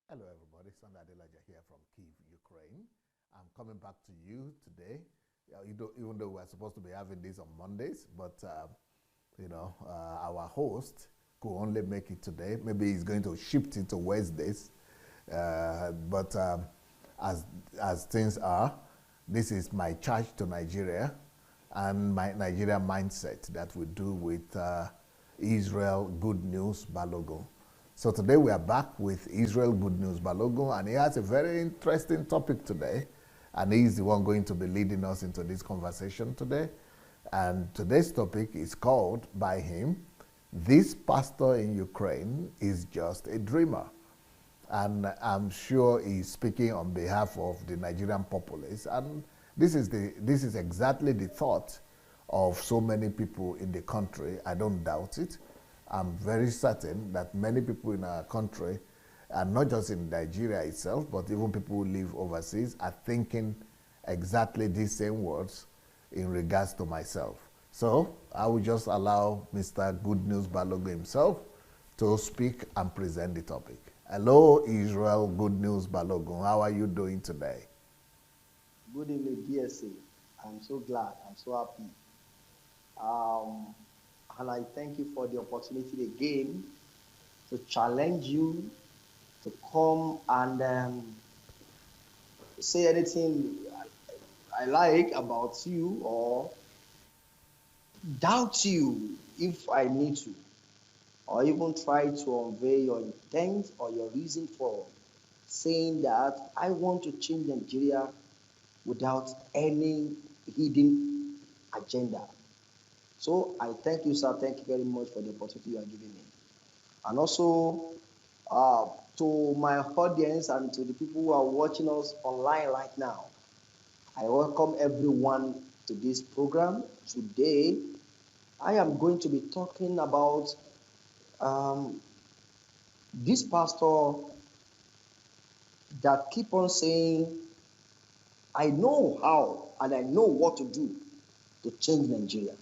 Hello, everybody. Son Adelaja here from Kiev, Ukraine. I'm coming back to you today. Even though we're supposed to be having this on Mondays, but our host could only make it today. Maybe he's going to shift it to Wednesdays. But as things are, this is my charge to Nigeria and my Nigeria mindset that we do with Israel Good News Balogun. So today we are back with Israel Good News Balogun, and he has a very interesting topic today, and he's the one going to be leading us into this conversation today. And today's topic is called by him, "This pastor in Ukraine is just a dreamer." And I'm sure he's speaking on behalf of the Nigerian populace, and this is exactly the thought of so many people in the country. I don't doubt it. I'm very certain that many people in our country, and not just in Nigeria itself, but even people who live overseas, are thinking exactly these same words in regards to myself. So I will just allow Mr. Good News Balogun himself to speak and present the topic. Hello, Israel Good News Balogun. How are you doing today? Good evening, DSA. I'm so glad. I'm so happy. And I thank you for the opportunity again to challenge you to come and say anything I like about you or doubt you if I need to, or even try to unveil your intent or your reason for saying that I want to change Nigeria without any hidden agenda. So I thank you, sir. Thank you very much for the opportunity you are giving me. And also uh, to my audience and to the people who are watching us online right now, I welcome everyone to this program. Today, I am going to be talking about um, this pastor that keep on saying, I know how and I know what to do to change Nigeria.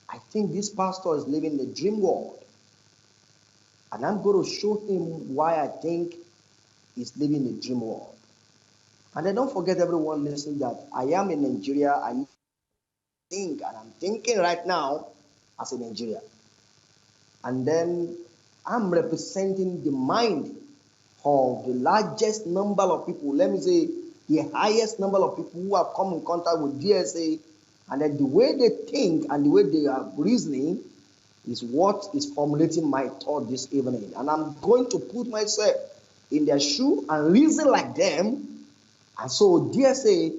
I think this pastor is living in a dream world. And I'm going to show him why I think he's living in a dream world. And then don't forget, everyone listening, that I am in Nigeria. I think, and I'm thinking right now as a Nigerian. And then I'm representing the mind of the largest number of people, let me say the highest number of people who have come in contact with DSA, and then the way they think and the way they are reasoning is what is formulating my thought this evening. And I'm going to put myself in their shoe and reason like them. And so DSA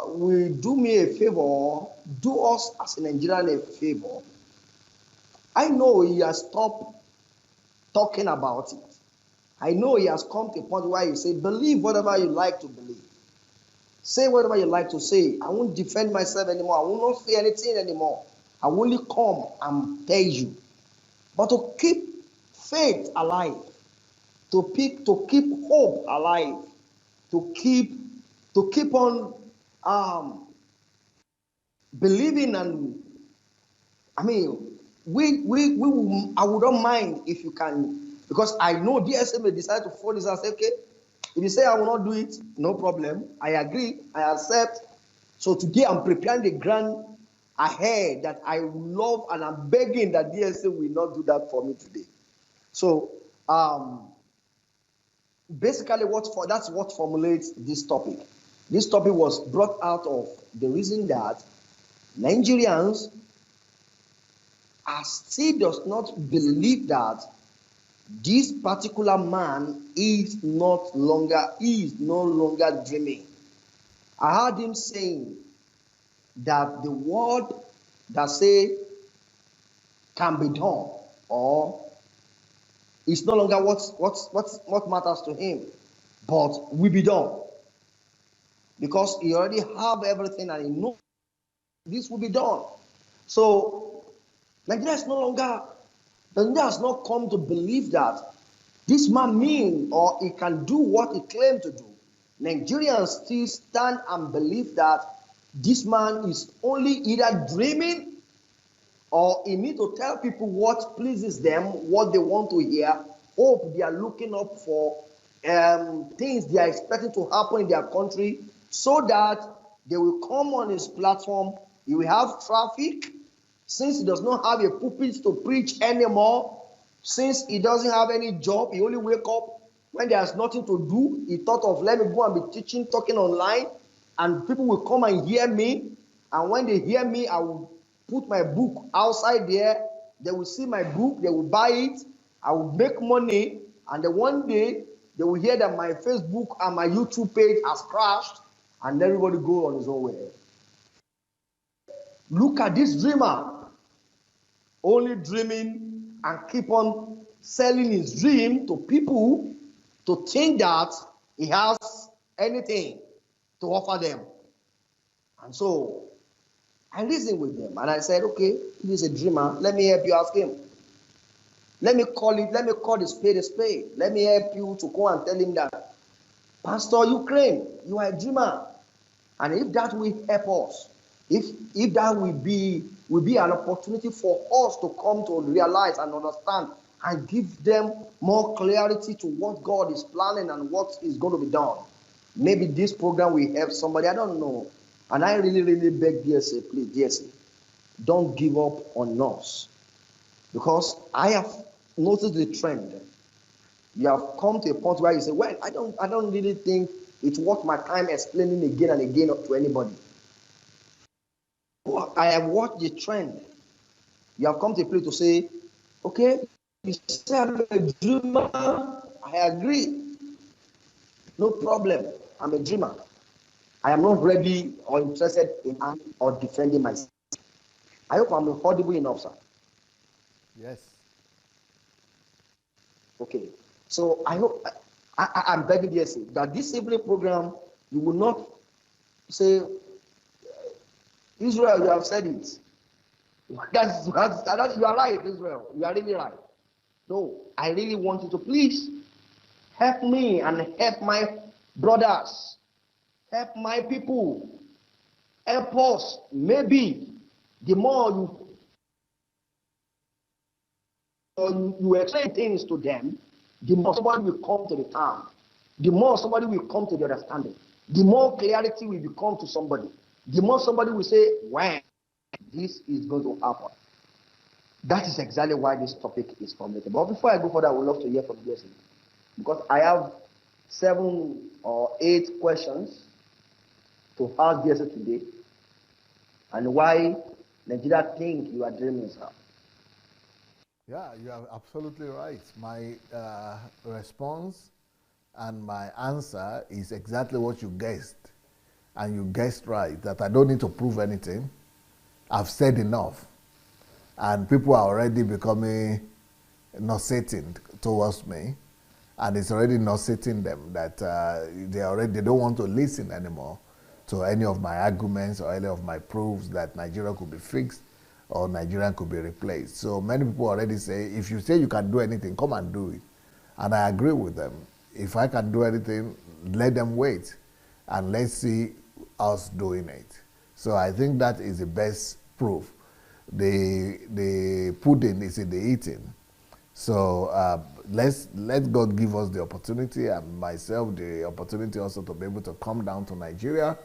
will do me a favor, do us as a Nigerian a favor. I know he has stopped talking about it. I know he has come to a point where he say, believe whatever you like to believe. Say whatever you like to say. I won't defend myself anymore. I will not say anything anymore. I will only come and tell you. But to keep faith alive, to keep hope alive, to keep on believing, and I mean, I would not mind if you can, because I know DSM may decide to follow this and say, okay, if you say I will not do it, no problem. I agree, I accept. So today I'm preparing the ground ahead that I love, and I'm begging that DSA will not do that for me today. So basically, that's what formulates this topic. This topic was brought out of the reason that Nigerians are still does not believe that this particular man is no longer dreaming. I heard him saying that the word that say can be done, or it's no longer what matters to him, but will be done, because he already have everything and he knows this will be done. So Nigeria is no longer, Nigeria has not come to believe that this man mean or he can do what he claimed to do. Nigerians still stand and believe that this man is only either dreaming, or he need to tell people what pleases them, what they want to hear, hope they are looking up for, things they are expecting to happen in their country, so that they will come on his platform. He will have traffic, since he does not have a pulpit to preach anymore, since he doesn't have any job, he only wake up when there's nothing to do. He thought of, let me go and be teaching, talking online, and people will come and hear me. And when they hear me, I will put my book outside there. They will see my book, they will buy it, I will make money, and then one day they will hear that my Facebook and my YouTube page has crashed, and everybody go on his own way. Look at this dreamer, only dreaming and keep on selling his dream to people to think that he has anything to offer them. And so I reasoned with them and I said, okay, if he's a dreamer, let me help you ask him. Let me call the spade a spade. Let me help you to go and tell him that, Pastor, you claim you are a dreamer. And if that will help us, if that will be an opportunity for us to come to realize and understand and give them more clarity to what God is planning and what is going to be done, maybe this program will help somebody. I don't know. And I really, really beg DSA, please, DSA, don't give up on us. Because I have noticed the trend. You have come to a point where you say, well, I don't really think it's worth my time explaining again and again to anybody. I have watched the trend. You have come to a place to say, okay, you say I'm a dreamer, I agree. No problem. I'm a dreamer. I am not ready or interested in or defending myself. I hope I'm audible enough, sir. Yes. Okay. So I hope I'm begging you that this evening program, you will not say, Israel, you have said it. That's you are right, Israel. You are really right. No, I really want you to please help me and help my brothers, help my people, help us. Maybe the more you explain things to them, the more somebody will come to the town, the more somebody will come to the understanding, the more clarity will become to somebody, the more somebody will say, when this is going to happen. That is exactly why this topic is formulated. But before I go further, I would love to hear from Jesse, because I have 7 or 8 questions to ask Jesse today, and why Nigeria think you are dreaming, sir. Yeah, you are absolutely right. My response and my answer is exactly what you guessed. And you guessed right, that I don't need to prove anything. I've said enough. And people are already becoming nauseating towards me. And it's already nauseating them that they don't want to listen anymore to any of my arguments or any of my proofs that Nigeria could be fixed or Nigeria could be replaced. So many people already say, if you say you can do anything, come and do it. And I agree with them. If I can do anything, let them wait and let's see us doing it. So I think that is the best proof. The pudding is in the eating. So let God give us the opportunity, and myself the opportunity also to be able to come down to Nigeria.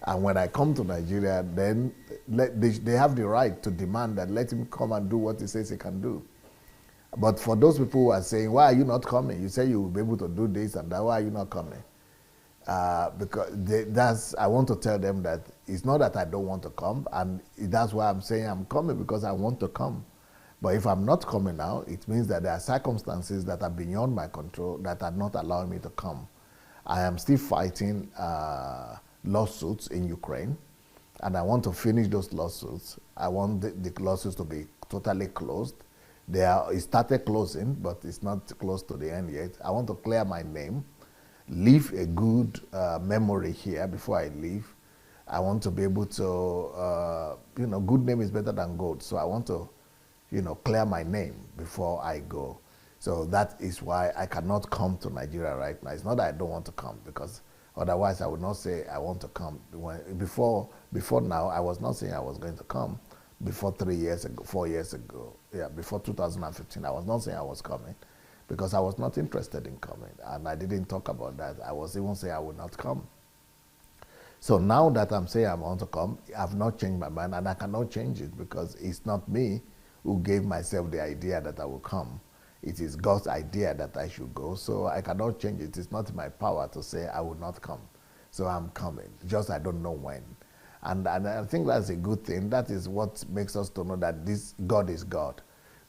And when I come to Nigeria, then they have the right to demand that let him come and do what he says he can do. But for those people who are saying, why are you not coming? You say you will be able to do this and that, why are you not coming? Because I want to tell them that it's not that I don't want to come, and that's why I'm saying I'm coming, because I want to come. But if I'm not coming now, it means that there are circumstances that are beyond my control that are not allowing me to come. I am still fighting lawsuits in Ukraine, and I want to finish those lawsuits. I want the lawsuits to be totally closed. It started closing, but it's not close to the end yet. I want to clear my name, leave a good memory here before I leave. I want to be able to, good name is better than gold. So I want to, clear my name before I go. So that is why I cannot come to Nigeria right now. It's not that I don't want to come, because otherwise I would not say I want to come. Before now, I was not saying I was going to come. Before 3 years ago, 4 years ago, before 2015, I was not saying I was coming, because I was not interested in coming. And I didn't talk about that. I was even saying I would not come. So now that I'm saying I want to come, I've not changed my mind, and I cannot change it because it's not me who gave myself the idea that I will come. It is God's idea that I should go, so I cannot change it. It's not in my power to say I will not come. So I'm coming, just I don't know when. And I think that's a good thing. That is what makes us to know that this God is God.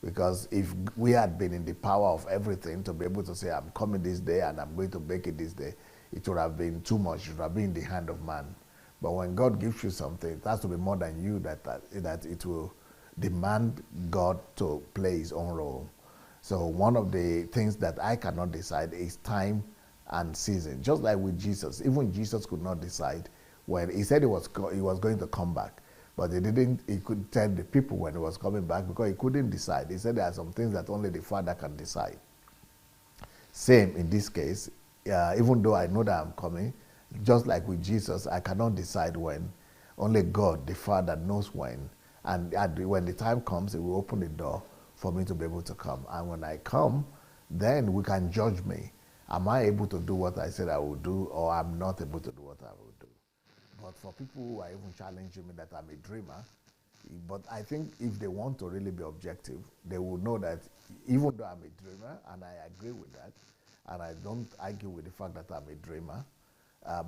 Because if we had been in the power of everything to be able to say, I'm coming this day and I'm going to make it this day, it would have been too much. It would have been in the hand of man. But when God gives you something, it has to be more than you that it will demand God to play his own role. So one of the things that I cannot decide is time and season. Just like with Jesus, even Jesus could not decide when he said he was going to come back, but he could tell the people when he was coming back because he couldn't decide. He said there are some things that only the Father can decide. Same in this case, even though I know that I'm coming, just like with Jesus, I cannot decide when. Only God, the Father, knows when. And when the time comes, he will open the door for me to be able to come. And when I come, then we can judge me. Am I able to do what I said I would do, or I'm not able to do what I would do? But for people who are even challenging me that I'm a dreamer, but I think if they want to really be objective, they will know that even though I'm a dreamer, and I agree with that, and I don't argue with the fact that I'm a dreamer,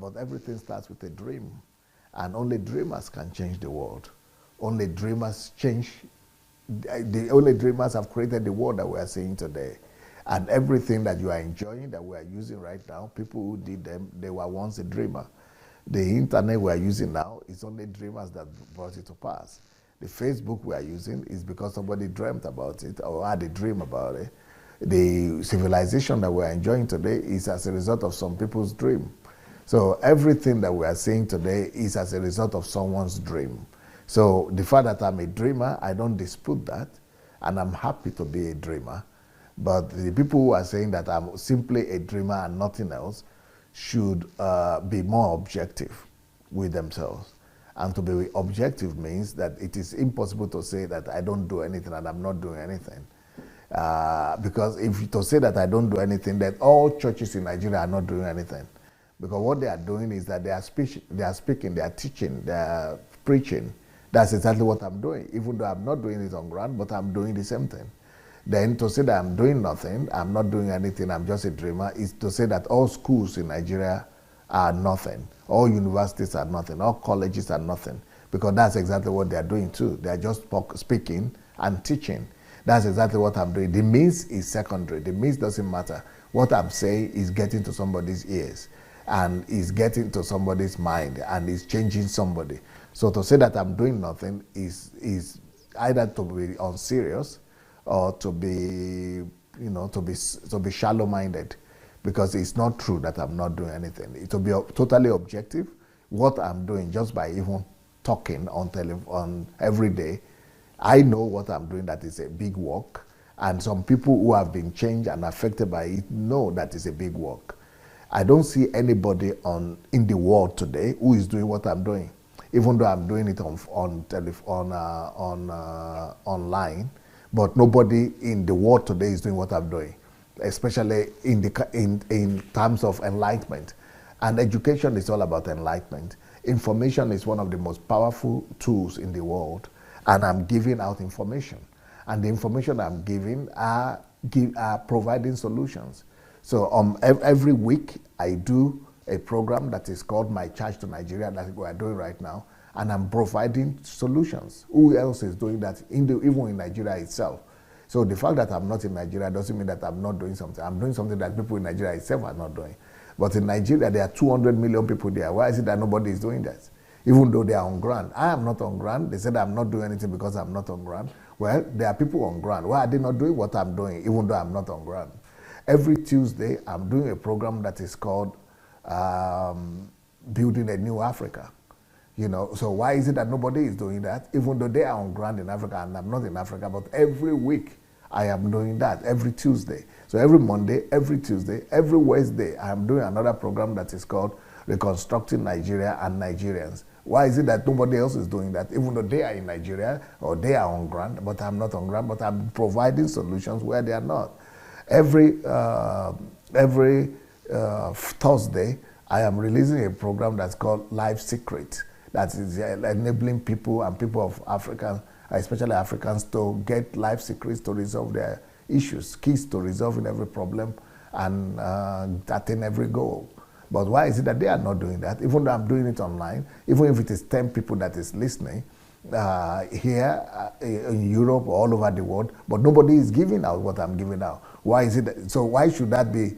but everything starts with a dream. And only dreamers can change the world. Only dreamers only dreamers have created the world that we are seeing today. And everything that you are enjoying, that we are using right now, people who did them, they were once a dreamer. The internet we are using now is only dreamers that brought it to pass. The Facebook we are using is because somebody dreamt about it or had a dream about it. The civilization that we are enjoying today is as a result of some people's dream. So everything that we are seeing today is as a result of someone's dream. So the fact that I'm a dreamer, I don't dispute that, and I'm happy to be a dreamer. But the people who are saying that I'm simply a dreamer and nothing else should be more objective with themselves. And to be objective means that it is impossible to say that I don't do anything and I'm not doing anything. Because if to say that I don't do anything, then all churches in Nigeria are not doing anything. Because what they are doing is that they are speaking, they are teaching, they are preaching. That's exactly what I'm doing, even though I'm not doing it on ground, but I'm doing the same thing. Then to say that I'm doing nothing, I'm not doing anything, I'm just a dreamer, is to say that all schools in Nigeria are nothing. All universities are nothing. All colleges are nothing. Because that's exactly what they are doing too. They are just speaking and teaching. That's exactly what I'm doing. The means is secondary. The means doesn't matter. What I'm saying is getting to somebody's ears and is getting to somebody's mind and is changing somebody. So to say that I'm doing nothing is either to be unserious or to be, to be shallow-minded, because it's not true that I'm not doing anything. It will be totally objective. What I'm doing just by even talking on every day, I know what I'm doing that is a big work, and some people who have been changed and affected by it know that it's a big work. I don't see anybody in the world today who is doing what I'm doing, even though I'm doing it online. But nobody in the world today is doing what I'm doing, especially in terms of enlightenment. And education is all about enlightenment. Information is one of the most powerful tools in the world, and I'm giving out information. And the information I'm giving are providing solutions. So every week I do a program that is called My Charge to Nigeria, that we are doing right now, and I'm providing solutions. Who else is doing that, even in Nigeria itself? So the fact that I'm not in Nigeria doesn't mean that I'm not doing something. I'm doing something that people in Nigeria itself are not doing. But in Nigeria, there are 200 million people there. Why is it that nobody is doing that? Even though they are on ground. I am not on ground. They said I'm not doing anything because I'm not on ground. Well, there are people on ground. Why are they not doing what I'm doing, even though I'm not on ground? Every Tuesday, I'm doing a program that is called Building a New Africa. So why is it that nobody is doing that, even though they are on ground in Africa and I'm not in Africa? But every week I am doing that, every Tuesday. So every Monday, every Tuesday, every Wednesday, I am doing another program that is called Reconstructing Nigeria and Nigerians. Why is it that nobody else is doing that, even though they are in Nigeria or they are on ground, but I'm not on ground, but I'm providing solutions where they are not? Every Thursday, I am releasing a program that's called Life Secret, that is enabling people and people of Africa, especially Africans, to get life secrets to resolve their issues, keys to resolving every problem and attain every goal. But why is it that they are not doing that? Even though I'm doing it online, even if it is 10 people that is listening here in Europe or all over the world, but nobody is giving out what I'm giving out. Why is it? So why should that be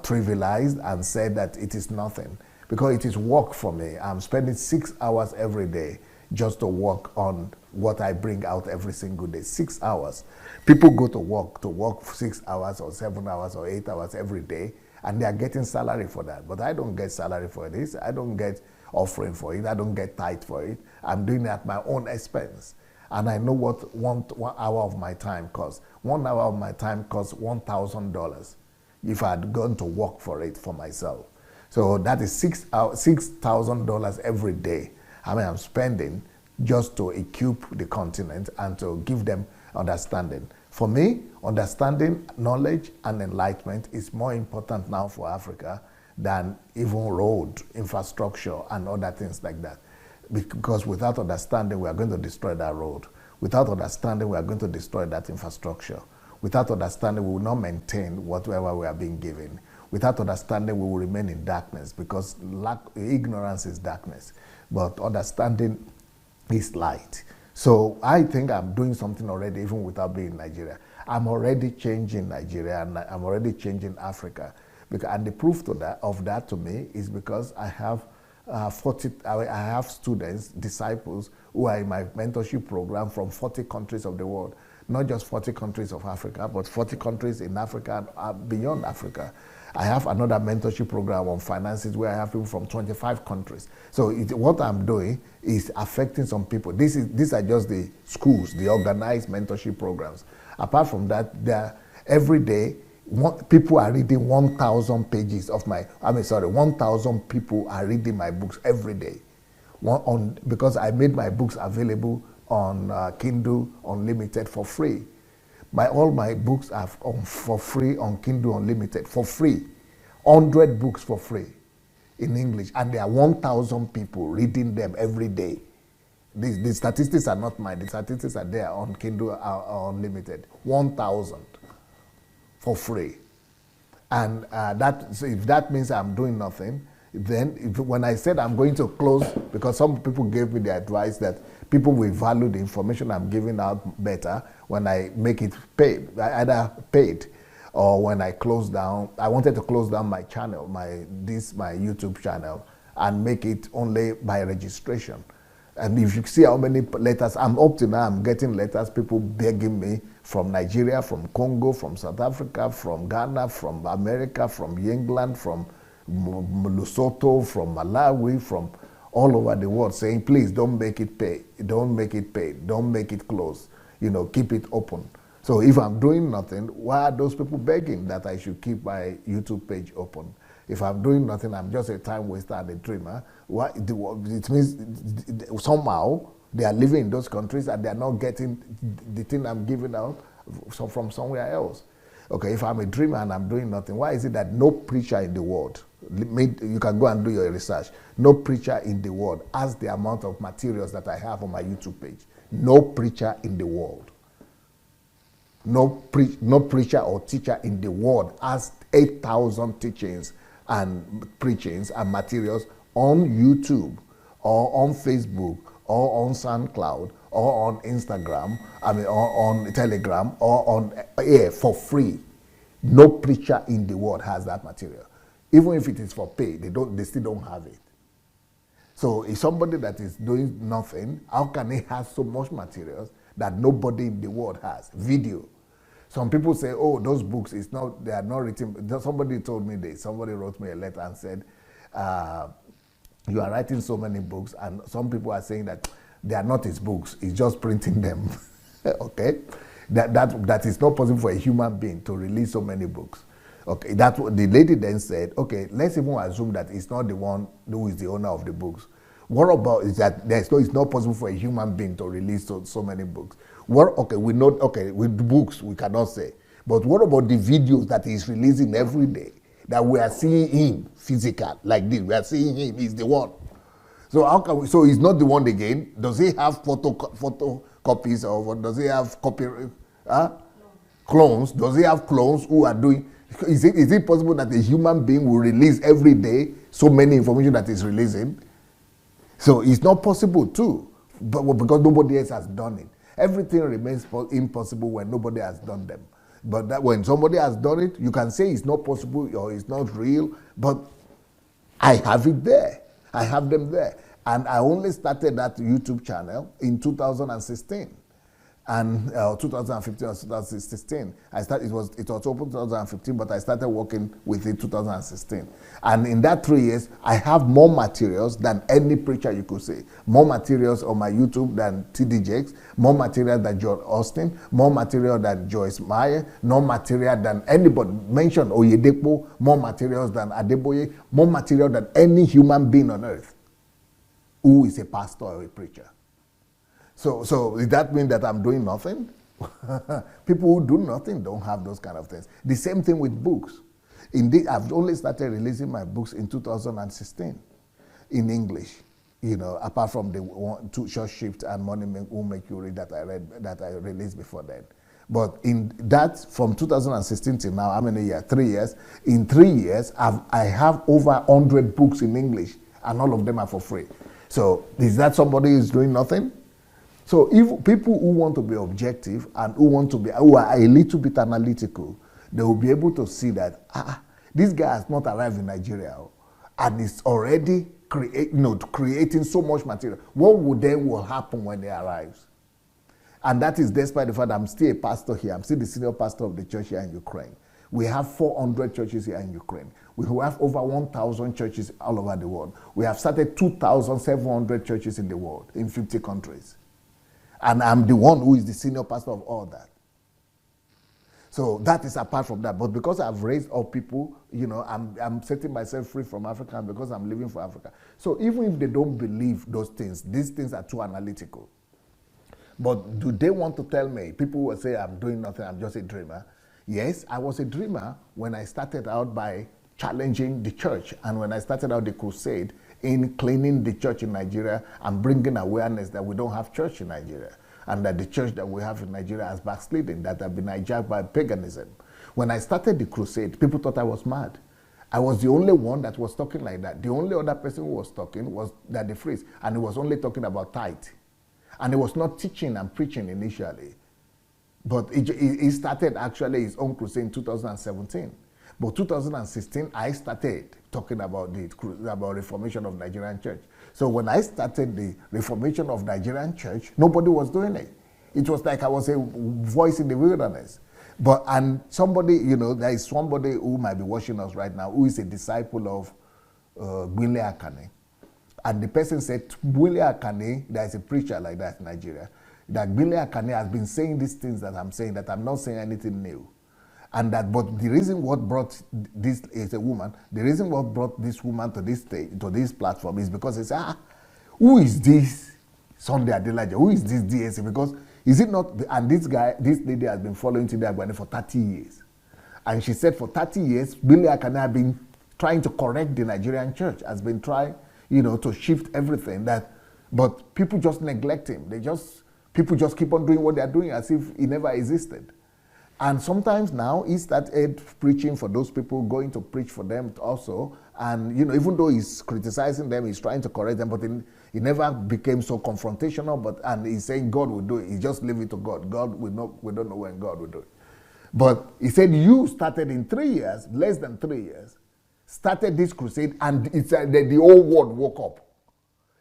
trivialized and said that it is nothing? Because it is work for me. I'm spending 6 hours every day just to work on what I bring out every single day. 6 hours. People go to work 6 hours or 7 hours or 8 hours every day, and they are getting salary for that. But I don't get salary for this. I don't get offering for it. I don't get tithe for it. I'm doing it at my own expense. And I know what 1 hour of my time costs. 1 hour of my time costs $1,000 if I had gone to work for it for myself. So that is $6,000 every day. I mean, I'm spending just to equip the continent and to give them understanding. For me, understanding, knowledge, and enlightenment is more important now for Africa than even road, infrastructure, and other things like that. Because without understanding, we are going to destroy that road. Without understanding, we are going to destroy that infrastructure. Without understanding, we will not maintain whatever we are being given. Without understanding, we will remain in darkness, because ignorance is darkness, but understanding is light. So I think I'm doing something already, even without being in Nigeria. I'm already changing Nigeria, and I'm already changing Africa. And the proof of that to me is because I have I have students, disciples, who are in my mentorship program from 40 countries of the world. Not just 40 countries of Africa, but 40 countries in Africa and beyond Africa. I have another mentorship program on finances where I have people from 25 countries. So what I'm doing is affecting some people. These are just the schools, the organized mentorship programs. Apart from that, every day, people are reading 1,000 pages of 1,000 people are reading my books every day. Because I made my books available on Kindle Unlimited for free. All my books are for free on Kindle Unlimited, for free. 100 books for free in English. And there are 1,000 people reading them every day. The statistics are not mine. The statistics are there on Kindle Unlimited. 1,000 for free. And so if that means I'm doing nothing, then when I said I'm going to close, because some people gave me the advice that people will value the information I'm giving out better when I make it paid, either paid or when I close down. I wanted to close down my channel, my YouTube channel, and make it only by registration. And if you see how many letters, up to now, I'm getting letters, people begging me from Nigeria, from Congo, from South Africa, from Ghana, from America, from England, from Lesotho, from Malawi, from all over the world, saying, please don't make it pay, don't make it pay, don't make it close, keep it open. So if I'm doing nothing, why are those people begging that I should keep my YouTube page open? If I'm doing nothing, I'm just a time waster and a dreamer. It means somehow they are living in those countries and they are not getting the thing I'm giving out from somewhere else. Okay, if I'm a dreamer and I'm doing nothing, why is it that no preacher in the world, you can go and do your research, no preacher in the world has the amount of materials that I have on my YouTube page? No preacher in the world. No preacher or teacher in the world has 8,000 teachings and preachings and materials on YouTube or on Facebook or on SoundCloud or on Instagram, or on Telegram or on air for free. No preacher in the world has that material. Even if it is for pay, they still don't have it. So if somebody that is doing nothing, how can he have so much materials that nobody in the world has? Video. Some people say, oh, those books, they are not written. Somebody told me this. Somebody wrote me a letter and said, you are writing so many books, and some people are saying that they are not his books, he's just printing them. Okay? That is not possible for a human being to release so many books. Okay, that's what the lady then said. Okay, let's even assume that it's not the one who is the owner of the books. What about is that it's not possible for a human being to release so many books? We know, okay, with books we cannot say, But what about the videos that he's releasing every day? That we are seeing him physical, like this. We are seeing him, he's the one. So how can we, so he's not the one again? Does he have photocopies or does he have clones? Does he have clones who are doing, is it possible that a human being will release every day so many information that he's releasing? So it's not possible too, but because nobody else has done it. Everything remains impossible when nobody has done them. But that when somebody has done it, you can say it's not possible or it's not real, but I have it there. I have them there. And I only started that YouTube channel in 2016. And 2015 or 2016. It was open 2015, but I started working with it 2016. And in that 3 years, I have more materials than any preacher you could say. More materials on my YouTube than T.D. Jakes, more material than John Austin, more material than Joyce Meyer, more material than anybody. Mention Oyedepo, more materials than Adeboye, more material than any human being on earth who is a pastor or a preacher. So does that mean that I'm doing nothing? People who do nothing don't have those kind of things. The same thing with books. Indeed, I've only started releasing my books in 2016 in English. You know, apart from the two Short Shift and Money Will Make You Read that I released before then. But in that, from 2016 till now, how many years? 3 years. In 3 years, I have over 100 books in English, and all of them are for free. So is that somebody who's doing nothing? So if people who want to be objective and who are a little bit analytical, they will be able to see that this guy has not arrived in Nigeria and is already creating so much material. What would then will happen when he arrives? And that is despite the fact that I'm still a pastor here. I'm still the senior pastor of the church here in Ukraine. We have 400 churches here in Ukraine. We have over 1,000 churches all over the world. We have started 2,700 churches in the world, in 50 countries. And I'm the one who is the senior pastor of all that. So that is apart from that. But because I've raised up people, you know, I'm setting myself free from Africa, and because I'm living for Africa. So even if they don't believe those things, these things are too analytical. But do they want to tell me, people will say I'm doing nothing, I'm just a dreamer. Yes, I was a dreamer when I started out by challenging the church, and when I started out the crusade in cleaning the church in Nigeria and bringing awareness that we don't have church in Nigeria, and that the church that we have in Nigeria has backslidden, that have been hijacked by paganism. When I started the crusade, people thought I was mad. I was the only one that was talking like that. The only other person who was talking was Daddy Freeze, and he was only talking about tithe. And he was not teaching and preaching initially. But he started actually his own crusade in 2017. But 2016, I started talking about about reformation of Nigerian church. So when I started the reformation of Nigerian church, nobody was doing it. It was like I was a voice in the wilderness. And somebody, you know, there is somebody who might be watching us right now who is a disciple of Gwile Akane. And the person said, Gwile Akane, there is a preacher like that in Nigeria, that Gwile Akane has been saying these things that I'm saying, that I'm not saying anything new. And that, but the reason what brought this is a woman, the reason what brought this woman to this stage, to this platform is because they say, who is this Sunday Adelaja? Who is this DSC? Because is it not, and this lady has been following Tunde Agbani for 30 years. And she said for 30 years, Gwile Akane has been trying to correct the Nigerian church, has been trying, you know, to shift everything but people just neglect him. People just keep on doing what they're doing as if he never existed. And sometimes now he started preaching for those people, going to preach for them also. And, you know, even though he's criticizing them, he's trying to correct them, but he never became so confrontational. And he's saying God will do it. He just leave it to God. We don't know when God will do it. But he said you started in 3 years, less than 3 years, started this crusade, and it's like the whole world woke up.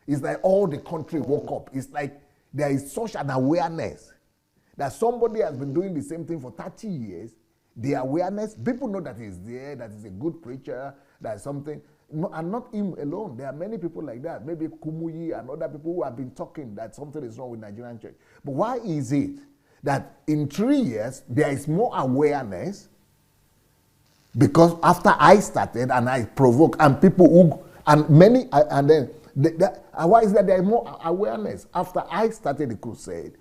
It's like all the country woke up. It's like there is such an awareness that somebody has been doing the same thing for 30 years. The awareness, people know that he's there, that he's a good preacher, that something, and not him alone. There are many people like that. Maybe Kumuyi and other people who have been talking that something is wrong with Nigerian church. But why is it that in 3 years, there is more awareness? Because after I started and I provoked, and people who, and many, and then, why is that there is more awareness after I started the crusade?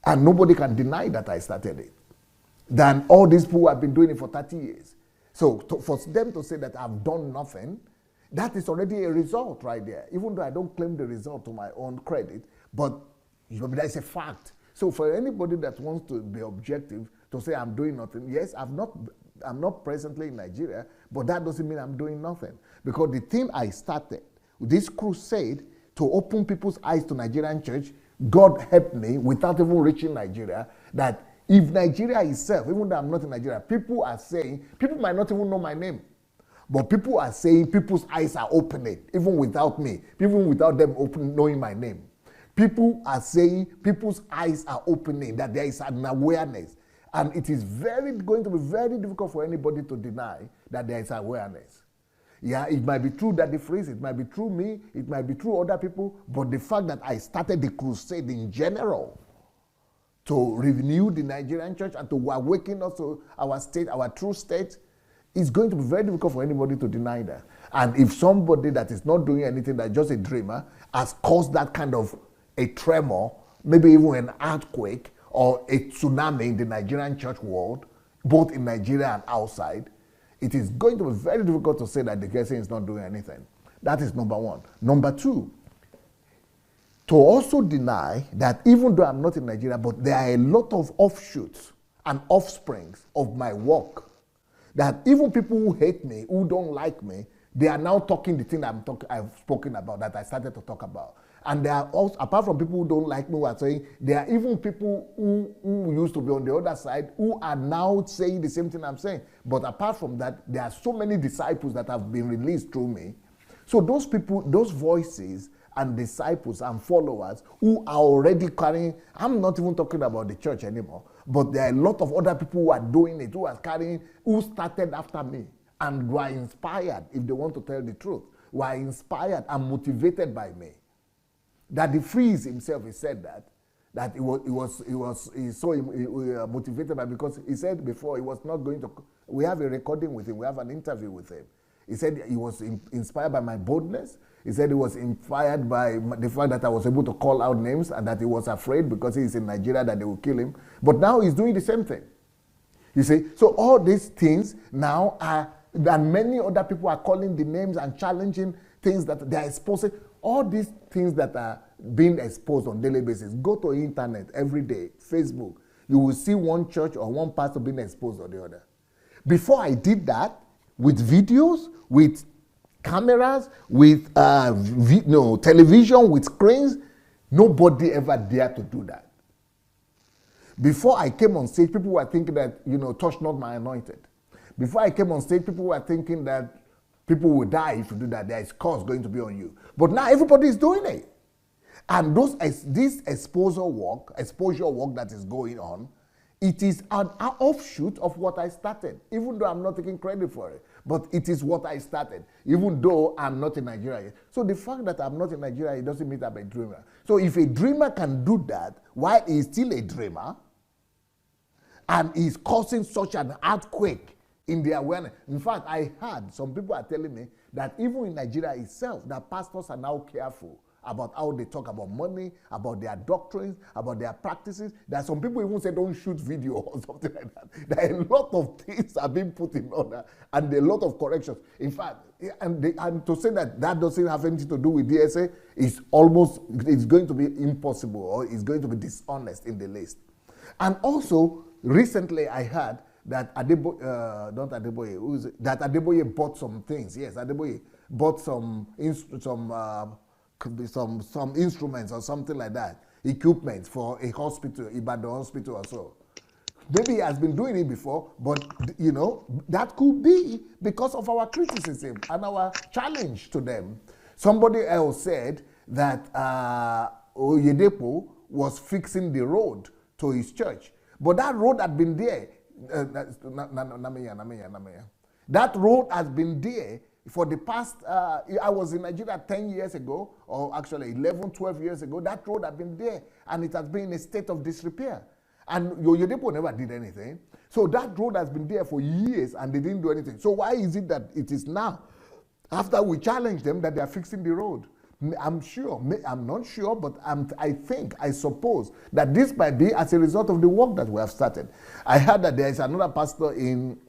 And nobody can deny that I started it. than all these people who have been doing it for 30 years. So for them to say that I've done nothing, that is already a result right there. Even though I don't claim the result to my own credit, but that's a fact. So for anybody that wants to be objective, to say I'm doing nothing, yes, I'm not presently in Nigeria, but that doesn't mean I'm doing nothing. Because the thing I started, this crusade to open people's eyes to Nigerian church, God helped me without even reaching Nigeria, that if Nigeria itself, even though I'm not in Nigeria, people are saying, people might not even know my name, but people are saying people's eyes are opening, even without me, even without them knowing my name. People are saying people's eyes are opening, that there is an awareness. And it is going to be very difficult for anybody to deny that there is awareness. Yeah, it might be true that the phrase, it might be true me, it might be true other people, but the fact that I started the crusade in general to renew the Nigerian church and to awaken us to our state, our true state, is going to be very difficult for anybody to deny that. And if somebody that is not doing anything, that's just a dreamer, has caused that kind of a tremor, maybe even an earthquake or a tsunami in the Nigerian church world, both in Nigeria and outside, it is going to be very difficult to say that the person is not doing anything. That is number one. Number two, to also deny that even though I'm not in Nigeria, but there are a lot of offshoots and offsprings of my work, that even people who hate me, who don't like me, they are now talking the thing I've spoken about, that I started to talk about. And there are also, apart from people who don't like me, who are saying, there are even people who used to be on the other side who are now saying the same thing I'm saying. But apart from that, there are so many disciples that have been released through me. So those people, those voices and disciples and followers who are already carrying, I'm not even talking about the church anymore, but there are a lot of other people who are doing it, who are carrying, who started after me and were inspired, if they want to tell the truth, were inspired and motivated by me. That the Freeze himself, he said that he was so motivated by, because he said before he was not going to, we have a recording with him, we have an interview with him. He said he was inspired by my boldness. He said he was inspired by the fact that I was able to call out names, and that he was afraid because he's in Nigeria that they will kill him. But now he's doing the same thing. You see, so all these things now are, and many other people are calling the names and challenging things that they are exposing. All these things that are being exposed on a daily basis. Go to the internet every day, Facebook. You will see one church or one pastor being exposed or the other. Before I did that, with videos, with cameras, with television, with screens, nobody ever dared to do that. Before I came on stage, people were thinking that, touch not my anointed. Before I came on stage, people were thinking that people will die if you do that. There is curse going to be on you. But now everybody is doing it. And this exposure work that is going on, it is an offshoot of what I started, even though I'm not taking credit for it. But it is what I started, even though I'm not in Nigeria yet. So the fact that I'm not in Nigeria, it doesn't mean I'm a dreamer. So if a dreamer can do that while he's still a dreamer, and is causing such an earthquake in the awareness. In fact, I heard some people are telling me that even in Nigeria itself, that pastors are now careful about how they talk about money, about their doctrines, about their practices. There are some people even say don't shoot video or something like that. There are a lot of things are being put in order, and a lot of corrections. In fact, and to say that doesn't have anything to do with DSA it's going to be impossible, or it's going to be dishonest in the list. And also, recently I heard that Adeboye bought some things. Yes, Adeboye bought some instruments or something like that, equipment for a hospital, Ibadan hospital or so. Maybe he has been doing it before, but that could be because of our criticism and our challenge to them. Somebody else said that Oyedepo was fixing the road to his church, but that road had been there. That road has been there for the past, I was in Nigeria 10 years ago, or actually 11, 12 years ago. That road had been there, and it has been in a state of disrepair. And Oyedepo never did anything. So that road has been there for years, and they didn't do anything. So why is it that it is now, after we challenged them, that they are fixing the road? I'm sure, I'm not sure, but I suppose that this might be as a result of the work that we have started. I heard that there is another pastor in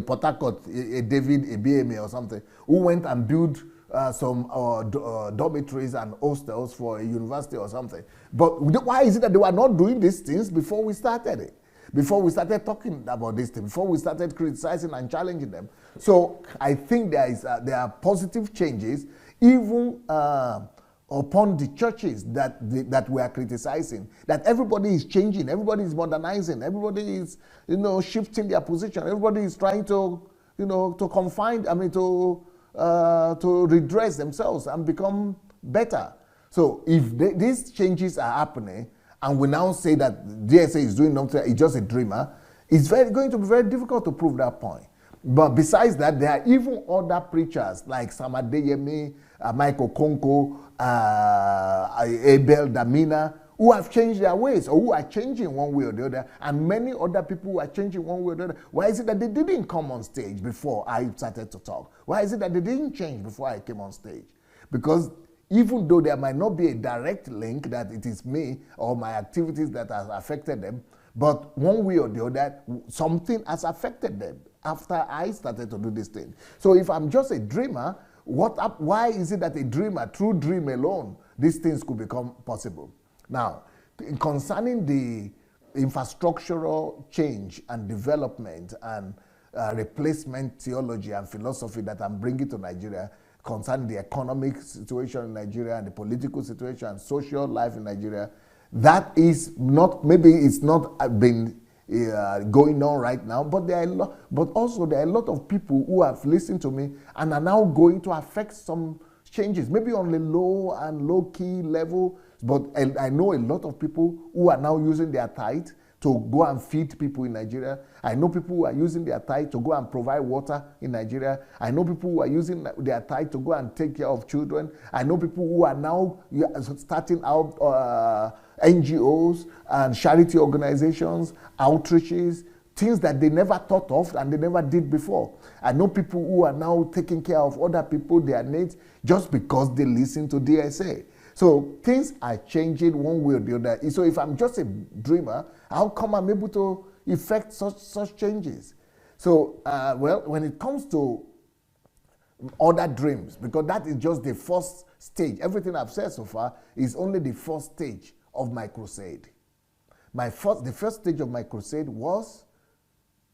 Port Harcourt, David Ebieme or something, who went and built some dormitories and hostels for a university or something. But why is it that they were not doing these things before we started it? Before we started talking about this thing, before we started criticizing and challenging them. So I think there are positive changes, even upon the churches that we are criticizing. That everybody is changing, everybody is modernizing, everybody is shifting their position, everybody is trying to to redress themselves and become better. So if these changes are happening, and we now say that DSA is doing nothing, it's just a dreamer, it's going to be very difficult to prove that point. But besides that, there are even other preachers like Sam Adeyemi, Michael Konko, Abel Damina, who have changed their ways, or who are changing one way or the other, and many other people who are changing one way or the other. Why is it that they didn't come on stage before I started to talk? Why is it that they didn't change before I came on stage? Because even though there might not be a direct link that it is me or my activities that has affected them, but one way or the other, something has affected them after I started to do this thing. So if I'm just a dreamer, why is it that a dreamer, through dream alone, these things could become possible? Now, concerning the infrastructural change and development and replacement theology and philosophy that I'm bringing to Nigeria, concerning the economic situation in Nigeria and the political situation and social life in Nigeria, that is not, maybe it's not been going on right now, but also there are a lot of people who have listened to me and are now going to affect some changes, maybe on the low-key level, but I know a lot of people who are now using their tithe to go and feed people in Nigeria. I know people who are using their tithe to go and provide water in Nigeria. I know people who are using their tithe to go and take care of children. I know people who are now starting out NGOs and charity organizations, outreaches, things that they never thought of and they never did before. I know people who are now taking care of other people, their needs, just because they listen to DSA. So things are changing one way or the other. So if I'm just a dreamer, how come I'm able to effect such changes? So, well, when it comes to other dreams, because that is just the first stage. Everything I've said so far is only the first stage of my crusade. The first stage of my crusade was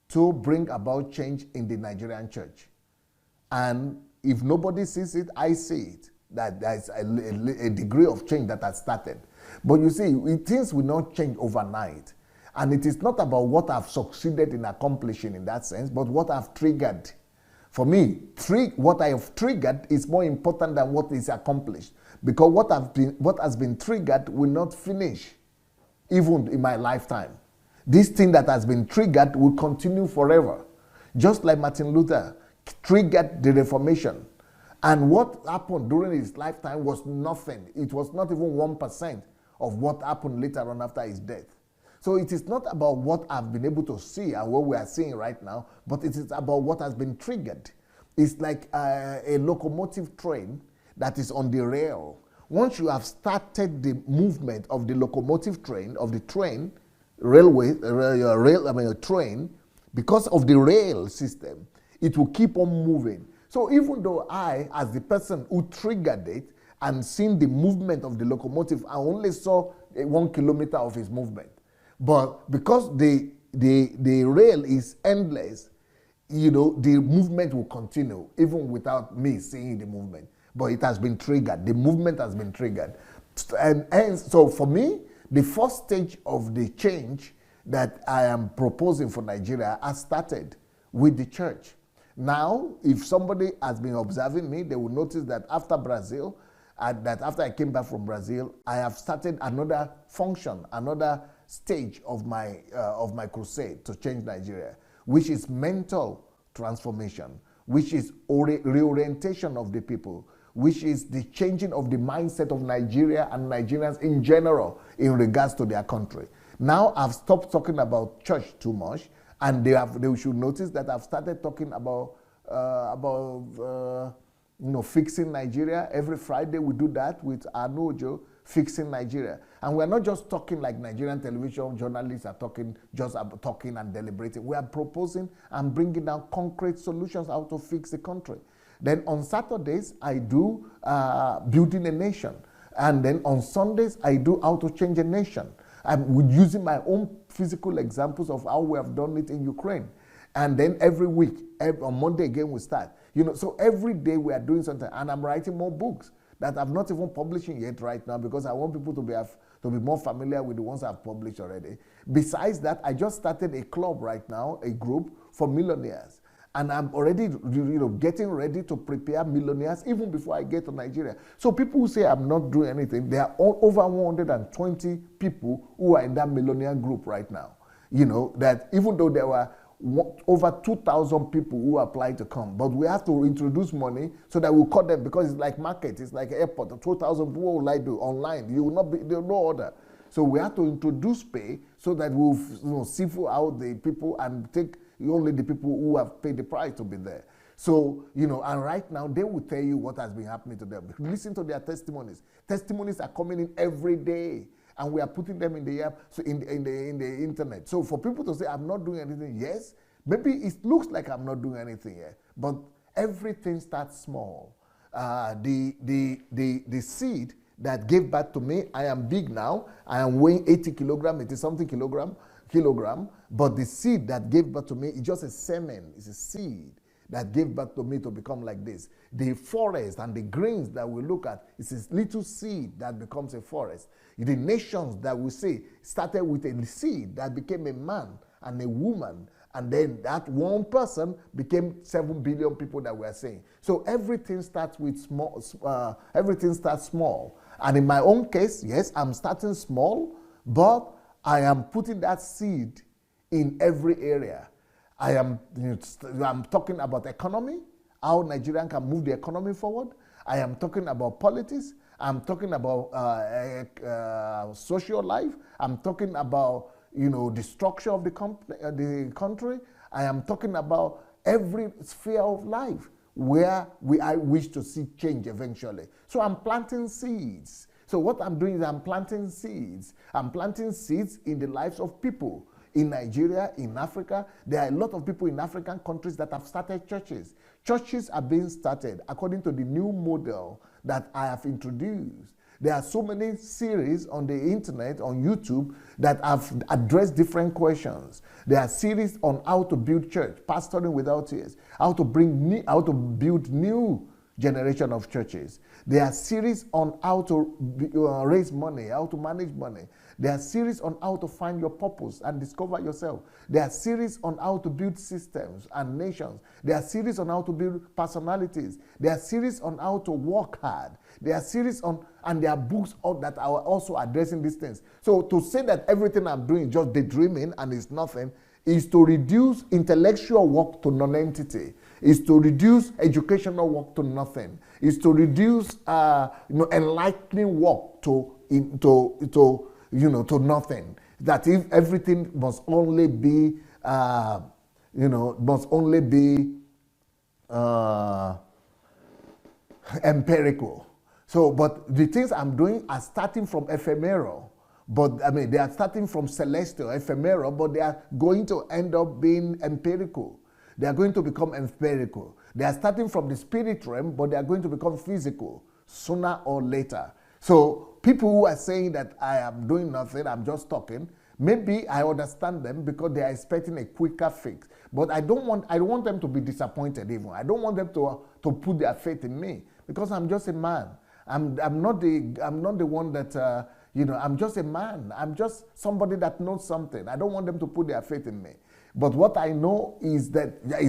to bring about change in the Nigerian church. And if nobody sees it, I see it, that there's a degree of change that has started. But you see, things will not change overnight. And it is not about what I've succeeded in accomplishing in that sense, but what I've triggered. For me, what I have triggered is more important than what is accomplished. Because what has been triggered will not finish, even in my lifetime. This thing that has been triggered will continue forever. Just like Martin Luther triggered the Reformation. And what happened during his lifetime was nothing. It was not even 1% of what happened later on after his death. So it is not about what I've been able to see and what we are seeing right now, but it is about what has been triggered. It's like a locomotive train that is on the rail. Once you have started the movement of the locomotive train, of the train, train, because of the rail system, it will keep on moving. So even though I, as the person who triggered it and seen the movement of the locomotive, I only saw 1 kilometer of its movement. But because the rail is endless, the movement will continue even without me seeing the movement. But it has been triggered. The movement has been triggered. And so for me, the first stage of the change that I am proposing for Nigeria has started with the church. Now, if somebody has been observing me, they will notice that after Brazil, after I came back from Brazil, I have started another function, another stage of my crusade to change Nigeria, which is mental transformation, which is reorientation of the people, which is the changing of the mindset of Nigeria and Nigerians in general in regards to their country. Now I've stopped talking about church too much, and they should notice that I've started talking about Fixing Nigeria. Every Friday we do that with Anojo, Fixing Nigeria. And we're not just talking like Nigerian television journalists are talking, just about talking and deliberating. We are proposing and bringing down concrete solutions how to fix the country. Then on Saturdays, I do Building a Nation. And then on Sundays, I do How to Change a Nation. I'm using my own physical examples of how we have done it in Ukraine. And then every week, on Monday again, we start. So every day we are doing something. And I'm writing more books that I'm not even publishing yet right now because I want people to be more familiar with the ones I've published already. Besides that, I just started a club right now, a group for millionaires. And I'm already getting ready to prepare millionaires even before I get to Nigeria. So people who say I'm not doing anything, there are over 120 people who are in that millionaire group right now. That even though there were over 2,000 people who applied to come, but we have to introduce money so that we'll cut them because it's like market, it's like airport. 2,000 people will like do online. You will not be, there will no order. So we have to introduce pay so that we'll sieve out the people and take only the people who have paid the price to be there. So, and right now they will tell you what has been happening to them. Listen to their testimonies. Testimonies are coming in every day. And we are putting them in the app, so in the internet. So for people to say I'm not doing anything, yes, maybe it looks like I'm not doing anything here, but everything starts small. The seed that gave birth to me, I am big now. I am weighing 80 kilograms, 80 something kilogram. But the seed that gave birth to me is just a semen. It's a seed that gave birth to me to become like this. The forest and the greens that we look at is a little seed that becomes a forest. The nations that we see started with a seed that became a man and a woman, and then that one person became 7 billion people that we are saying. So everything starts with small. Everything starts small. And in my own case, yes, I'm starting small, but I am putting that seed in every area. I'm talking about economy, how Nigerians can move the economy forward. I am talking about politics. I'm talking about social life. I'm talking about the structure of the country. I am talking about every sphere of life where I wish to see change eventually. So I'm planting seeds. So what I'm doing is I'm planting seeds. I'm planting seeds in the lives of people. In Nigeria, in Africa, there are a lot of people in African countries that have started churches. Churches are being started according to the new model that I have introduced. There are so many series on the internet, on YouTube, that have addressed different questions. There are series on how to build church, pastoring without tears, how to build new generation of churches. There are series on how to raise money, how to manage money. There are series on how to find your purpose and discover yourself. There are series on how to build systems and nations. There are series on how to build personalities. There are series on how to work hard. There are series on, and there are books that are also addressing these things. So to say that everything I'm doing is just daydreaming and it's nothing is to reduce intellectual work to non-entity, is to reduce educational work to nothing, is to reduce enlightening work to nothing. That if everything must only be empirical. So, but the things I'm doing are starting from ephemeral. But they are starting from celestial, ephemeral, but they are going to end up being empirical. They are going to become empirical. They are starting from the spirit realm, but they are going to become physical sooner or later. So people who are saying that I am doing nothing, I'm just talking, maybe I understand them because they are expecting a quicker fix. But I don't want them to be disappointed even. I don't want them to put their faith in me because I'm just a man. I'm not the one that I'm just a man. I'm just somebody that knows something. I don't want them to put their faith in me. But what I know is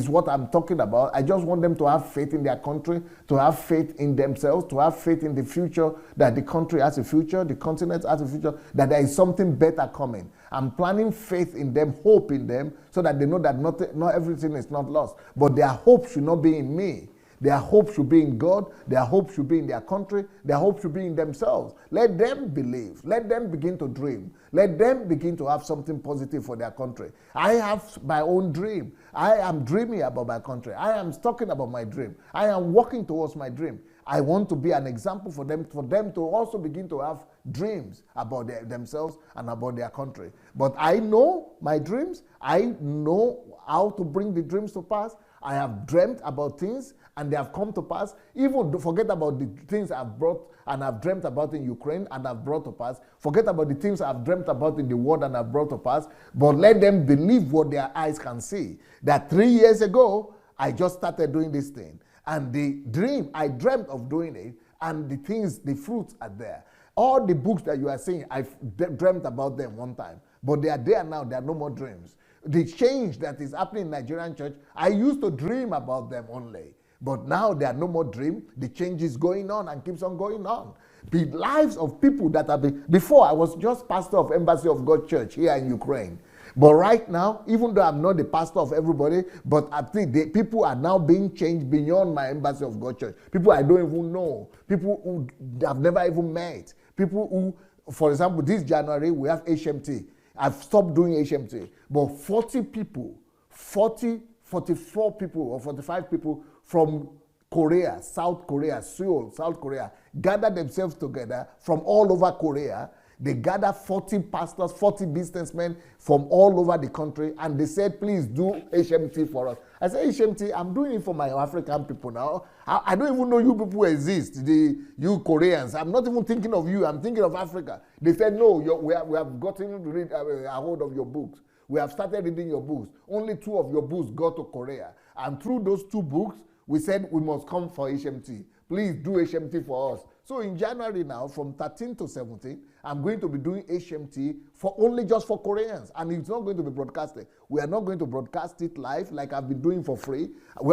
what I'm talking about. I just want them to have faith in their country, to have faith in themselves, to have faith in the future, that the country has a future, the continent has a future, that there is something better coming. I'm planting faith in them, hope in them, so that they know that not everything is not lost. But their hope should not be in me. Their hope should be in God. Their hope should be in their country. Their hope should be in themselves. Let them believe. Let them begin to dream. Let them begin to have something positive for their country. I have my own dream. I am dreaming about my country. I am talking about my dream. I am working towards my dream. I want to be an example for them to also begin to have dreams about themselves and about their country. But I know my dreams. I know how to bring the dreams to pass. I have dreamt about things and they have come to pass. Even forget about the things I've brought and I've dreamt about in Ukraine and I've brought to pass. Forget about the things I've dreamt about in the world and I've brought to pass. But let them believe what their eyes can see. That 3 years ago, I just started doing this thing. And the dream, I dreamt of doing it, and the things, the fruits are there. All the books that you are seeing, I've dreamt about them one time. But they are there now, there are no more dreams. The change that is happening in Nigerian church, I used to dream about them only. But now there are no more dreams. The change is going on and keeps on going on. The lives of people that have been, before I was just pastor of Embassy of God Church here in Ukraine. But right now, even though I'm not the pastor of everybody, but I think the people are now being changed beyond my Embassy of God Church. People I don't even know. People who I've never even met. People who, for example, this January, we have HMT. I've stopped doing HMT. But 40 people, 44 people or 45 people from Korea, South Korea, Seoul, South Korea, gathered themselves together from all over Korea. They gathered 40 pastors, 40 businessmen from all over the country, and they said, please do HMT for us. I said, HMT, I'm doing it for my African people now. I don't even know you people exist, you Koreans. I'm not even thinking of you. I'm thinking of Africa. They said, no, we have gotten to read a hold of your books. We have started reading your books. Only 2 of your books got to Korea. And through those 2 books, we said we must come for HMT. Please do HMT for us. So in January now, from 13 to 17, I'm going to be doing HMT for only just for Koreans. And it's not going to be broadcasted. We are not going to broadcast it live like I've been doing for free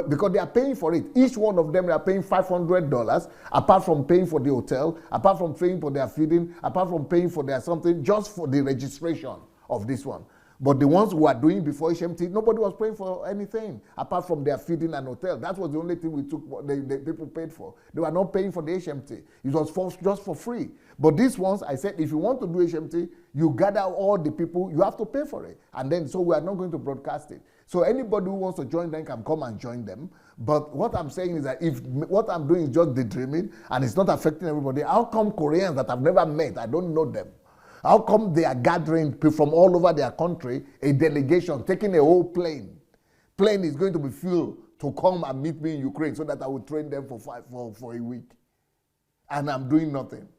because they are paying for it. Each one of them, they are paying $500 apart from paying for the hotel, apart from paying for their feeding, apart from paying for their something, just for the registration of this one. But the ones who are doing before HMT, nobody was paying for anything apart from their feeding and hotel. That was the only thing we took, the people paid for. They were not paying for the HMT. It was just for free. But these ones, I said, if you want to do HMT, you gather all the people, you have to pay for it. And then, so we are not going to broadcast it. So anybody who wants to join them can come and join them. But what I'm saying is that if what I'm doing is just daydreaming and it's not affecting everybody, how come Koreans that I've never met, I don't know them, how come they are gathering from all over their country, a delegation, taking a whole plane? Plane is going to be filled to come and meet me in Ukraine so that I will train them for a week. And I'm doing nothing.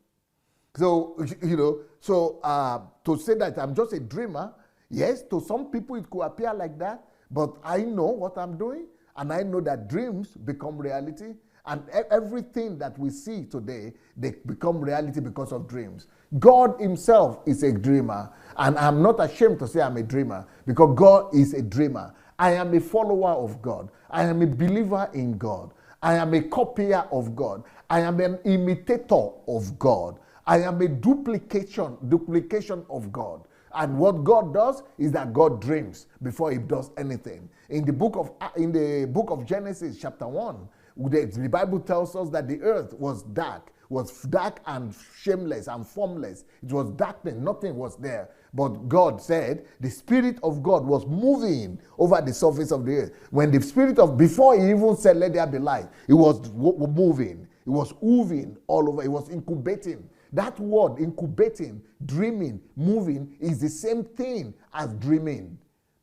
So, to say that I'm just a dreamer, yes, to some people it could appear like that, but I know what I'm doing, and I know that dreams become reality, and everything that we see today, they become reality because of dreams. God himself is a dreamer, and I'm not ashamed to say I'm a dreamer because God is a dreamer. I am a follower of God. I am a believer in God. I am a copier of God. I am an imitator of God. I am a duplication of God. And what God does is that God dreams before he does anything. In the book of Genesis chapter 1, the Bible tells us that the earth was dark and shameless and formless. It was darkness, nothing was there. But God said the Spirit of God was moving over the surface of the earth. When the Spirit of, before he even said, let there be light, it was moving. It was moving all over. It was incubating. That word, incubating, dreaming, moving, is the same thing as dreaming.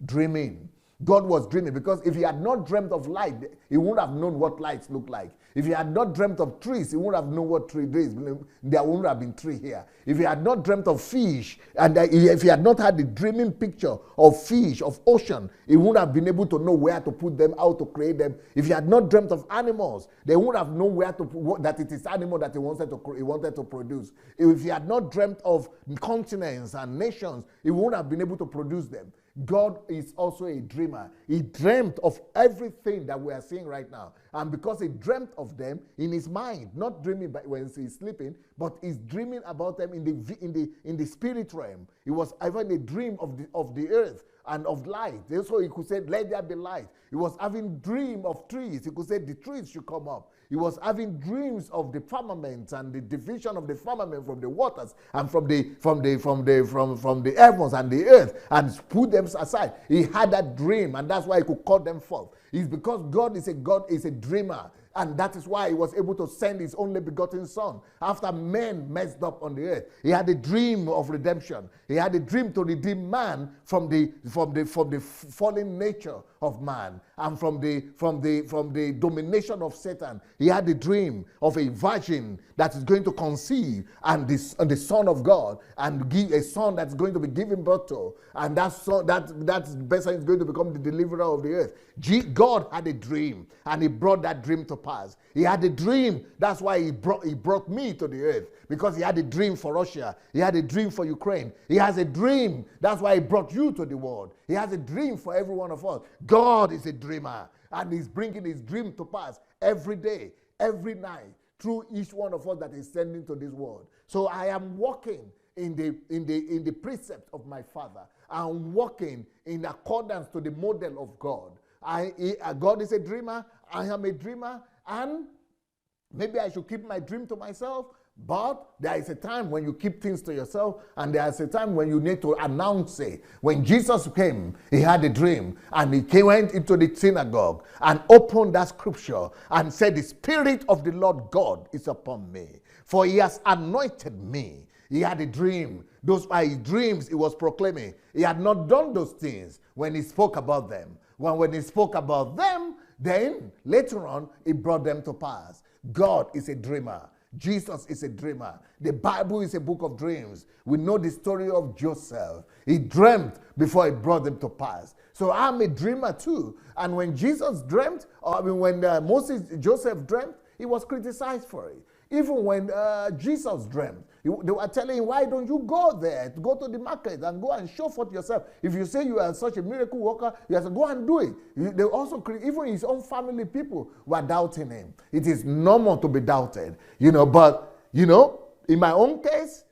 Dreaming. God was dreaming because if he had not dreamt of light, he wouldn't have known what lights look like. If he had not dreamt of trees, he wouldn't have known what tree is. There wouldn't have been tree here. If he had not dreamt of fish, and if he had not had the dreaming picture of fish, of ocean, he wouldn't have been able to know where to put them, how to create them. If he had not dreamt of animals, they wouldn't have known where to put, that it is animal that he wanted to produce. If he had not dreamt of continents and nations, he wouldn't have been able to produce them. God is also a dreamer. He dreamt of everything that we are seeing right now. And because he dreamt of them in his mind, not dreaming when he's sleeping, but he's dreaming about them in the spirit realm. It was even a dream of the earth and of light. So he could say, let there be light. He was having dream of trees. He could say the trees should come up. He was having dreams of the firmament and the division of the firmament from the waters and from the heavens and the earth, and put them aside. He had that dream, and that's why he could call them forth. It's because God is a dreamer. And that is why he was able to send his only begotten son after men messed up on the earth. He had a dream of redemption. He had a dream to redeem man from the fallen nature of man and from the domination of Satan. He had a dream of a virgin that is going to conceive and the Son of God, and give a son that's going to be given birth to, and that person is going to become the deliverer of the earth. God had a dream, and he brought that dream to pass. He had a dream. That's why he brought me to the earth, because he had a dream for Russia. He had a dream for Ukraine. He has a dream. That's why he brought you to the world. He has a dream for every one of us. God is a dreamer, and he's bringing his dream to pass every day, every night, through each one of us that is sending to this world. So I am walking in the precept of my Father. I'm walking in accordance to the model of God. God is a dreamer. I am a dreamer, and maybe I should keep my dream to myself. But there is a time when you keep things to yourself, and there is a time when you need to announce it. When Jesus came, he had a dream, and he went into the synagogue and opened that scripture and said, the Spirit of the Lord God is upon me, for he has anointed me. He had a dream. Those are his dreams he was proclaiming. He had not done those things when he spoke about them. When he spoke about them, then later on, he brought them to pass. God is a dreamer. Jesus is a dreamer. The Bible is a book of dreams. We know the story of Joseph. He dreamt before he brought them to pass. So I'm a dreamer too. And when Jesus dreamt, when Joseph dreamt, he was criticized for it. Even when Jesus dreamt, they were telling him, why don't you go there? Go to the market and go and show forth yourself. If you say you are such a miracle worker, you have to go and do it. They also, even his own family people were doubting him. It is normal to be doubted, but, in my own case,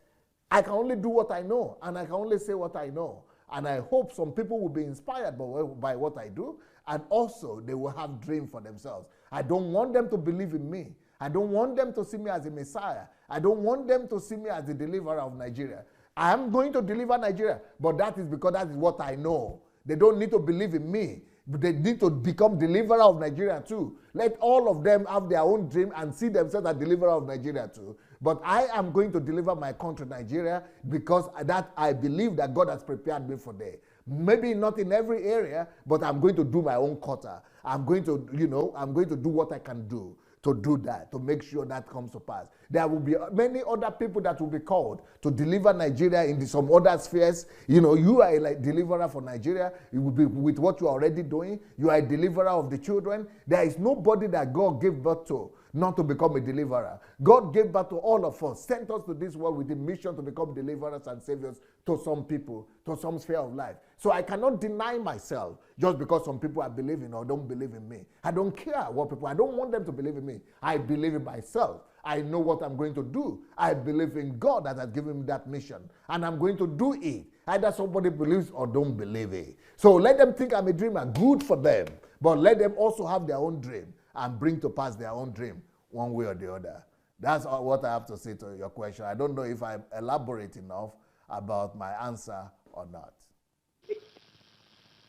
I can only do what I know, and I can only say what I know. And I hope some people will be inspired by what I do, and also they will have dreams for themselves. I don't want them to believe in me. I don't want them to see me as a Messiah. I don't want them to see me as the deliverer of Nigeria. I am going to deliver Nigeria, but that is because that is what I know. They don't need to believe in me, but they need to become deliverer of Nigeria too. Let all of them have their own dream and see themselves as deliverer of Nigeria too. But I am going to deliver my country, Nigeria, because that I believe that God has prepared me for that. Maybe not in every area, but I'm going to do my own quota. I'm going to do what I can do to do that, to make sure that comes to pass. There will be many other people that will be called to deliver Nigeria in some other spheres. You are a deliverer for Nigeria. You will be with what you are already doing. You are a deliverer of the children. There is nobody that God gave birth to not to become a deliverer. God gave birth to all of us, sent us to this world with the mission to become deliverers and saviors to some people, to some sphere of life. So I cannot deny myself just because some people are believing or don't believe in me. I don't care what people, I don't want them to believe in me. I believe in myself. I know what I'm going to do. I believe in God that has given me that mission, and I'm going to do it. Either somebody believes or don't believe it. So let them think I'm a dreamer. Good for them. But let them also have their own dream and bring to pass their own dream one way or the other. That's what I have to say to your question. I don't know if I elaborate enough about my answer or not.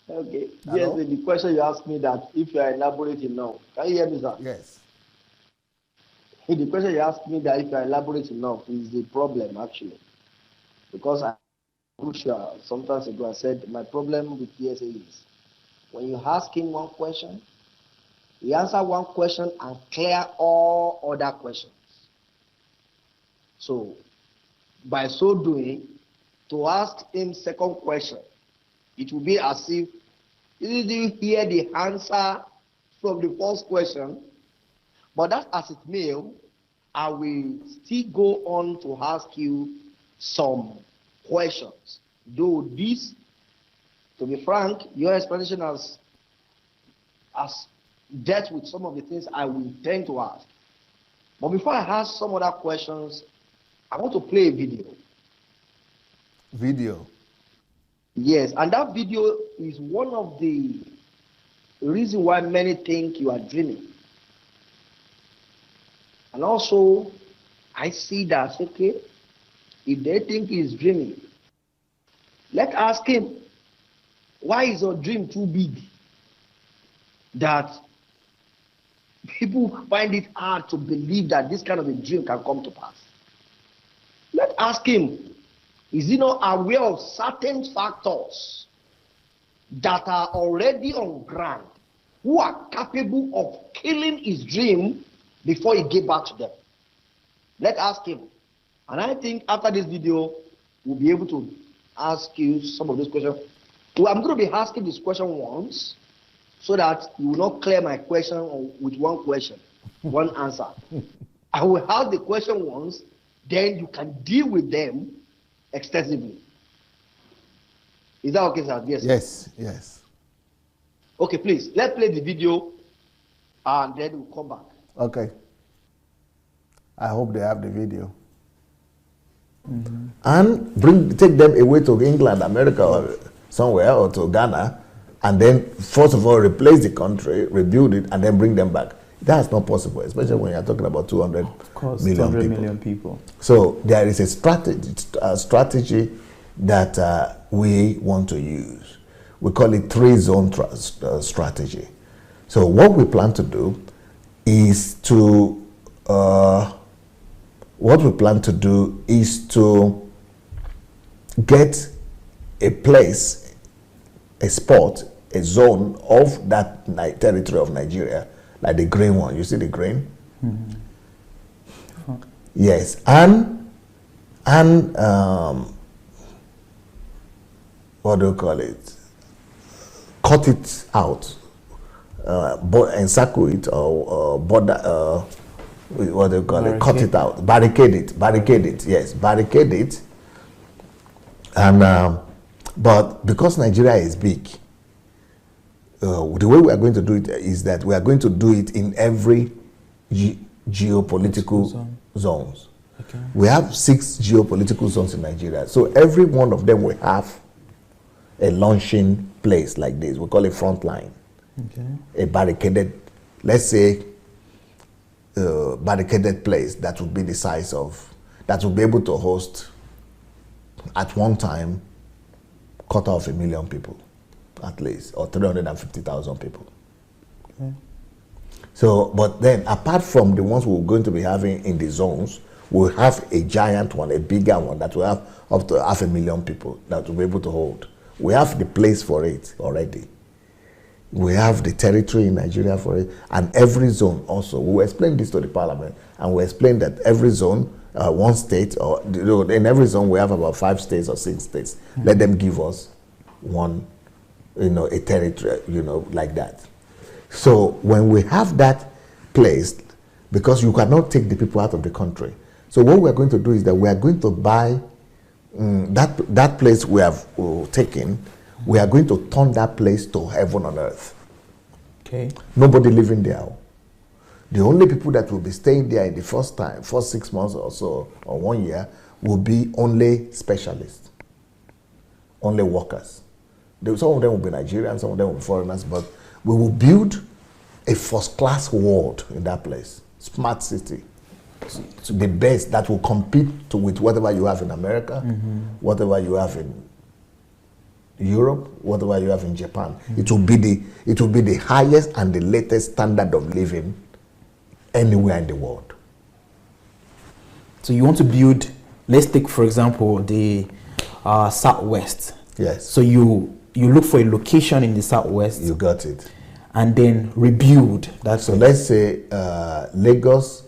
Okay. Hello? Yes, the question you asked me that if you are elaborate enough. Can you hear me, sir? Yes. The question you asked me that if you are elaborate enough is the problem, actually. Because some time ago I said my problem with PSA is when you ask him one question, he answer one question and clear all other questions. So, by so doing, to ask him second question, it will be as if, did you hear the answer from the first question? But that as it may, I will still go on to ask you some questions. Though this, to be frank, your explanation has dealt with some of the things I will intend to ask. But before I ask some other questions, I want to play a video. Video? Yes, and that video is one of the reasons why many think you are dreaming. And also, I see that, okay, if they think he's dreaming, let's ask him, why is your dream too big that people find it hard to believe that this kind of a dream can come to pass? Let's ask him, is he not aware of certain factors that are already on ground who are capable of killing his dream before he gave back to them? Let's ask him. And I think after this video, we'll be able to ask you some of those questions. Well, I'm going to be asking this question once so that you will not clear my question with one question, one answer. I will have the question once, then you can deal with them extensively. Is that okay, sir? Yes. Yes, yes. Okay, please, let's play the video and then we'll come back. Okay. I hope they have the video. And take them away to England, America, or somewhere, or to Ghana, and then first of all replace the country, rebuild it, and then bring them back. That's not possible, especially when you're talking about 200 million people. So there is a strategy that we want to use. We call it three-zone strategy. So what we plan to do is to get a place, a spot, a zone of that territory of Nigeria, like the green one. You see the green? Mm-hmm. Yes, and what do you call it? Cut it out, encircle it, or border. What do you call it? Cut it out, barricade it. Yes, barricade it. And but because Nigeria is big, the way we are going to do it is that we are going to do it in every geopolitical zones. Okay. We have 6 geopolitical zones in Nigeria, so every one of them will have a launching place like this. We call it front line. Okay. A barricaded, let's say, barricaded place that would be the size of, that would be able to host at one time 250,000 people at least, or 350,000 people. Okay. So, but then apart from the ones we're going to be having in the zones, we'll have a giant one, a bigger one that will have up to 500,000 people that will be able to hold. We have the place for it already. We have the territory in Nigeria for it, and every zone also. We will explain this to the parliament, and we explain that every zone, one state, or in every zone we have about 5 states or 6 states. Mm-hmm. Let them give us one, a territory, like that. So when we have that place, because you cannot take the people out of the country, so what we are going to do is that we are going to buy that place we have taken. We are going to turn that place to heaven on earth. Okay. Nobody living there. The only people that will be staying there in the first 6 months or so, or 1 year, will be only specialists, only workers. Some of them will be Nigerians, some of them will be foreigners, but we will build a first-class world in that place, smart city. So the best that will compete with whatever you have in America, mm-hmm. whatever you have in Europe, whatever you have in Japan. Mm-hmm. It will be the highest and the latest standard of living anywhere in the world. So you want to build, let's take for example the Southwest. Yes. So you look for a location in the Southwest. You got it. And then rebuild that. So let's say Lagos.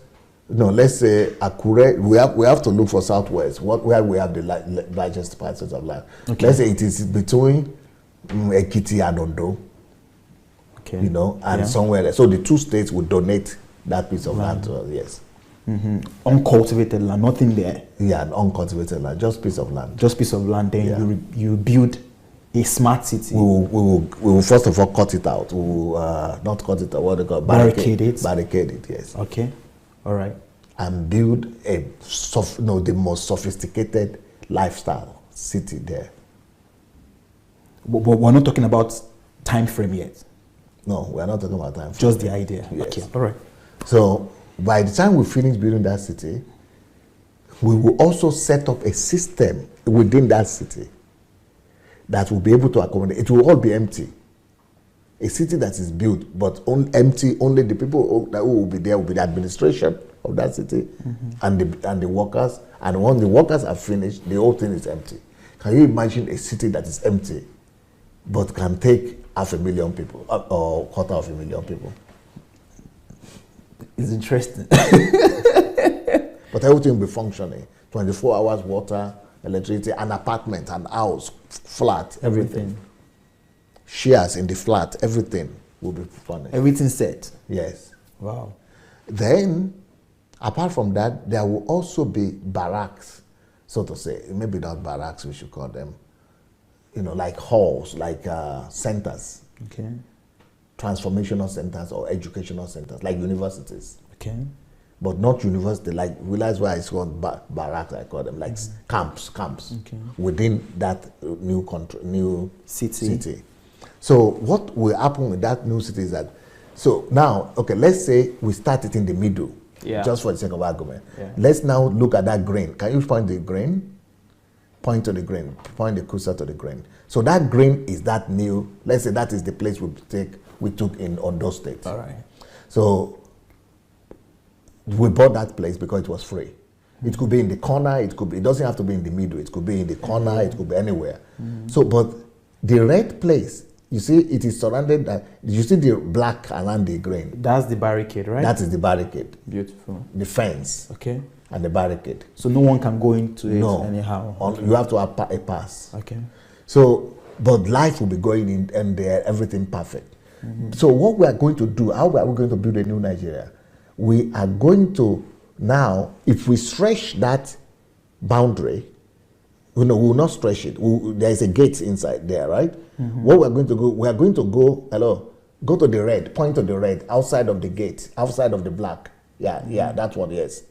No, let's say Akure. We have to look for Southwest. Where we have the largest parcels of land. Okay. Let's say it is between Ekiti and Ondo. Okay. And somewhere there. So the 2 states will donate that piece of land to us. Yes. Mm-hmm. Uncultivated land, nothing there. Yeah, uncultivated land, just piece of land. Just piece of land. Then you build a smart city. We will first of all cut it out. We will not cut it out. What they call barricade it. Barricade it. Yes. Okay. All right. And build the most sophisticated lifestyle city there. But we're not talking about time frame yet. No, we're not talking about time. Just the idea. Yes. Okay, all right. So by the time we finish building that city, we will also set up a system within that city that will be able to accommodate. It will all be empty. A city that is built but empty, only the people that will be there will be the administration of that city and the workers. And when the workers are finished, the whole thing is empty. Can you imagine a city that is empty but can take 500,000 people or 250,000 people? It's interesting. But everything will be functioning. 24 hours, water, electricity, an apartment, an house, flat, everything. Shares in the flat, everything will be furnished. Everything set. Yes. Wow. Then, apart from that, there will also be barracks, so to say. Maybe not barracks, we should call them. Like halls, like centers. Okay. Transformational centers or educational centers, like universities. Okay. But not university, like, realize why it's called barracks, I call them, like camps Okay. within that new country, new City. So what will happen with that new city is that, so now, okay, let's say we start it in the middle, just for the sake of argument. Yeah. Let's now look at that grain. Can you point the grain? Point to the grain, point the cursor to the grain. So that grain is that new, let's say that is the place we took in Ondo State. All right. So we bought that place because it was free. It could be in the corner, it doesn't have to be in the middle, it could be in the corner, it could be anywhere. So, but the red place, you see, it is surrounded, you see the black around the grain. That's the barricade, right? That is the barricade. Beautiful. The fence. Okay. And the barricade. So no one can go into it No. anyhow. You have to have a pass. Okay. So, but life will be going in and there, everything perfect. So what we are going to do, how are we going to build a new Nigeria? We are going to now, if we stretch that boundary, we will not stretch it. There is a gate inside there, right? What we are going to go, go to the red, point to the red, outside of the gate, outside of the black. Yeah, that's what, yes.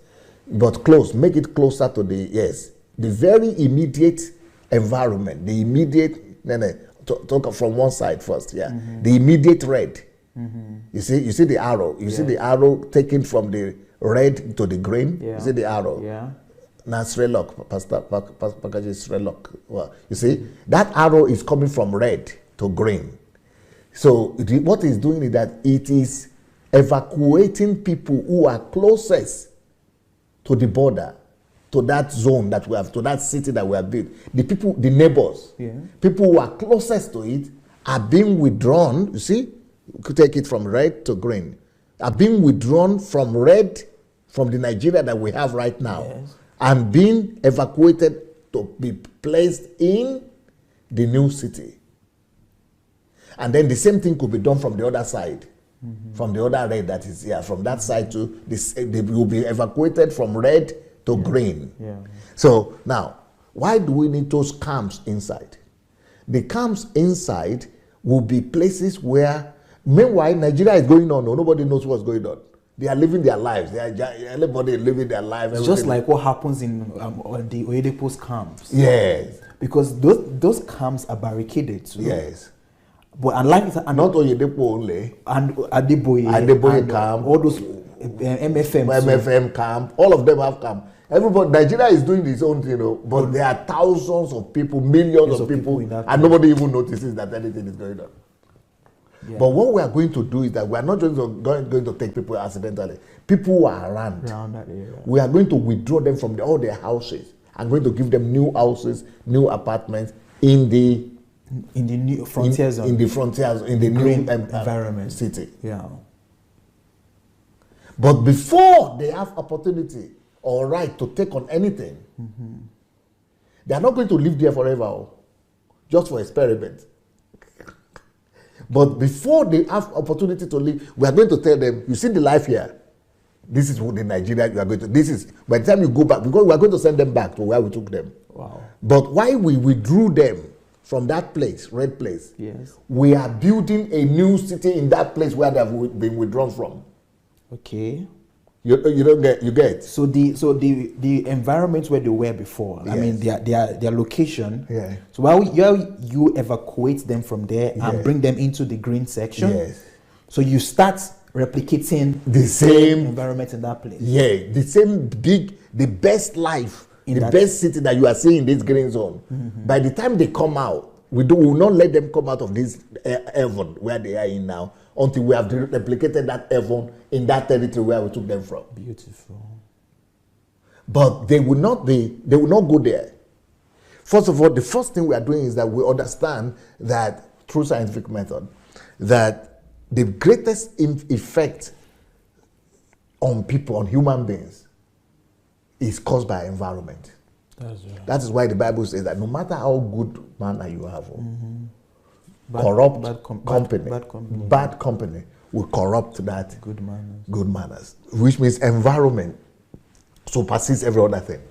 But close, make it closer to the very immediate environment, the immediate, talk from one side first, the immediate red. You see the arrow. You see the arrow taken from the red to the green. Yeah. You see the arrow. Yeah. Now Srelok, package is Srelok. Well, you see that arrow is coming from red to green. So what it's doing is that it is evacuating people who are closest to the border, to that zone that we have, to that city that we have built. The people, the neighbors, people who are closest to it are being withdrawn. You see, you could take it from red to green. Are being withdrawn from red, from the Nigeria that we have right now, and being evacuated to be placed in the new city. And then the same thing could be done from the other side. From the other red that is here, from that side to this, they will be evacuated from red to green. So now, why do we need those camps inside? The camps inside will be places where, meanwhile, Nigeria is going on. Nobody knows what's going on. They are living their lives. Everybody living their lives. It's just like what happens in the Oedipu's camps. Yes. Because those camps are barricaded too. Yes. But and life is not Oyedepo only. And Adeboye camp, all those MFM camp, all of them have camp. Everybody, Nigeria is doing its own thing, but there are thousands of people, millions of people and nobody even notices that anything is going on. Yeah. But what we are going to do is that we are not just going to take people accidentally. People who are around that area. We are going to withdraw them from all their houses. I'm going to give them new houses, new apartments in the new frontier zone. In the frontiers, in the green new environment. City. Yeah. But before they have opportunity or right to take on anything, they are not going to live there forever, just for experiment. But before they have opportunity to live, we are going to tell them, you see the life here. This is what the Nigeria you are going to. This is by the time you go back, because we are going to send them back to where we took them. Wow. But why we withdrew them from that place, red place? Yes. We are building a new city in that place where they have been withdrawn from. Okay. You don't get, you get. So the environments where they were before, I mean Yes. their location. Yeah. So while you evacuate them from there and Yes. bring them into the green section. Yes. So you start replicating The same environment in that place. Yeah, the same the best life, In the that- best city that you are seeing in this green zone. By the time they come out, we will not let them come out of this heaven where they are in now until we have replicated that heaven in that territory where we took them from. Beautiful. But they will not go there. First of all, the first thing we are doing is that we understand that through scientific method, that the greatest effect on people, on human beings, is caused by environment. That's right. That is why the Bible says that no matter how good manner you have, corrupt bad company will corrupt that Good manners. good manners, which means environment supersedes every other thing.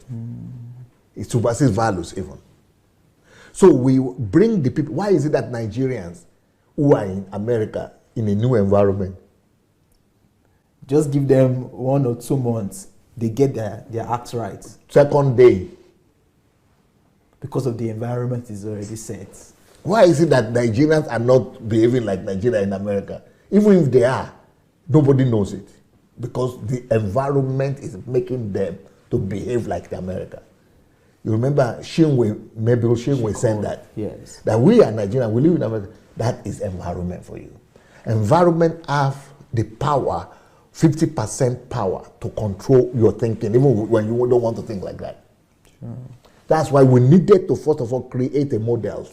It supersedes values even. So we bring the people. Why is it that Nigerians who are in America in a new environment, Just give them 1 or 2 months, they get their act right second day, because of the environment is already set. why is it that Nigerians are not behaving like Nigeria in America? Even if they are, nobody knows it. Because the environment is making them to behave like the America. You remember Mabel Shinwe said that. Yes. That we are Nigerian, we live in America. That is environment for you. Environment have the power, 50% power to control your thinking, even when you don't want to think like that. Sure. That's why we needed to first of all create a model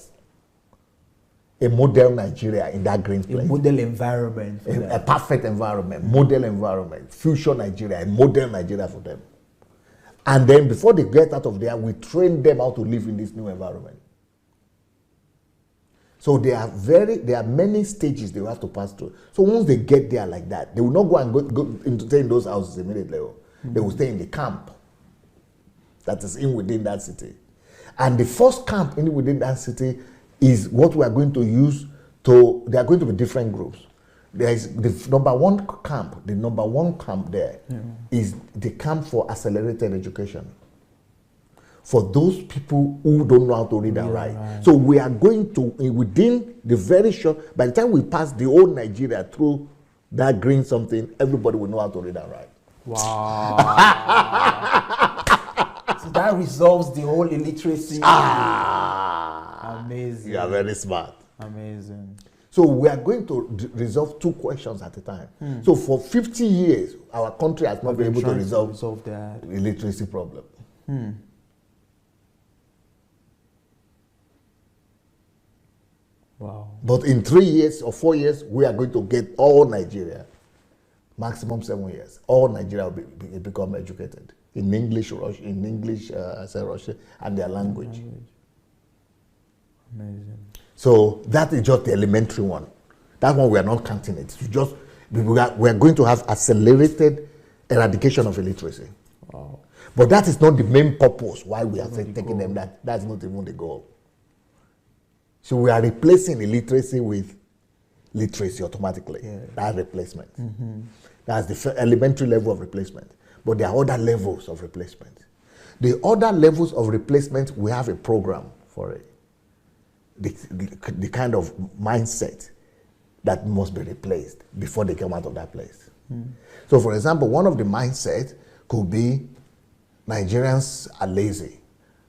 Nigeria in that green place. A model environment. for A them. perfect environment, model environment, future Nigeria, a model Nigeria for them. And then before they get out of there, we train them how to live in this new environment. So there are many stages they will have to pass through. So once they get there like that, they will not go and go into stay in those houses immediately. They will stay in the camp that is within that city. And the first camp within that city is what we are going to use there are going to be different groups. There is the number one camp there is the camp for accelerated education. For those people who don't know how to read and write. So we are going to, within the very short, by the time we pass the whole Nigeria through that green something, everybody will know how to read and write. Wow. So that resolves the whole illiteracy. Amazing. You are very smart. Amazing. So we are going to resolve 2 questions at a time. So for 50 years, our country has not been able to resolve that the illiteracy problem. Wow. But in 3 years or 4 years, we are going to get all Nigeria, maximum 7 years, all Nigeria will become educated in English, Russian, and their language. Amazing. So that is just the elementary one. That one we are not counting it. We are going to have accelerated eradication of illiteracy. Wow. But that is not the main purpose why we are taking them. That's not even the goal. So we are replacing illiteracy with literacy automatically. Yeah. That's replacement. That's the elementary level of replacement. But there are other levels of replacement. The other levels of replacement, we have a program for it. The kind of mindset that must be replaced before they come out of that place. So for example, one of the mindsets could be Nigerians are lazy.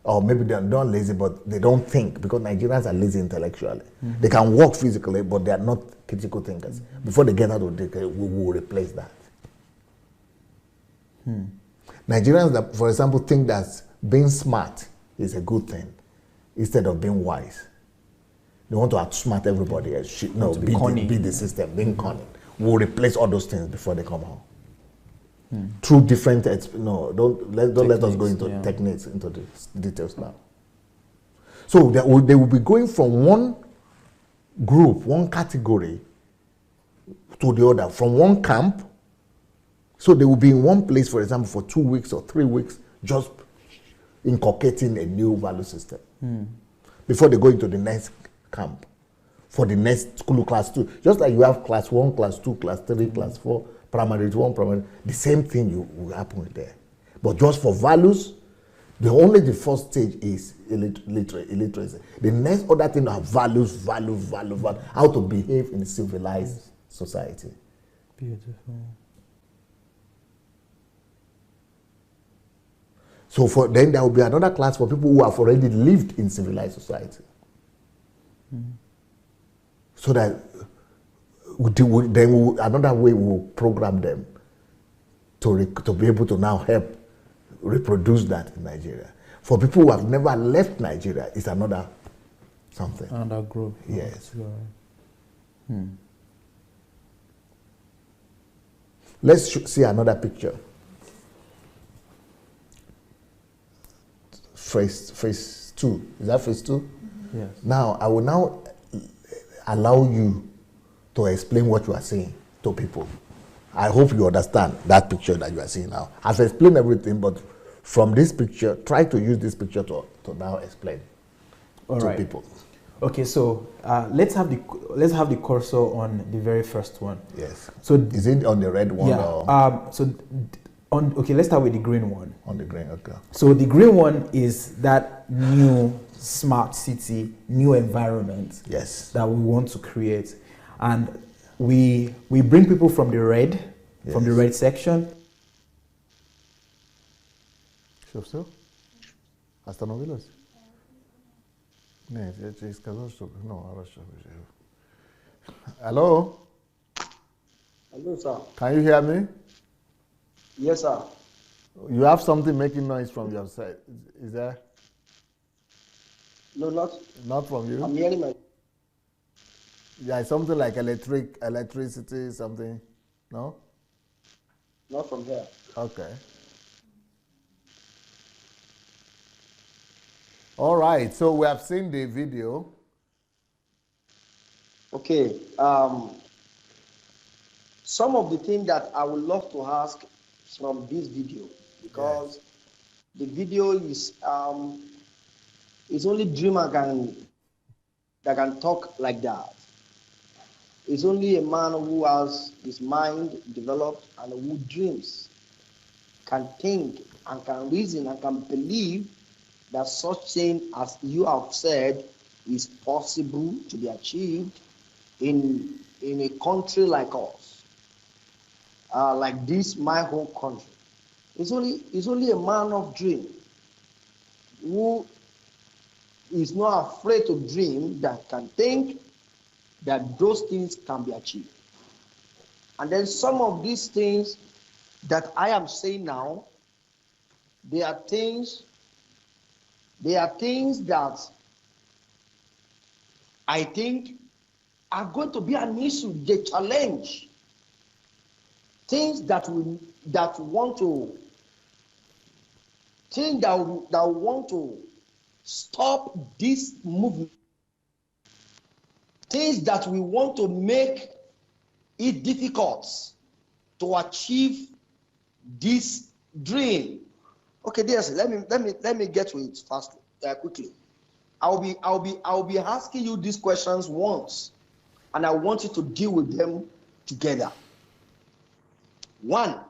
Or maybe they're not lazy, but they don't think, because Nigerians are lazy intellectually. They can work physically, but they are not critical thinkers. Before they get out of the we will replace that. Nigerians that, for example, think that being smart is a good thing instead of being wise. They want to outsmart everybody else. Be the system, being cunning. We'll replace all those things before they come home. Through different, don't let us go into techniques, into the details now. So they will be going from one group, one category to the other, from one camp. So they will be in one place, for example, for 2 weeks or 3 weeks, just inculcating a new value system before they go into the next camp for the next school class 2. Just like you have class 1, class 2, class 3, class 4, primary one, primary, the same thing will happen there. But just for values, the first stage is illiteracy. The next other thing are values, how to behave in a civilized society. Beautiful. So then there will be another class for people who have already lived in civilized society. So that another way we will program them to be able to now help reproduce that in Nigeria. For people who have never left Nigeria, it's another something. Another group. Yes. Right. Let's see another picture. Phase 2. Is that phase 2? Yes. Now, I will now allow you to explain what you are saying to people. I hope you understand that picture that you are seeing now. I've explained everything, but from this picture, try to use this picture to now explain to people. Okay, so let's have the cursor on the very first one. Yes. So is it on the red one? Yeah. Or? Okay, let's start with the green one. On the green, okay. So the green one is that new smart city, new environment. Yes. That we want to create, and we bring people from the red, from the red section. Что, остановилось? Нет, я тебе сказал, что... No, хорошо. Hello? Hello, sir. Can you hear me? Yes, sir. You have something making noise from your side. Is there? No, Not from you? I'm hearing my... Yeah, something like electricity, something. No? Not from here. Okay. All right, so we have seen the video. Okay. Some of the things that I would love to ask from this video, because the video is only dreamer that can talk like that. It's only a man who has his mind developed and who dreams, can think and can reason and can believe that such thing as you have said is possible to be achieved in a country like us, like this, my home country. It's only a man of dream who is not afraid to dream that can think that those things can be achieved. And then some of these things that I am saying now, they are things that I think are going to be an issue, the challenge. Things that want to stop this movement. Things that we want to make it difficult to achieve this dream. Okay, yes, let me get to it fast, quickly. I'll be asking you these questions once, and I want you to deal with them together. One,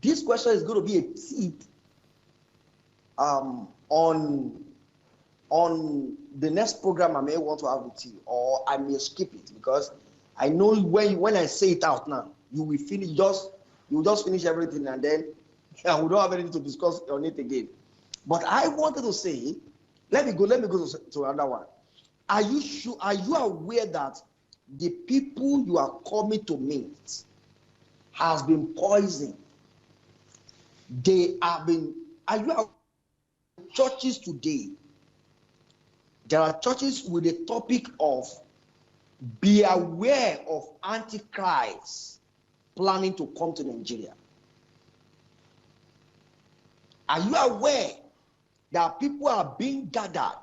this question is going to be a tip on the next program I may want to have with you, or I may skip it, because I know when I say it out now, you will finish you will just finish everything, and then we don't have anything to discuss on it again. But I wanted to say, let me go to another one. Are you sure? Are you aware that the people you are coming to meet has been poisoned? Are you aware? Churches today, there are churches with the topic of be aware of Antichrist planning to come to Nigeria. Are you aware that people are being gathered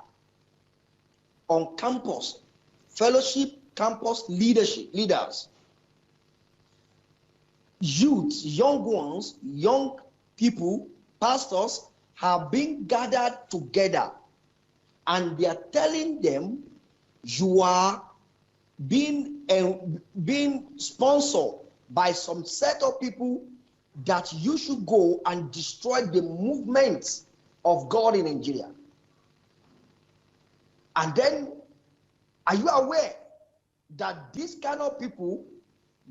on campus, fellowship, campus leaders, youth, young ones, young people, pastors have been gathered together, and they are telling them, you are being sponsored by some set of people that you should go and destroy the movement of God in Nigeria. And then, are you aware that these kind of people,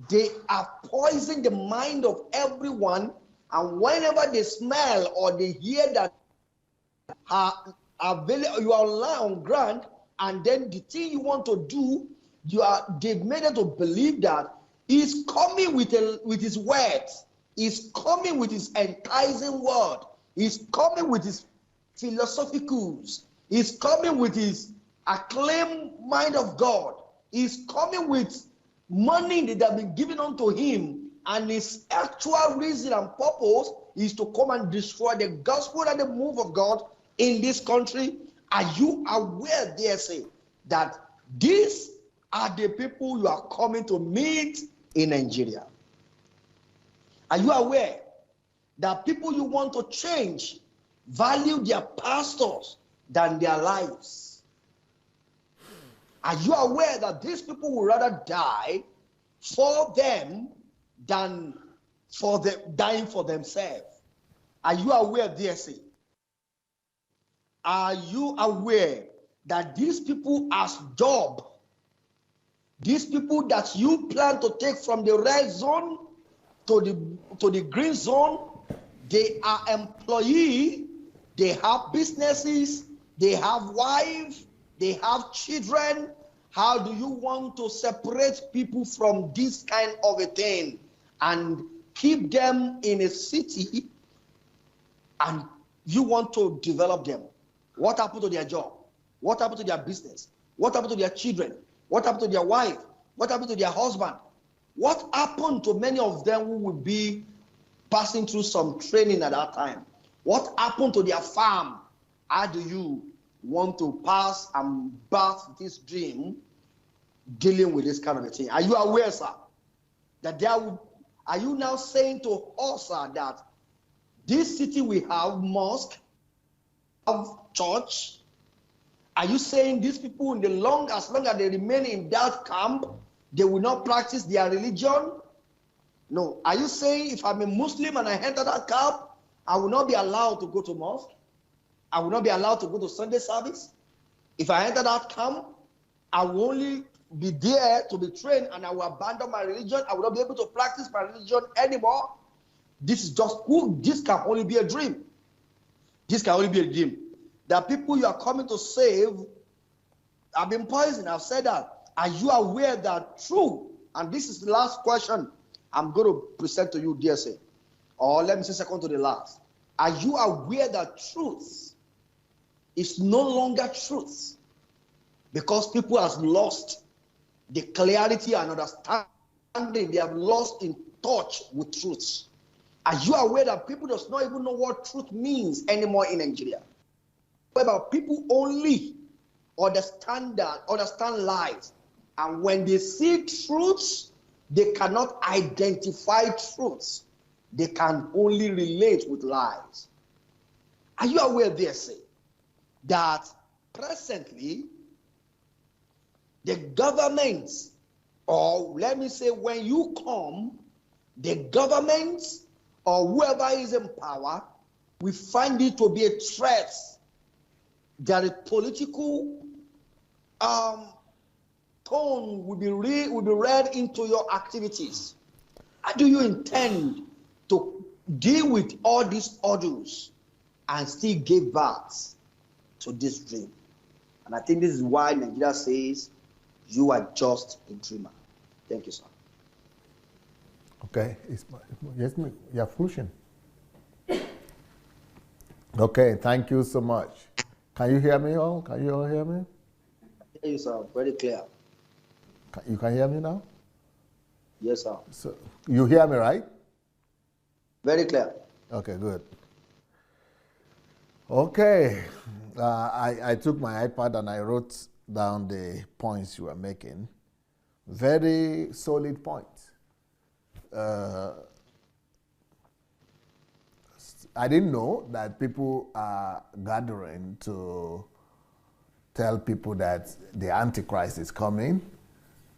they are poisoning the mind of everyone, and whenever they smell or they hear that you are lying on ground, and then the thing you want to do, they've made it to believe that he's coming with his words, he's coming with his enticing word, he's coming with his philosophicals, he's coming with his acclaimed mind of God, he's coming with money that have been given unto him, and his actual reason and purpose is to come and destroy the gospel and the move of God in this country. Are you aware, dear say, that these are the people you are coming to meet in Nigeria? Are you aware that people you want to change value their pastors than their lives? Are you aware that these people would rather die for them than for them dying for themselves? Are you aware, dear say? Are you aware that these people as job, these people that you plan to take from the red zone to the green zone, they are employee, they have businesses, they have wives, they have children. How do you want to separate people from this kind of a thing and keep them in a city, and you want to develop them? What happened to their job? What happened to their business? What happened to their children? What happened to their wife? What happened to their husband? What happened to many of them who would be passing through some training at that time? What happened to their farm? How do you want to pass and birth this dream dealing with this kind of a thing? Are you aware, sir, that are you now saying to us, sir, that this city we have mosque, have church? Are you saying these people, as long as they remain in that camp, they will not practice their religion? No. Are you saying if I'm a Muslim and I enter that camp, I will not be allowed to go to mosque? I will not be allowed to go to Sunday service? If I enter that camp, I will only be there to be trained, and I will abandon my religion. I will not be able to practice my religion anymore. This can only be a dream. This can only be a dream. The people you are coming to save have been poisoned. I've said that. Are you aware that true? And this is the last question I'm going to present to you, dear say. Or let me say second to the last. Are you aware that truth is no longer truth? Because people have lost the clarity and understanding. They have lost in touch with truth. Are you aware that people does not even know what truth means anymore in Nigeria? However, people only understand lies. And when they see truths, they cannot identify truths. They can only relate with lies. Are you aware, dear say, that presently the government, or let me say when you come, the government or whoever is in power, we find it to be a threat that a political tone will be read into your activities. How do you intend to deal with all these orders and still give birth to this dream? And I think this is why Nigeria says you are just a dreamer. Thank you, sir. Okay, yes, you're fusion. Okay, thank you so much. Can you hear me all? Can you all hear me? I hear you, sir. Very clear. You can hear me now? Yes, sir. So you hear me, right? Very clear. Okay, good. Okay, I took my iPad and I wrote down the points you were making. Very solid points. I didn't know that people are gathering to tell people that the Antichrist is coming.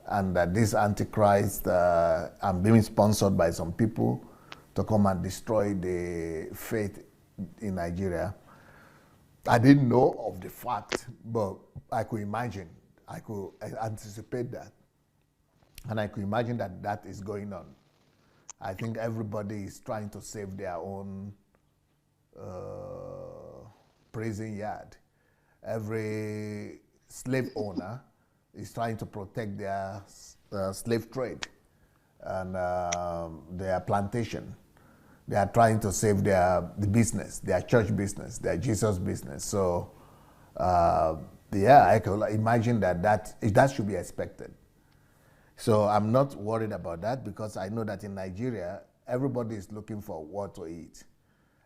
and that this Antichrist I'm being sponsored by some people to come and destroy the faith in Nigeria. I didn't know of the fact, but I could imagine, I could anticipate that. And I could imagine that that is going on. I think everybody is trying to save their own prison yard. Every slave owner is trying to protect their slave trade and their plantation. They are trying to save the business, their church business, their Jesus business. So, yeah, I can imagine that should be expected. So I'm not worried about that because I know that in Nigeria, everybody is looking for what to eat.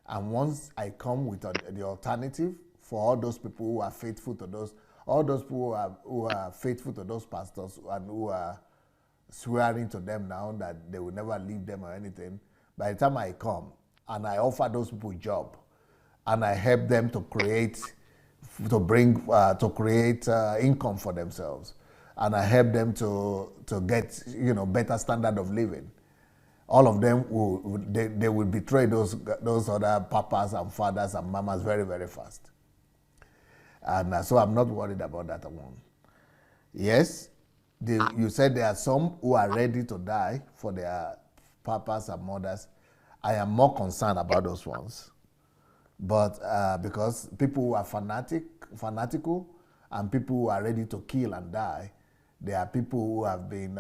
And once I come with the alternative for all those people who are faithful to all those people who are faithful to those pastors and who are swearing to them now that they will never leave them or anything, by the time I come and I offer those people a job and I help them to create income for themselves, and I help them to get better standard of living, all of them will betray those other papas and fathers and mamas very, very fast. And so I'm not worried about that one. Yes, you said there are some who are ready to die for their papas and mothers. I am more concerned about those ones. But because people who are fanatical and people who are ready to kill and die, they are people who have been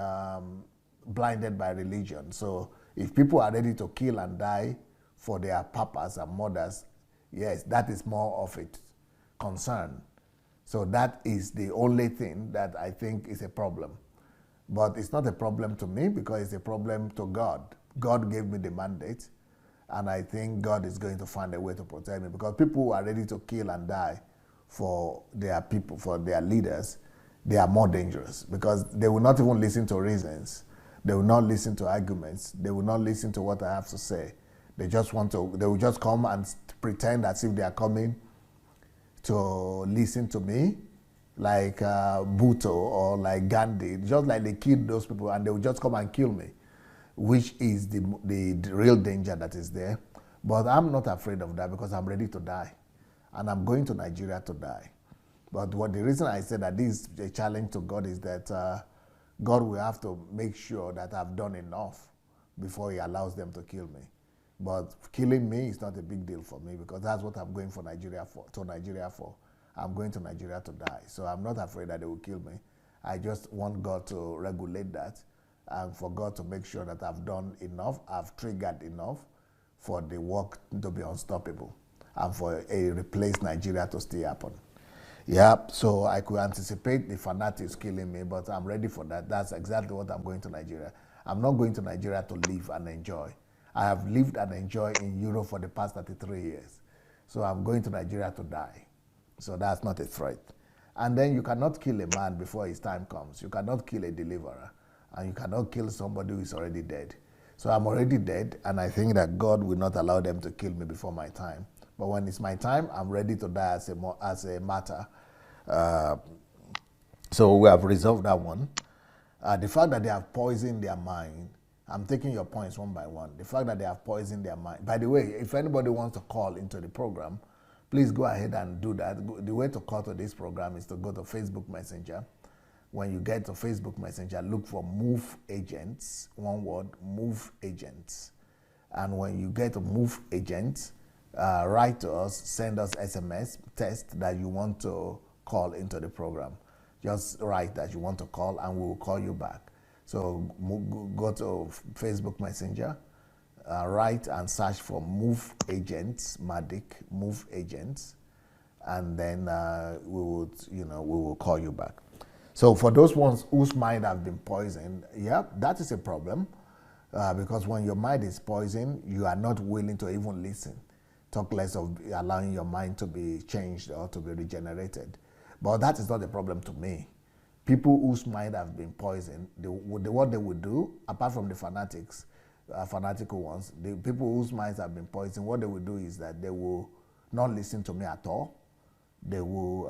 blinded by religion. So if people are ready to kill and die for their papas and mothers, yes, that is more of a concern. So that is the only thing that I think is a problem. But it's not a problem to me because it's a problem to God. God gave me the mandate, and I think God is going to find a way to protect me, because people who are ready to kill and die for their people, for their leaders, they are more dangerous because they will not even listen to reasons. They will not listen to arguments. They will not listen to what I have to say. They will just come and pretend as if they are coming to listen to me, like Bhutto or like Gandhi, just like they killed those people, and they will just come and kill me, which is the real danger that is there. But I'm not afraid of that because I'm ready to die, and I'm going to Nigeria to die. But the reason I said that this is a challenge to God is that God will have to make sure that I've done enough before He allows them to kill me. But killing me is not a big deal for me because that's what I'm going to Nigeria for. I'm going to Nigeria to die. So I'm not afraid that they will kill me. I just want God to regulate that and for God to make sure that I've done enough, I've triggered enough for the work to be unstoppable and for a replaced Nigeria to still happen. Yeah, so I could anticipate the fanatics killing me, but I'm ready for that. That's exactly what I'm going to Nigeria. I'm not going to Nigeria to live and enjoy. I have lived and enjoyed in Europe for the past 33 years. So I'm going to Nigeria to die. So that's not a threat. And then you cannot kill a man before his time comes. You cannot kill a deliverer. And you cannot kill somebody who is already dead. So I'm already dead, and I think that God will not allow them to kill me before my time. But when it's my time, I'm ready to die as a martyr. So we have resolved that one. The fact that they have poisoned their mind, I'm taking your points one by one. The fact that they have poisoned their mind. By the way, if anybody wants to call into the program, please go ahead and do that. The way to call to this program is to go to Facebook Messenger. When you get to Facebook Messenger, look for Move Agents, one word, Move Agents. And when you get to Move Agents, write to us, send us SMS, text that you want to call into the program. Just write that you want to call and we will call you back. So go to Facebook Messenger, write and search for Move Agents, Madik, Move Agents, and then we will call you back. So for those ones whose mind have been poisoned, yeah, that is a problem because when your mind is poisoned, you are not willing to even listen. Talk less of allowing your mind to be changed or to be regenerated. But that is not a problem to me. People whose mind have been poisoned, what they would do, apart from the fanatics, fanatical ones, the people whose minds have been poisoned, what they will do is that they will not listen to me at all. They will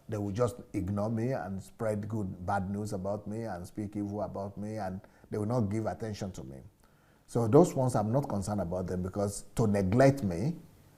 they will just ignore me and spread bad news about me and speak evil about me, and they will not give attention to me. So those ones, I'm not concerned about them, because to neglect me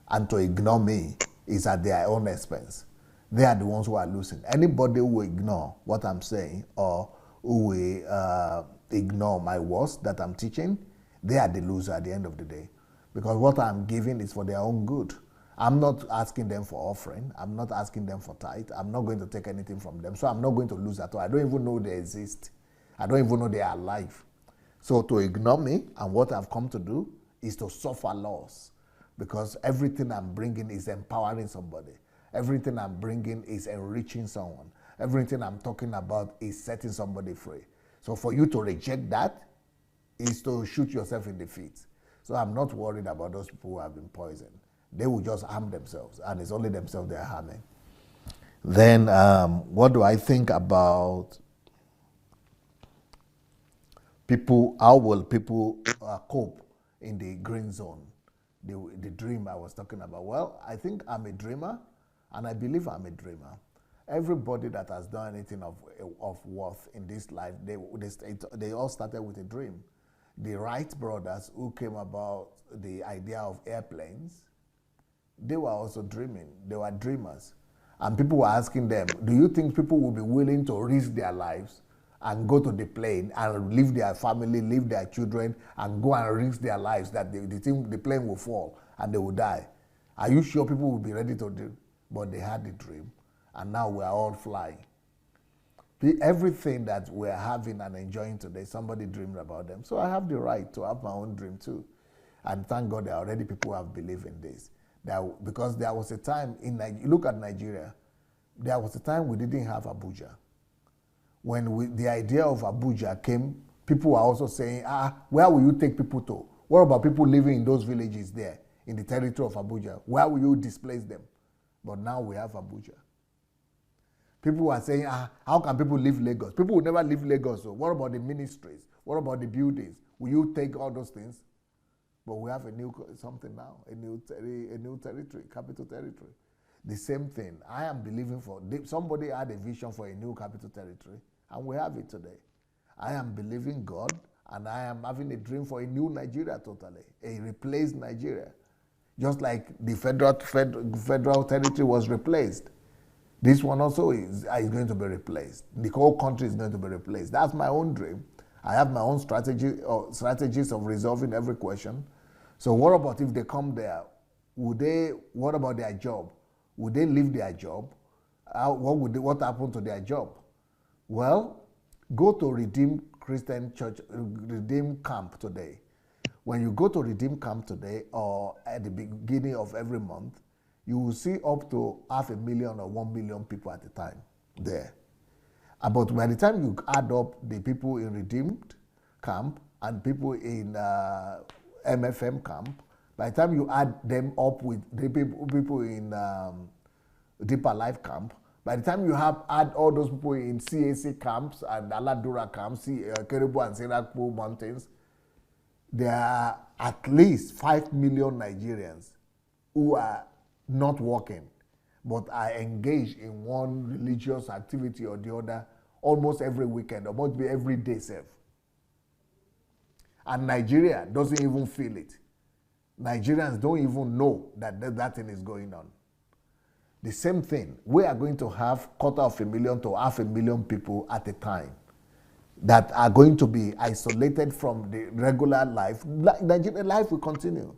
and to ignore me is at their own expense. They are the ones who are losing. Anybody who will ignore what I'm saying, or who will ignore my words that I'm teaching, they are the loser at the end of the day. Because what I'm giving is for their own good. I'm not asking them for offering. I'm not asking them for tithe. I'm not going to take anything from them. So I'm not going to lose at all. I don't even know they exist. I don't even know they are alive. So to ignore me, and what I've come to do is to suffer loss, because everything I'm bringing is empowering somebody. Everything I'm bringing is enriching someone. Everything I'm talking about is setting somebody free. So for you to reject that is to shoot yourself in the feet. So I'm not worried about those people who have been poisoned. They will just harm themselves, and it's only themselves they're harming. Then what do I think about people? How will people cope in the green zone? The dream I was talking about. Well, I think I'm a dreamer, and I believe I'm a dreamer. Everybody that has done anything of worth in this life, they all started with a dream. The Wright brothers, who came about the idea of airplanes, they were also dreaming. They were dreamers. And people were asking them, do you think people will be willing to risk their lives and go to the plane and leave their family, leave their children, and go and risk their lives that the plane will fall and they will die? Are you sure people will be ready to do? But they had the dream, and now we are all flying. Everything that we're having and enjoying today, somebody dreamed about them. So I have the right to have my own dream too. And thank God there are already people who have believed in this. Because there was a time, look at Nigeria, there was a time we didn't have Abuja. When the idea of Abuja came, people were also saying, where will you take people to? What about people living in those villages there, in the territory of Abuja? Where will you displace them? But now we have Abuja. People are saying, how can people leave Lagos? People will never leave Lagos. So what about the ministries? What about the buildings? Will you take all those things? But we have a new something now, a new territory, capital territory. The same thing. I am believing for, somebody had a vision for a new capital territory, and we have it today. I am believing God, and I am having a dream for a new Nigeria totally, a replaced Nigeria. Just like the federal territory was replaced. This one also is going to be replaced. The whole country is going to be replaced. That's my own dream. I have my own strategies of resolving every question. So what about if they come there? What about their job? Would they leave their job? What happened to their job? Well, go to Redeemed Christian Church, Redeemed Camp today. When you go to Redeemed Camp today, or at the beginning of every month, you will see up to 500,000 or 1 million people at a time there. But by the time you add up the people in Redeemed Camp and people in MFM Camp, by the time you add them up with the people in Deeper Life Camp, by the time you add all those people in CAC camps and Aladura camps, Kerubu and Serakpo mountains, there are at least 5 million Nigerians who are not working, but are engaged in one religious activity or the other almost every weekend, or must be every day self. And Nigeria doesn't even feel it. Nigerians don't even know that thing is going on. The same thing, we are going to have 250,000 to 500,000 people at a time that are going to be isolated from the regular life. Nigerian life will continue.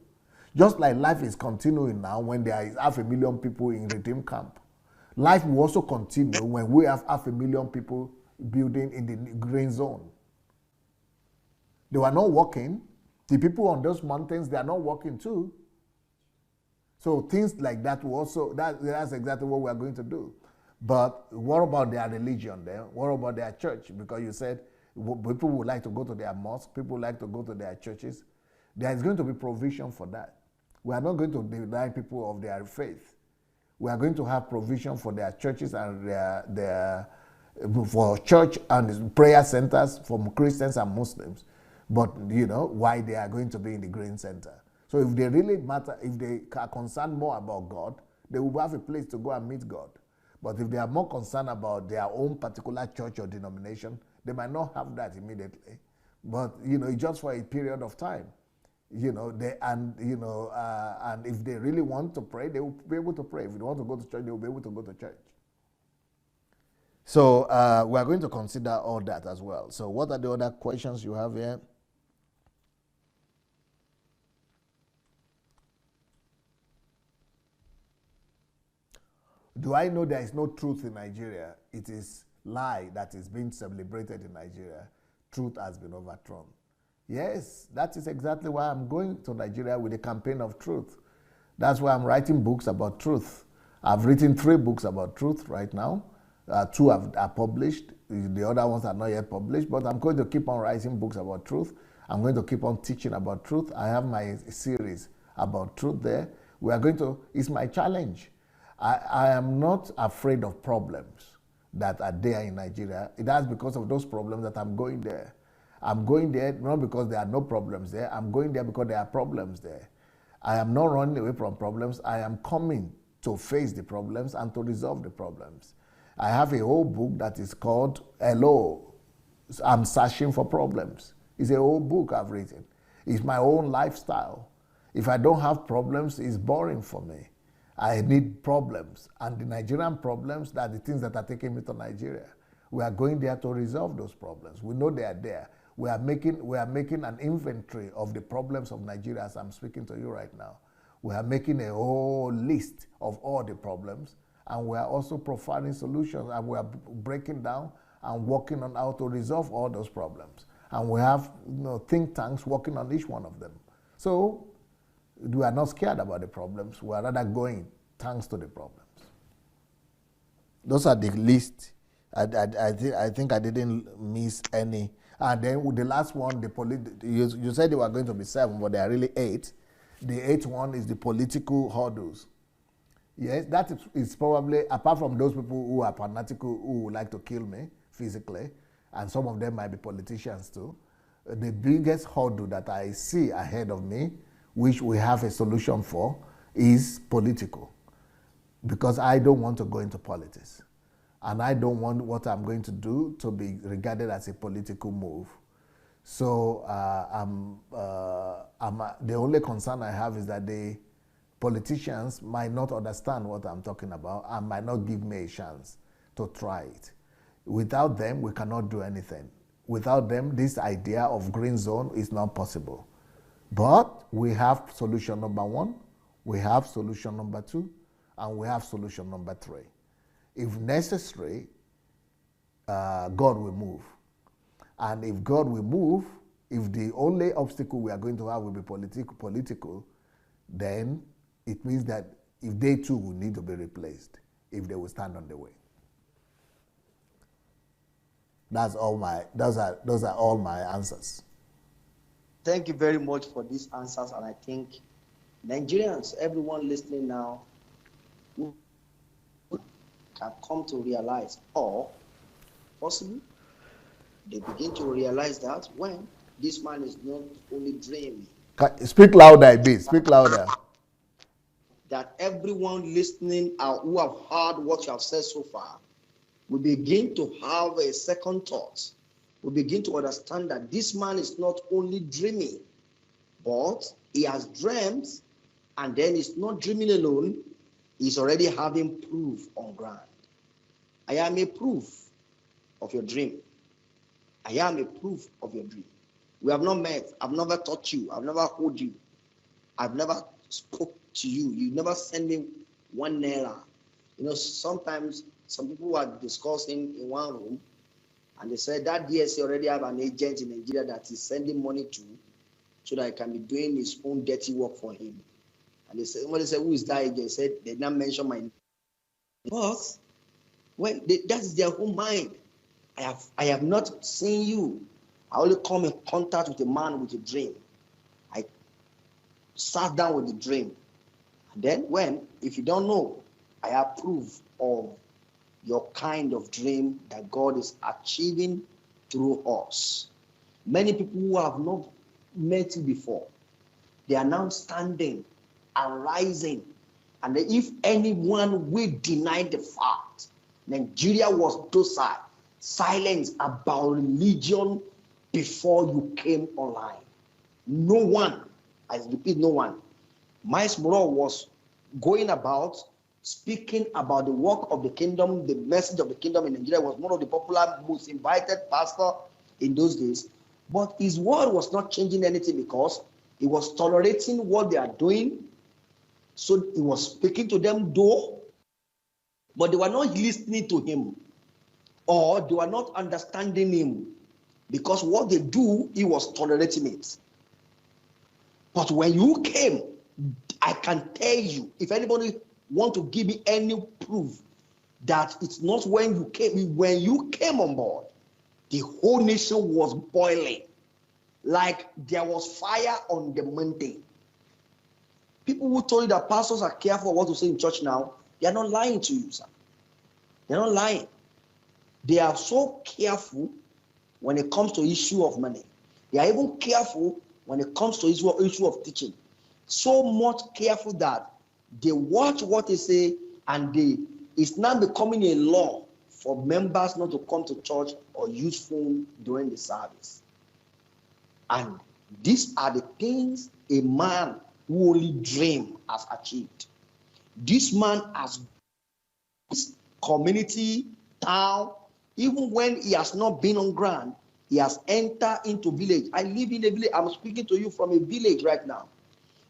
Just like life is continuing now when there is 500,000 people in Redeemed Camp. Life will also continue when we have 500,000 people building in the green zone. They were not working. The people on those mountains, they are not working too. So things like that will also, that's exactly what we are going to do. But what about their religion then? What about their church? Because you said people would like to go to their mosque, people would like to go to their churches. There is going to be provision for that. We are not going to deny people of their faith. We are going to have provision for their churches and for church and prayer centers for Christians and Muslims. But why they are going to be in the green center. So if they really matter, if they are concerned more about God, they will have a place to go and meet God. But if they are more concerned about their own particular church or denomination, they might not have that immediately. But, it's just for a period of time. And if they really want to pray, they will be able to pray. If they want to go to church, they will be able to go to church. So we are going to consider all that as well. So what are the other questions you have here? Do I know there is no truth in Nigeria? It is lie that is being celebrated in Nigeria. Truth has been overthrown. Yes, that is exactly why I'm going to Nigeria with a campaign of truth. That's why I'm writing books about truth. I've written 3 books about truth right now. 2 are published. The other ones are not yet published, but I'm going to keep on writing books about truth. I'm going to keep on teaching about truth. I have my series about truth there. It's my challenge. I am not afraid of problems that are there in Nigeria. That's because of those problems that I'm going there. I'm going there not because there are no problems there. I'm going there because there are problems there. I am not running away from problems. I am coming to face the problems and to resolve the problems. I have a whole book that is called Hello, I'm Searching for Problems. It's a whole book I've written. It's my own lifestyle. If I don't have problems, it's boring for me. I need problems. And the Nigerian problems are the things that are taking me to Nigeria. We are going there to resolve those problems. We know they are there. We are making an inventory of the problems of Nigeria as I'm speaking to you right now. We are making a whole list of all the problems, and we are also providing solutions, and we are breaking down and working on how to resolve all those problems. And we have think tanks working on each one of them. So we are not scared about the problems. We are rather going thanks to the problems. Those are the list. I think I didn't miss any. And then with the last one, you said there were going to be 7, but there are really 8. The 8th one is the political hurdles. Yes, that is probably, apart from those people who are fanatical, who would like to kill me physically, and some of them might be politicians too, the biggest hurdle that I see ahead of me, which we have a solution for, is political. Because I don't want to go into politics. And I don't want what I'm going to do to be regarded as a political move. So the only concern I have is that the politicians might not understand what I'm talking about and might not give me a chance to try it. Without them, we cannot do anything. Without them, this idea of green zone is not possible. But we have solution number 1, we have solution number 2, and we have solution number 3. If necessary, God will move. And if God will move, if the only obstacle we are going to have will be political, then it means that if they too will need to be replaced, if they will stand on the way. Those are all my answers. Thank you very much for these answers, and I think Nigerians, everyone listening now, can come to realize, or possibly they begin to realize that when this man is not only dreaming. Speak louder, a bit. Speak louder. That everyone listening who have heard what you have said so far will begin to have a second thought. We begin to understand that this man is not only dreaming, but he has dreams, and then he's not dreaming alone. He's already having proof on ground. I am a proof of your dream. I am a proof of your dream. We have not met. I've never taught you. I've never hold you. I've never spoke to you. You never send me 1 naira. Sometimes some people are discussing in one room, and they said that DSC already have an agent in Nigeria that is sending money to, so that he can be doing his own dirty work for him. And somebody said, who is that agent? They said, they did not mention my name. But that is their own mind. I have not seen you. I only come in contact with a man with a dream. I sat down with the dream. And then if you don't know, I have proof of your kind of dream that God is achieving through us. Many people who have not met you before, they are now standing and rising. And if anyone will deny the fact Nigeria was docile, silent about religion before you came online. No one, I repeat, no one. Miles Moreau was going about speaking about the work of the kingdom, the message of the kingdom in Nigeria. Was one of the popular, most invited pastor in those days. But his word was not changing anything because he was tolerating what they are doing. So he was speaking to them though, but they were not listening to him, or they were not understanding him, because what they do, he was tolerating it. But when you came, I can tell you, if anybody want to give me any proof that it's not when you came on board, the whole nation was boiling like there was fire on the mountain. People who told you that pastors are careful what to say in church now, they are not lying to you, sir. They're not lying. They are so careful when it comes to issue of money. They are even careful when it comes to issue of teaching. So much careful that they watch what they say, and it's now becoming a law for members not to come to church or use phone during the service. And these are the things a man who only dream has achieved. This man has community, town, even when he has not been on ground, he has entered into village. I live in a village. I'm speaking to you from a village right now.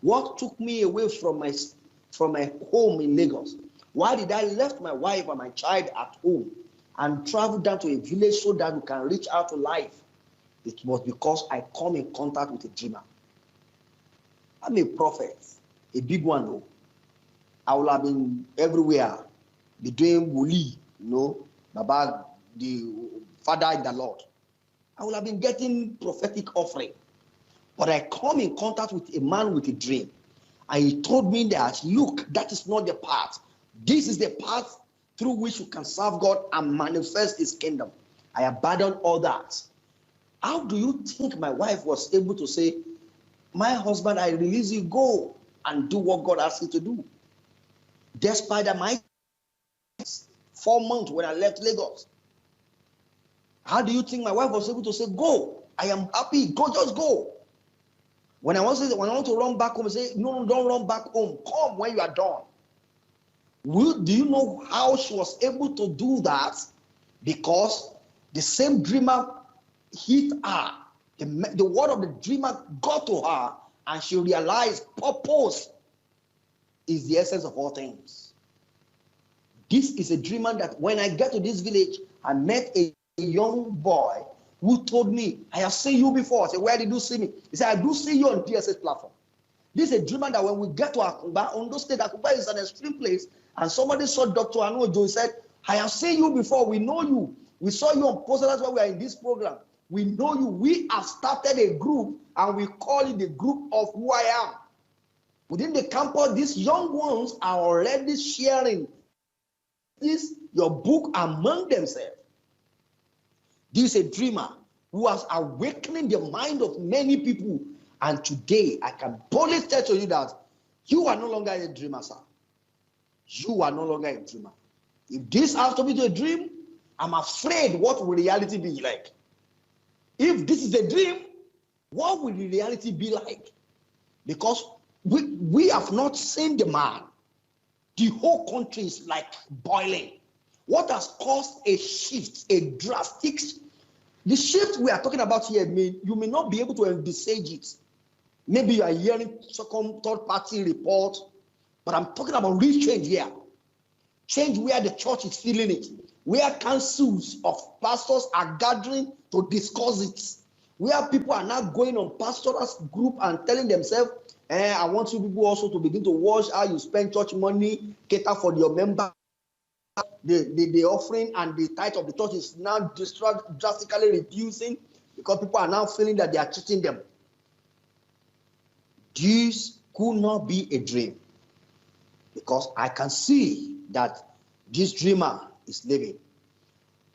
What took me away from my home in Lagos? Why did I left my wife and my child at home and travel down to a village so that we can reach out to life? It was because I come in contact with a dreamer. I'm a prophet, a big one though. I will have been everywhere, be doing wuli, Baba, the Father in the Lord. I will have been getting prophetic offering. But I come in contact with a man with a dream. And he told me that, look, that is not the path. This is the path through which you can serve God and manifest his kingdom. I abandoned all that. How do you think my wife was able to say, my husband, I release you, go and do what God asked you to do? Despite that, my 4 months when I left Lagos. How do you think my wife was able to say, go? I am happy, go, just go. When I want to run back home, I say, no, don't run back home. Come when you are done. Do you know how she was able to do that? Because the same dreamer hit her. The word of the dreamer got to her, and she realized purpose is the essence of all things. This is a dreamer that when I get to this village, I met a young boy who told me, I have seen you before. I said, where did you see me? He said, I do see you on DSS platform. This is a dreamer that when we get to Akumba, Ondo State, Akumba is an extreme place, and somebody saw Dr. Anojo. He said, I have seen you before. We know you. We saw you on poster. That's why we are in this program. We know you. We have started a group, and we call it the group of who I am. Within the campus, these young ones are already sharing your book among themselves. This is a dreamer who has awakening the mind of many people. And today, I can boldly tell you that you are no longer a dreamer, sir. You are no longer a dreamer. If this has to be a dream, I'm afraid what will reality be like? If this is a dream, what will the reality be like? Because we have not seen the man. The whole country is like boiling. What has caused a shift, a drastic shift? The shift we are talking about here, you may not be able to envisage it. Maybe you are hearing second, third party report, but I'm talking about real change here. Change where the church is feeling it, where councils of pastors are gathering to discuss it, where people are now going on pastoral group and telling themselves, I want you people also to begin to watch how you spend church money, cater for your members. The offering and the tithe of the church is now drastically reducing because people are now feeling that they are cheating them. This could not be a dream, because I can see that this dreamer is living.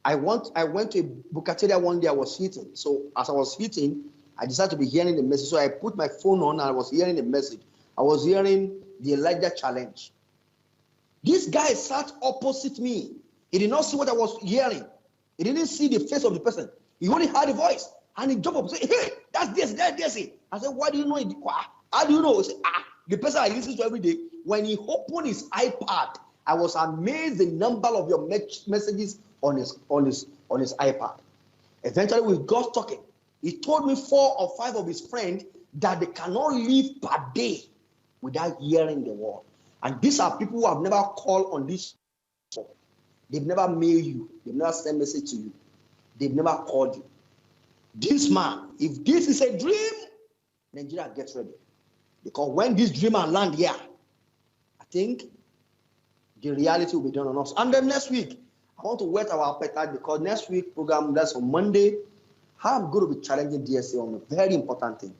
I went to a bukateria one day. I was eating. So as I was eating, I decided to be hearing the message. So I put my phone on and I was hearing the message. I was hearing the Elijah challenge. This guy sat opposite me. He did not see what I was hearing. He didn't see the face of the person. He only heard the voice. And he jumped up and said, hey, that's this, that's this. I said, why do you know it? How do you know? He said, the person I listen to every day, when he opened his iPad, I was amazed the number of your messages on his iPad. Eventually, we got talking. He told me 4 or 5 of his friends that they cannot live per day without hearing the word. And these are people who have never called on this. They've never mailed you. They've never sent message to you. They've never called you. This man, if this is a dream, Nigeria gets ready. Because when this dreamer land here, I think the reality will be done on us. And then next week, I want to whet our appetite because next week program, that's on Monday, I'm going to be challenging DSA on a very important thing.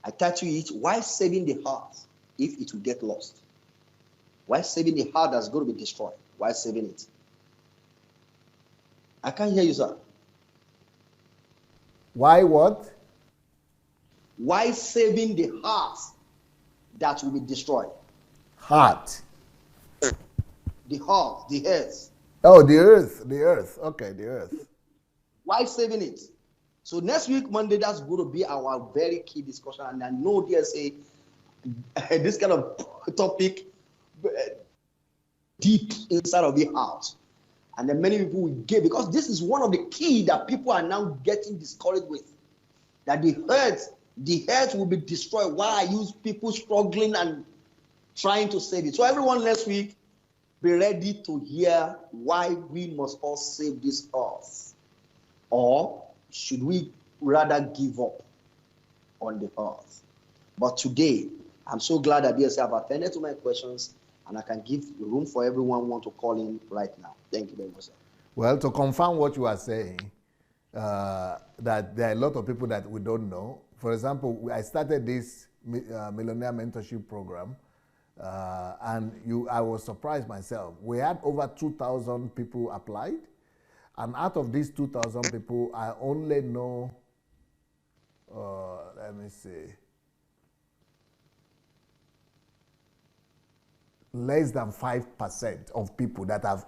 I title it, why saving the heart if it will get lost? Why saving the heart that's going to be destroyed? Why saving it? I can't hear you, sir. Why what? Why saving the heart that will be destroyed? Heart. The heart, the earth. Oh, the earth. Okay, the earth. Why saving it? So next week, Monday, that's going to be our very key discussion. And I know DSA, this kind of topic, deep inside of the house. And then many people will get, because this is one of the key that people are now getting discouraged with. That the earth will be destroyed. Why are you people struggling and trying to save it? So everyone next week, be ready to hear why we must all save this earth. Or should we rather give up on the earth? But today, I'm so glad that DSA have attended to my questions, and I can give room for everyone who want to call in right now. Thank you very much, sir. Well, to confirm what you are saying, that there are a lot of people that we don't know. For example, I started this Millionaire Mentorship Program, and I was surprised myself. We had over 2,000 people applied, and out of these 2,000 people, I only know, let me see, less than 5% of people that have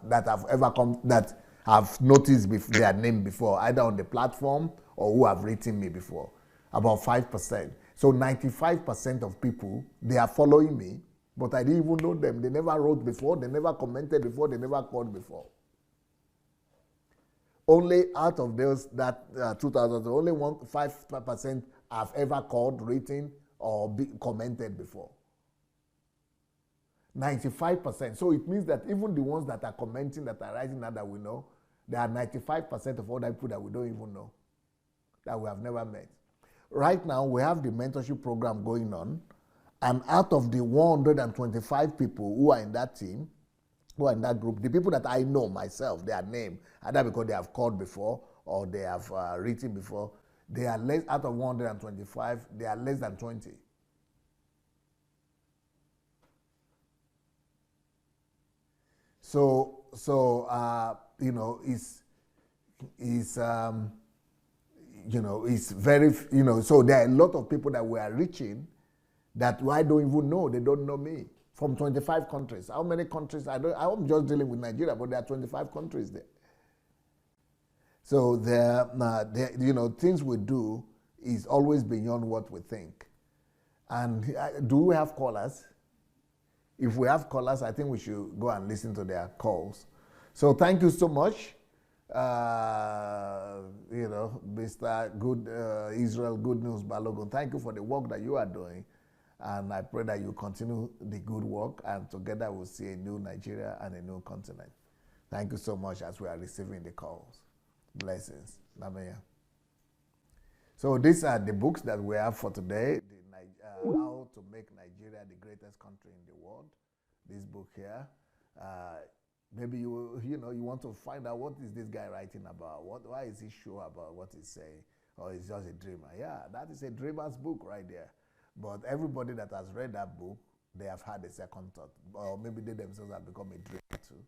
ever come, that have noticed their name before, either on the platform or who have written me before. About 5%. So 95% of people, they are following me, but I didn't even know them. They never wrote before, they never commented before, they never called before. Only out of those 2,000, only 5% have ever called, written, or commented before. 95%. So it means that even the ones that are commenting, that are writing now that we know, there are 95% of other people that we don't even know, that we have never met. Right now, we have the mentorship program going on, and out of the 125 people who are in that team, who are in that group, the people that I know myself, their name, either because they have called before or they have written before, they are less, out of 125, they are less than 20. So you know, it's very, so there are a lot of people that we are reaching that I don't even know. They don't know me. From 25 countries. How many countries? I'm just dealing with Nigeria, but there are 25 countries there. So things we do is always beyond what we think. And do we have callers? If we have callers, I think we should go and listen to their calls. So thank you so much, Mr. Israel Good News Balogun. Thank you for the work that you are doing. And I pray that you continue the good work, and together we'll see a new Nigeria and a new continent. Thank you so much as we are receiving the calls. Blessings. Amen. So these are the books that we have for today. How to Make Nigeria the Greatest Country in the World. This book here. Maybe you want to find out what is this guy writing about? Why is he sure about what he's saying? Or he's just a dreamer? Yeah, that is a dreamer's book right there. But everybody that has read that book, they have had a second thought. Or maybe they themselves have become a dreamer too.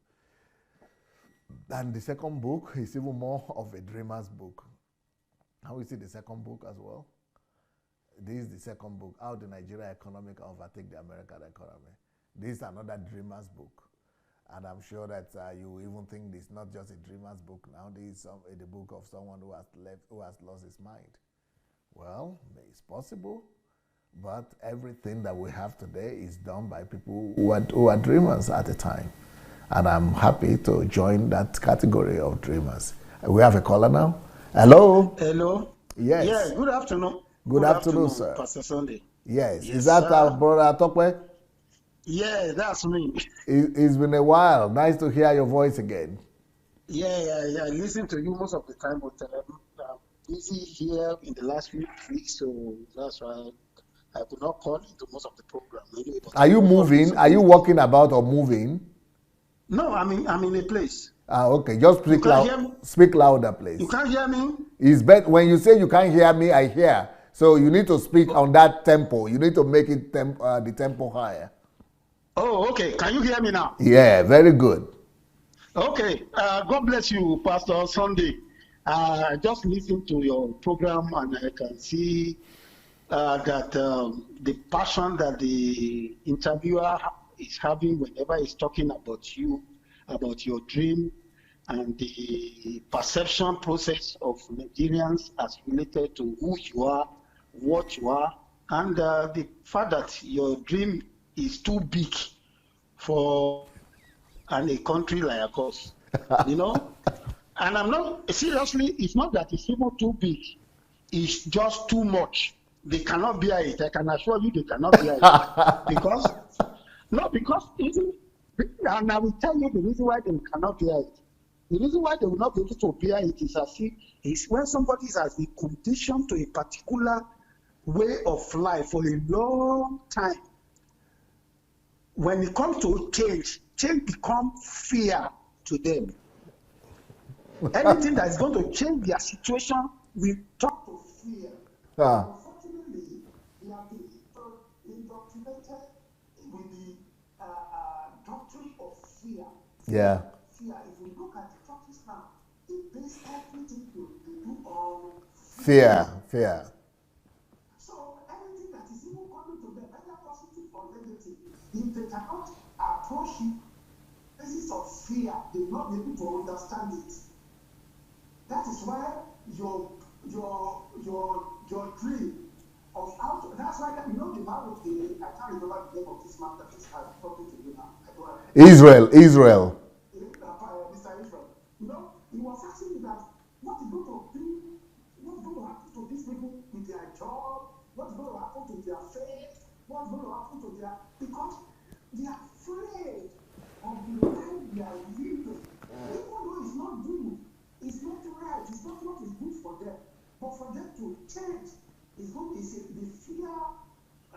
And the second book is even more of a dreamer's book. How we see the second book as well? This is the second book, How the Nigeria Economic Overtake the American Economy. This is another dreamer's book. And I'm sure that you even think this is not just a dreamer's book now. This is the book of someone who has lost his mind. Well, it's possible, but everything that we have today is done by people who are dreamers at the time. And I'm happy to join that category of dreamers. We have a caller now. Hello? Hello? Yes. Yeah, good afternoon. Good afternoon, sir. Pastor Sunday. Yes. Yes, Is that sir. our brother Tokwe? Yeah, that's me. It's been a while. Nice to hear your voice again. Yeah. I listen to you most of the time, but I'm busy here in the last few weeks, so that's why I could not call into most of the program. Anyway, Are you moving? Are you walking about or moving? No, I'm in a place. Okay. Just speak loud. Speak louder, please. You can't hear me? It's better when you say you can't hear me. I hear. So you need to speak on that tempo. You need to make it the tempo higher. Oh, okay. Can you hear me now? Yeah, very good. Okay. God bless you, Pastor Sunday. I just listened to your program and I can see that the passion that the interviewer is having whenever he's talking about you, about your dream, and the perception process of Nigerians as related to who you are, what you are, and the fact that your dream is too big for a country like us, you know. And I'm not, seriously, it's not that it's even too big, it's just too much. They cannot bear it. I can assure you they cannot bear it. because even, and I will tell you the reason why they cannot bear it. The reason why they will not be able to bear it is as if it's when somebody has been conditioned to a particular way of life for a long time. When it comes to change becomes fear to them. Anything that is going to change their situation will turn to fear. Unfortunately, they have been indoctrinated with the doctrine of fear. Yeah. Fear. If we look at the churches now, they base everything they do on Fear. So anything that is even coming to them, whether positive or negative, if they cannot approach it basis of fear, they will not be able to understand it. That is why your dream of how to, that's why you know the man with the, I can't remember the name of this man that is talking to you now. Israel. Mr. Israel. You know, he was asking me that what is going to do, what's going to happen to these people with their job, what's going to happen to their faith, what's going to happen to their, because they are afraid of the life they are living. Even though it's not good, it's not right, it's not what is good for them. But for them to change, it's going to be the fear,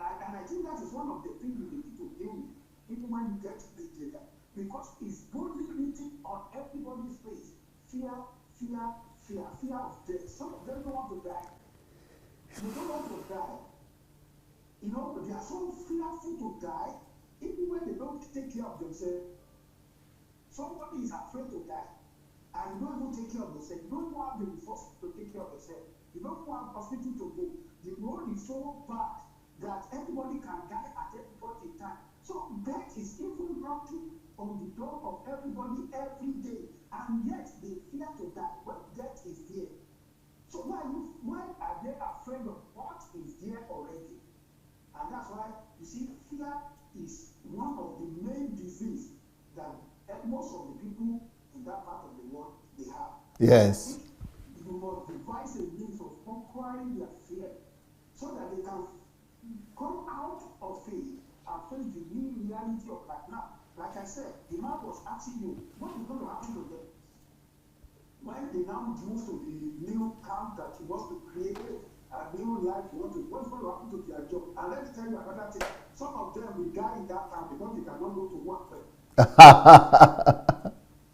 and I think that is one of the things we need to deal with, even when you get big data. Because it's boldly written on everybody's face. Fear of death. Some of them don't want to die. They don't want to die. You know, they are so fearful to die, even when they don't take care of themselves. Somebody is afraid to die, and you don't even take care of yourself. You don't even have the resources to take care of yourself. You don't even have hospital to go. The road is so bad that anybody can die at any point in time. So death is even knocking on the door of everybody every day, and yet they fear to die when death is there. So why are they afraid of what is there already? And that's why you see fear is one of the main diseases that most of the people in that part of the world they have. Yes. You must devise a means of conquering their fear so that they can come out of it and face the new reality of life. Now, like I said, the man was asking you, what is going to happen to them? When they now move to the new camp that he wants to create, a new life, what's going to happen to their job? And let me tell you another thing. Some of them will die in that camp because they cannot go to work.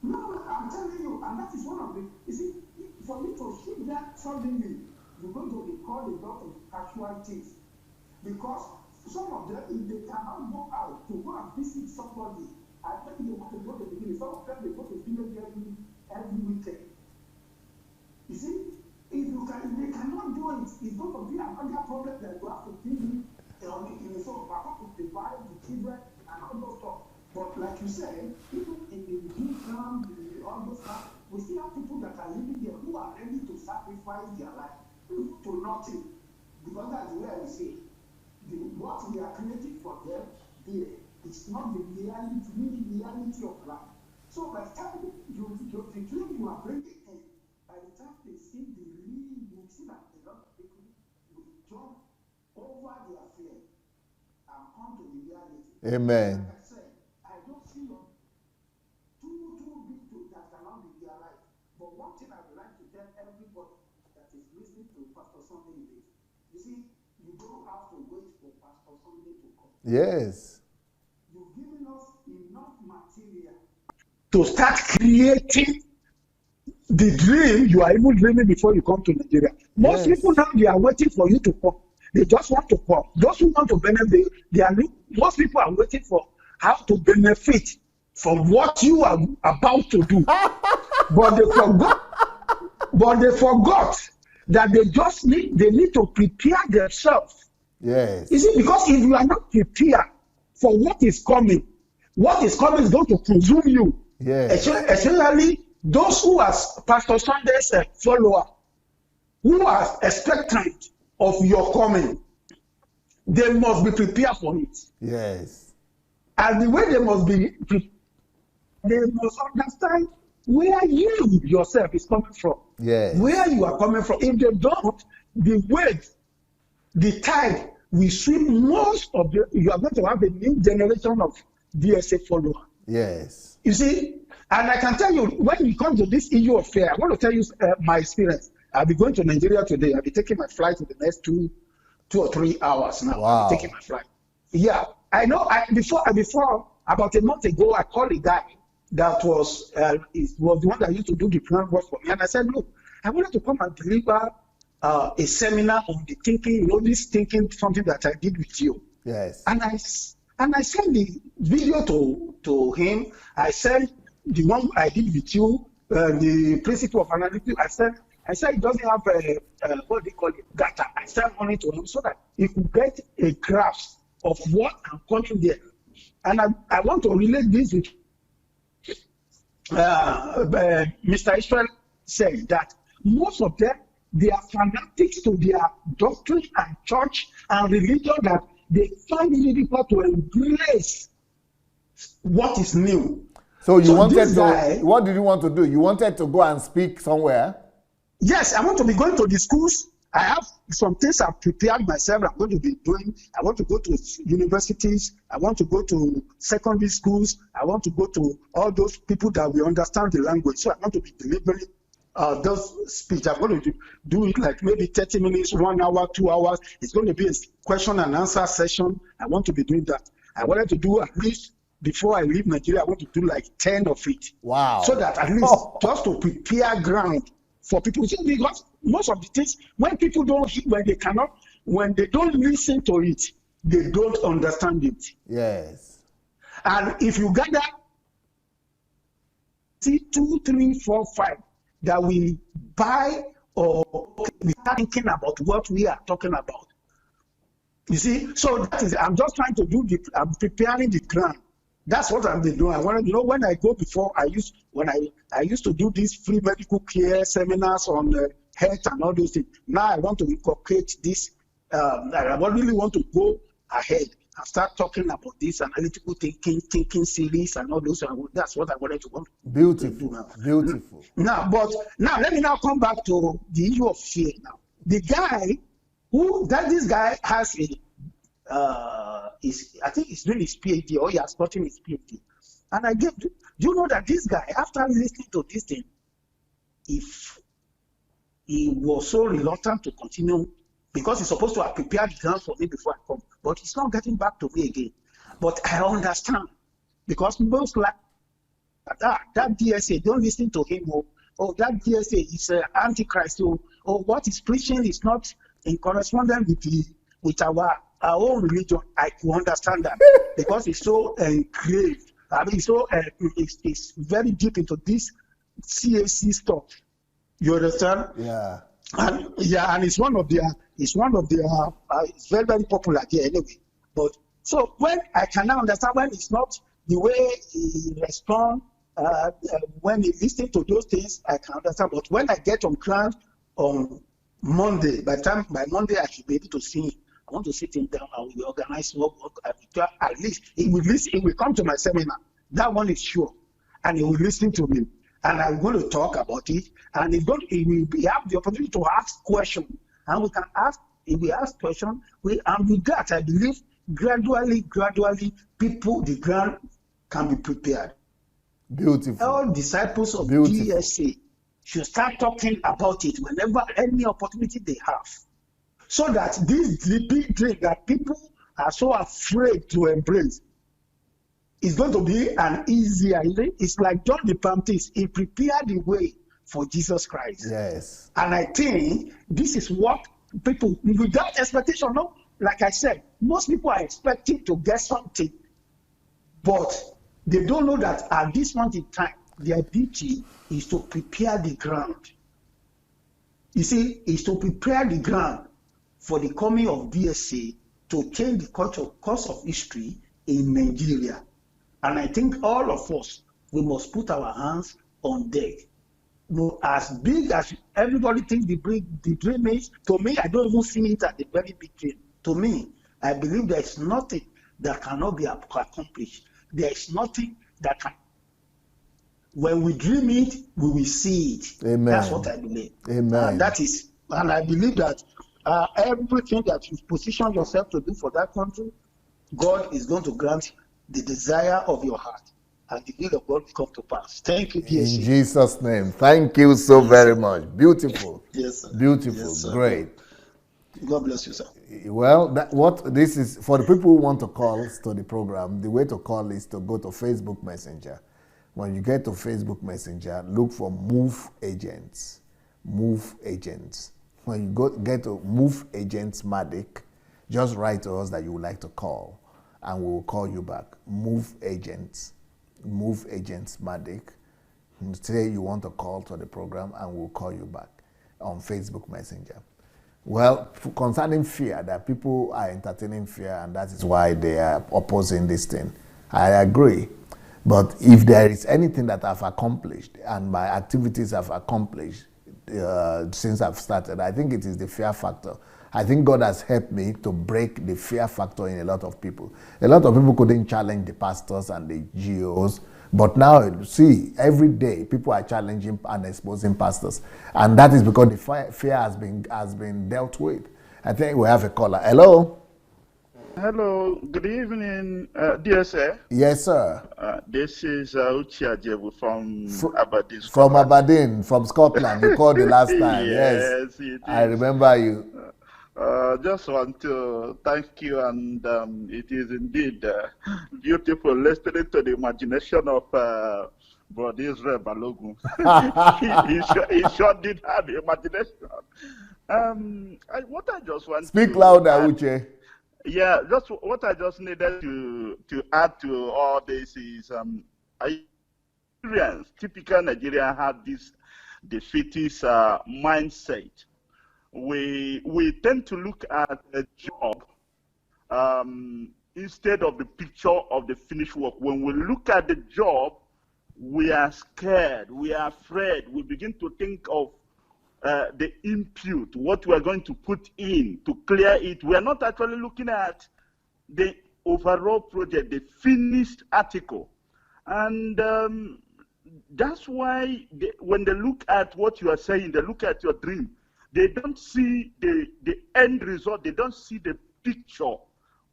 No, I'm telling you, and that is one of the, you see, for me to hit that suddenly, you're going to record a lot of casualties. Because some of them, if they cannot go out to go and visit somebody, I think they want to go to the village. Some of them, they go to the village every weekend. You see, if they cannot do it, it's going to be another problem that you have to deal with in the sort of to divide the children and all those stuff. But like you said, even in sacrifice their life to nothing, because that's the way I say what we are creating for them there is not the reality of life. So by the time the dream you are bringing in, by the time they see the real, you see that a lot of people will jump over their fear and come to the reality. Amen. Like I said, I don't see too big that cannot be realized. But one thing I would like to tell everybody that is listening to Pastor Sunday is, you see, you don't have to wait for Pastor Sunday to come. Yes. You've given us enough material to start creating the dream you are even dreaming before you come to Nigeria. Most people now, they are waiting for you to come. They just want to come. Those who want to benefit, most people are waiting for how to benefit from what you are about to do. But they forgot that they need to prepare themselves. Yes. You see, because if you are not prepared for what is coming is going to consume you. Yes. Especially those who are Pastor Sunday's follower, who are expectant of your coming, they must be prepared for it. Yes. And the way they must understand where you yourself is coming from. Yes. Where you are coming from. If they don't, the tide will sweep most of you are going to have a new generation of DSA followers. Yes. You see, and I can tell you, when it comes to this issue of fear, I want to tell you my experience. I'll be going to Nigeria today. I'll be taking my flight in the next 2 or 3 hours now. Wow. I'll be taking my flight. Yeah, I know. Before about a month ago, I called a guy that was the one that used to do the plan work for me, and I said, look, I wanted to come and deliver a seminar on the thinking, this thinking, something that I did with you. Yes. And I sent the video to him. I sent the one I did with you, the principle of analytics. I said it doesn't have what they call it, data. I sent money to him so that he could get a grasp of what I'm coming there. And I want to relate this with Mr. Israel said that most of them, they are fanatics to their doctrine and church and religion, that they find it difficult to embrace what is new. So what did you want to do? You wanted to go and speak somewhere? Yes, I want to be going to the schools. I have some things I've prepared myself. I'm going to be doing. I want to go to universities. I want to go to secondary schools. I want to go to all those people that will understand the language. So I want to be delivering those speech. I'm going to do it like maybe 30 minutes, 1 hour, 2 hours. It's going to be a question and answer session. I want to be doing that. I wanted to do at least, before I leave Nigeria, I want to do like 10 of it. Wow. So that at least just to prepare ground for people. Because most of the things, when people don't, when they don't listen to it, they don't understand it. Yes. And if you gather 2, 3, 4, 5 that we buy or we start thinking about what we are talking about. You see, so that is, I'm just trying to I'm preparing the ground. That's what I've been doing. I want to when I go before, I used to do these free medical care seminars on health and all those things. Now I want to incorporate this. I really want to go ahead and start talking about this analytical thinking series and all those. That's what I wanted to do. Beautiful, beautiful. Now, let me now come back to the issue of fear. Now, the guy this guy has I think he's doing his PhD, or he has gotten his PhD. And do you know that this guy, after listening to this thing, if he was so reluctant to continue, because he's supposed to have prepared the ground for me before I come, but he's not getting back to me again. But I understand, because most like that DSA, don't listen to him. Oh, that DSA is antichrist. Oh, what he's preaching is not in correspondence with our own religion. I can understand that because it's so engraved. I mean, it's very deep into this CAC stuff. You understand? Yeah. And it's one of their. It's very, very popular here anyway. But so when I can now understand when it's not the way he responds, when he listens to those things, I can understand. But when I get on ground on Monday, by Monday, I should be able to see him. I want to sit him down and we organize work. At least he will listen. He will come to my seminar. That one is sure, and he will listen to me. And I'm going to talk about it. And he will have the opportunity to ask questions, and we can ask. If we ask questions, and with that, I believe gradually, people, the ground can be prepared. Beautiful. All disciples of Beautiful. DSA should start talking about it whenever any opportunity they have, so that this big dream that people are so afraid to embrace is going to be an easier. It's like John the Baptist. He prepared the way for Jesus Christ. Yes. And I think this is what people, without expectation, no, like I said, most people are expecting to get something, but they don't know that at this point in time, their duty is to prepare the ground. You see, is to prepare the ground for the coming of DSA to change the course of history in Nigeria. And I think all of us, we must put our hands on deck. No, as big as everybody thinks the dream is, to me, I don't even see it as a very big dream. To me, I believe there is nothing that cannot be accomplished. There is nothing that can. When we dream it, we will see it. Amen. That's what I believe. Amen. And I believe that everything that you position yourself to do for that country, God is going to grant the desire of your heart, and the will of God will come to pass. Thank you, DSA. In Jesus' name. Thank you so very much. Beautiful. Yes, sir. Beautiful. Yes, sir. Great. God bless you, sir. Well, what this is for the people who want to call to the program. The way to call is to go to Facebook Messenger. When you get to Facebook Messenger, look for Move Agents. Move Agents. When you get to Move Agents Matic, just write to us that you would like to call, and we will call you back. Move Agents Matic. Say you want to call to the program, and we'll call you back on Facebook Messenger. Well, concerning fear, that people are entertaining fear, and that is why they are opposing this thing. I agree. But if there is anything that I've accomplished, and my activities have accomplished since I've started, I think it is the fear factor. I think God has helped me to break the fear factor in a lot of people. A lot of people couldn't challenge the pastors and the GOs, but now, see, every day people are challenging and exposing pastors, and that is because the fear has been dealt with. I think we have a caller. Hello. Hello, good evening, DSA. Yes, sir. This is Uchi Ajebu from Aberdeen. From Aberdeen, from Scotland. You called the last time. Yes, it I remember you. Just want to thank you, and it is indeed beautiful listening to the imagination of Brother Israel Balogun. he sure did have the imagination. What I just want Speak louder, Uche. Yeah, just what I just needed to add to all this is typical Nigerian have this defeatist mindset. We tend to look at a job instead of the picture of the finished work. When we look at the job, we are scared, we are afraid, we begin to think of the input, what we are going to put in to clear it. We are not actually looking at the overall project, the finished article. And that's why when they look at what you are saying, they look at your dream, they don't see the end result, they don't see the picture.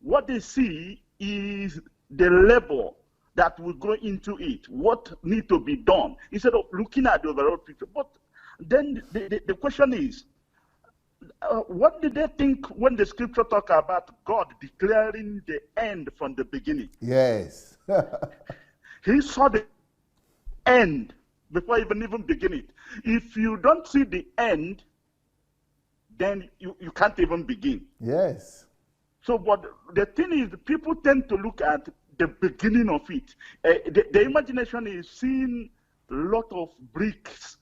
What they see is the level that will go into it, what needs to be done, instead of looking at the overall picture. But then the question is, what did they think when the scripture talk about God declaring the end from the beginning? Yes. He saw the end before even begin it. If you don't see the end, then you can't even begin. Yes. So, but the thing is, people tend to look at the beginning of it. The imagination is seeing a lot of bricks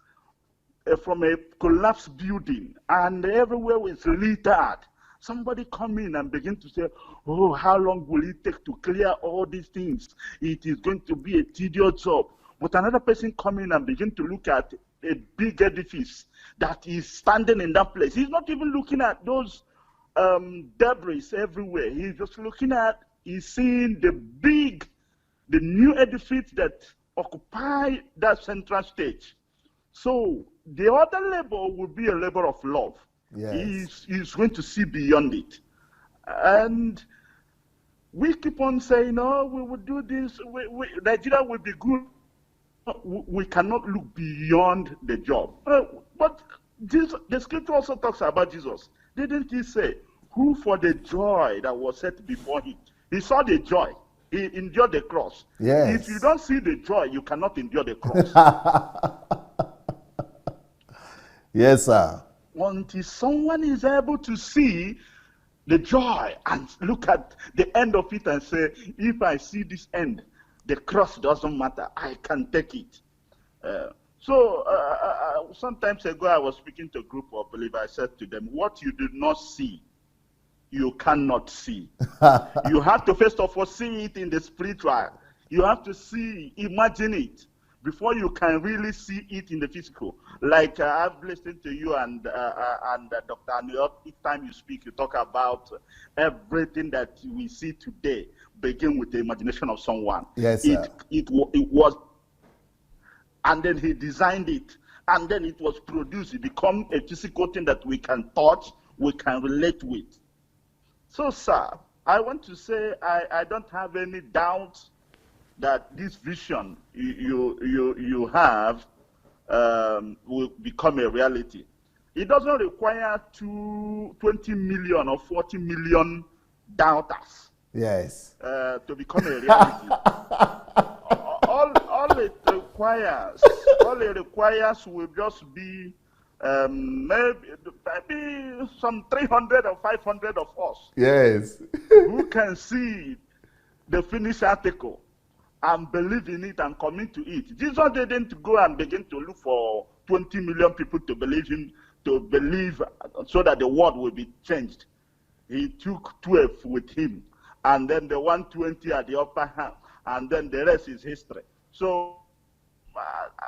from a collapsed building, and everywhere is littered. Somebody come in and begin to say, oh, how long will it take to clear all these things? It is going to be a tedious job. But another person come in and begin to look at a big edifice that is standing in that place. He's not even looking at those debris everywhere. He's just he's seeing the new edifice that occupy that central stage. So the other labor will be a labor of love. Yes. He's going to see beyond it. And we keep on saying, oh, we will do this, Nigeria will be good. We cannot look beyond the job. But the scripture also talks about Jesus. Didn't he say, who for the joy that was set before him? He saw the joy. He endured the cross. Yes. If you don't see the joy, you cannot endure the cross. Yes, sir. Until someone is able to see the joy and look at the end of it and say, if I see this end, the cross doesn't matter. I can take it. Some time ago, I was speaking to a group of believers. I said to them, what you did not see, you cannot see. You have to first of all see it in the spiritual. You have to imagine it before you can really see it in the physical. Like I've listened to you and Dr. Anil, each time you speak, you talk about everything that we see today begin with the imagination of someone. Yes, sir. It was, and then he designed it, and then it was produced. It became a physical thing that we can touch, we can relate with. So, sir, I want to say I don't have any doubt that this vision you have will become a reality. It doesn't require 20 million or 40 million doubters. Yes. To become a reality. all it requires will just be maybe some 300 or 500 of us. Yes. Who can see the finished article and believe in it and commit to it. Jesus didn't go and begin to look for 20 million people to believe so that the world will be changed. He took 12 with him, and then the 120 at the upper hand, and then the rest is history. So,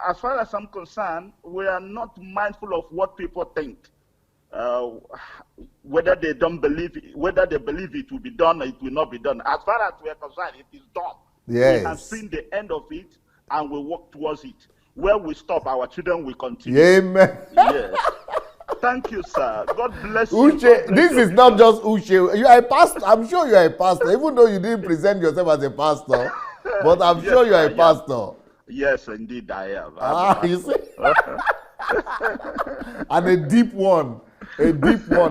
as far as I'm concerned, we are not mindful of what people think. Whether they believe it will be done or it will not be done. As far as we are concerned, it is done. Yes. We have seen the end of it, and we walk towards it. Where we stop, our children will continue. Amen. Yes. Thank you, sir. God bless you. Uche, this is not just Uche. You are a pastor. I'm sure you are a pastor, even though you didn't present yourself as a pastor. But I'm sure you are a pastor. Yes, indeed, I am. You see? And a deep one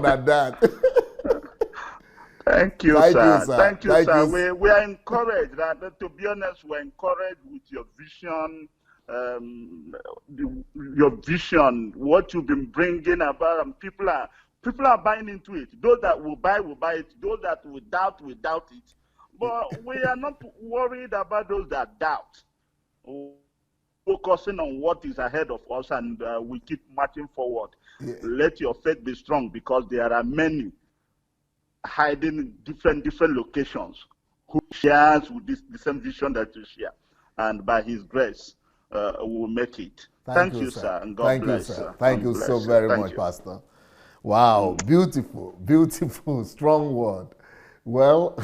at that. Thank you, sir. Thank you, sir. We are encouraged. To be honest, we're encouraged with your vision, your vision, what you've been bringing about, and people are buying into it. Those that will buy it. Those that will doubt it. But we are not worried about those that doubt. Focusing on what is ahead of us, and we keep marching forward. Yeah. Let your faith be strong, because there are many hiding in different locations who shares with the same vision that you share, and by His grace, we will make it. Thank you, sir, and God bless. Thank you, sir. Thank you so very much, Pastor. Wow, beautiful, strong word. Well,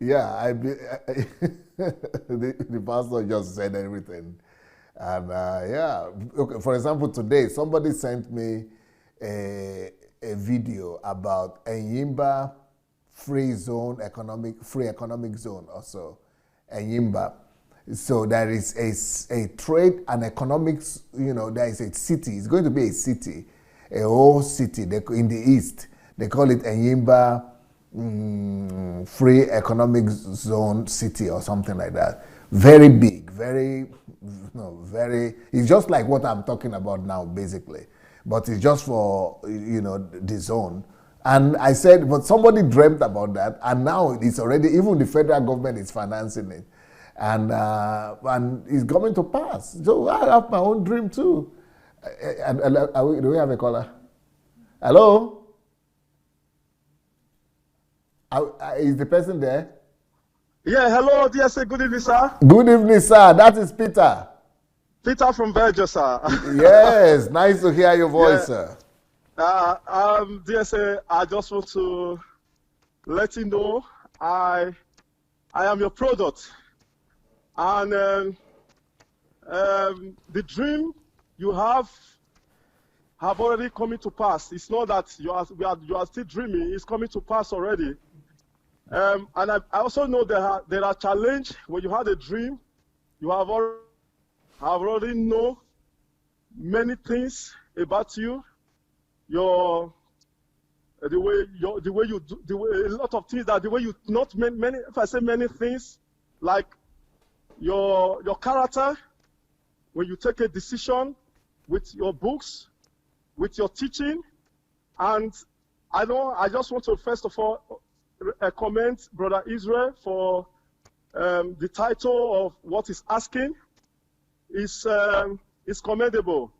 yeah, the pastor just said everything, and yeah. Okay, for example, today somebody sent me a video about Enyimba free economic zone also, Enyimba. So there is a trade and economics. There is a city. It's going to be a city, a whole city. In the east, they call it Enyimba. Free economic zone city or something like that. Very big, very. It's just like what I'm talking about now, basically, but it's just for the zone. And I said, but somebody dreamt about that, and now it's already, even the federal government is financing it, and it's coming to pass. So I have my own dream too. Do we have a caller? Hello. Is the person there? Yeah, hello, dear sir. Good evening, sir. Good evening, sir. That is Peter. Peter from Belgium, sir. Yes, nice to hear your voice, sir. DSA, I just want to let you know I am your product, and the dream you have already coming to pass. It's not that you are still dreaming; it's coming to pass already. And I also know there are challenges when you had a dream. You have already know many things about you. A lot of things that the way you not many. If I say many things, like your character, when you take a decision with your books, with your teaching, and I just want to first of all commend Brother Israel for the title of what he's asking is commendable.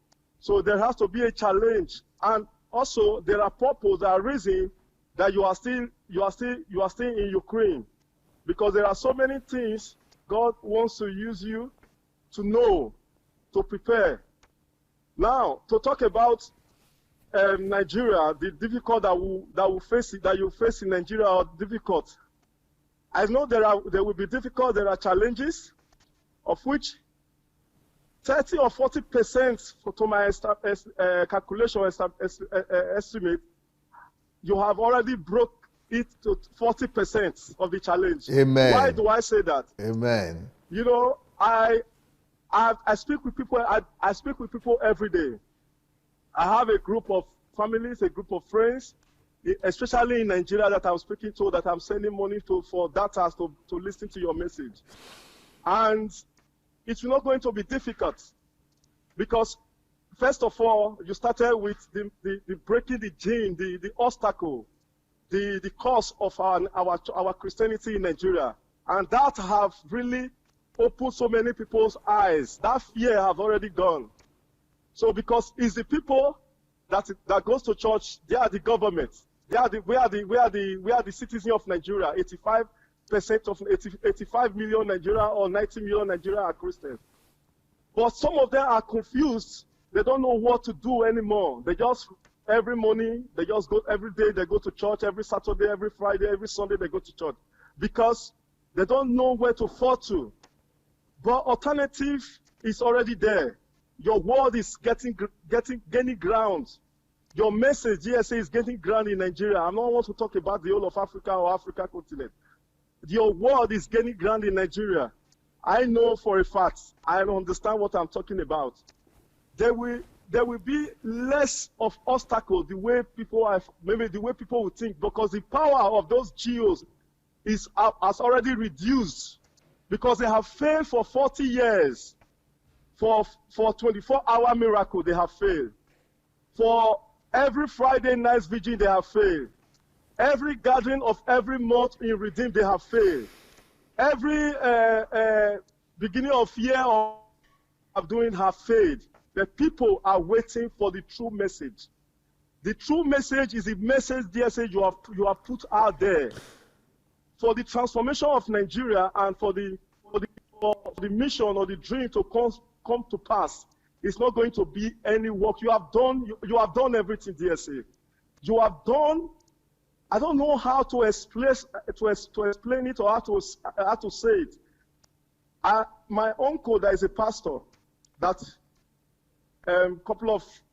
So there has to be a challenge, and also there are purpose, there are reasons that you are still in Ukraine, because there are so many things God wants to use you to know, to prepare. Now, to talk about Nigeria, the difficult that you face in Nigeria are difficult. I know there will be difficult. There are challenges, of which 30 or 40% to my calculation estimate, you have already broke it to 40% of the challenge. Amen. Why do I say that? Amen. You know, I speak with people. I speak with people every day. I have a group of families, a group of friends, especially in Nigeria, that I'm speaking to, that I'm sending money to for data to listen to your message. And it's not going to be difficult, because first of all, you started with the breaking the gene, the obstacle, the cause of our Christianity in Nigeria. And that have really opened so many people's eyes. That fear have already gone. So because it's the people that goes to church, they are the government. We are the citizens of Nigeria. 85 million Nigeria or 90 million Nigeria are Christians. But some of them are confused. They don't know what to do anymore. They just, every morning, they just go, every day they go to church, every Saturday, every Friday, every Sunday they go to church. Because they don't know where to fall to. But alternative is already there. Your word is gaining ground. Your message, GSA, is getting ground in Nigeria. I don't want to talk about the whole of Africa or Africa continent. Your word is gaining ground in Nigeria. I know for a fact. I understand what I'm talking about. There will be less of obstacle the way people would think, because the power of those GOs has already reduced, because they have failed for 40 years. For 24-hour miracle, they have failed. For every Friday night's vigil, they have failed. Every gathering of every month in Redeem, they have failed. Every beginning of year of doing have failed. The people are waiting for the true message. The true message is the message, dear say, you have put out there for the transformation of Nigeria, and for the mission or the dream to come to pass. It's not going to be any work. You have done everything, DSA. You have done. I don't know how to explain it, or how to say it. My uncle, that is a pastor, that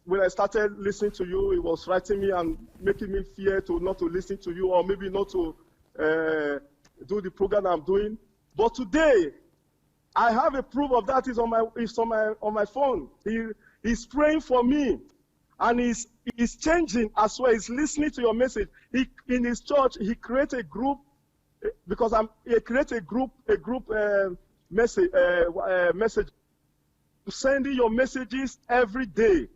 when I started listening to you, he was writing me and making me fear not to listen to you, or maybe not to do the program I'm doing. But today, I have a proof of that. It's on my phone. He's praying for me, and he's changing as well. He's listening to your message. In his church, he created a group, because he created a group message, sending your messages every day.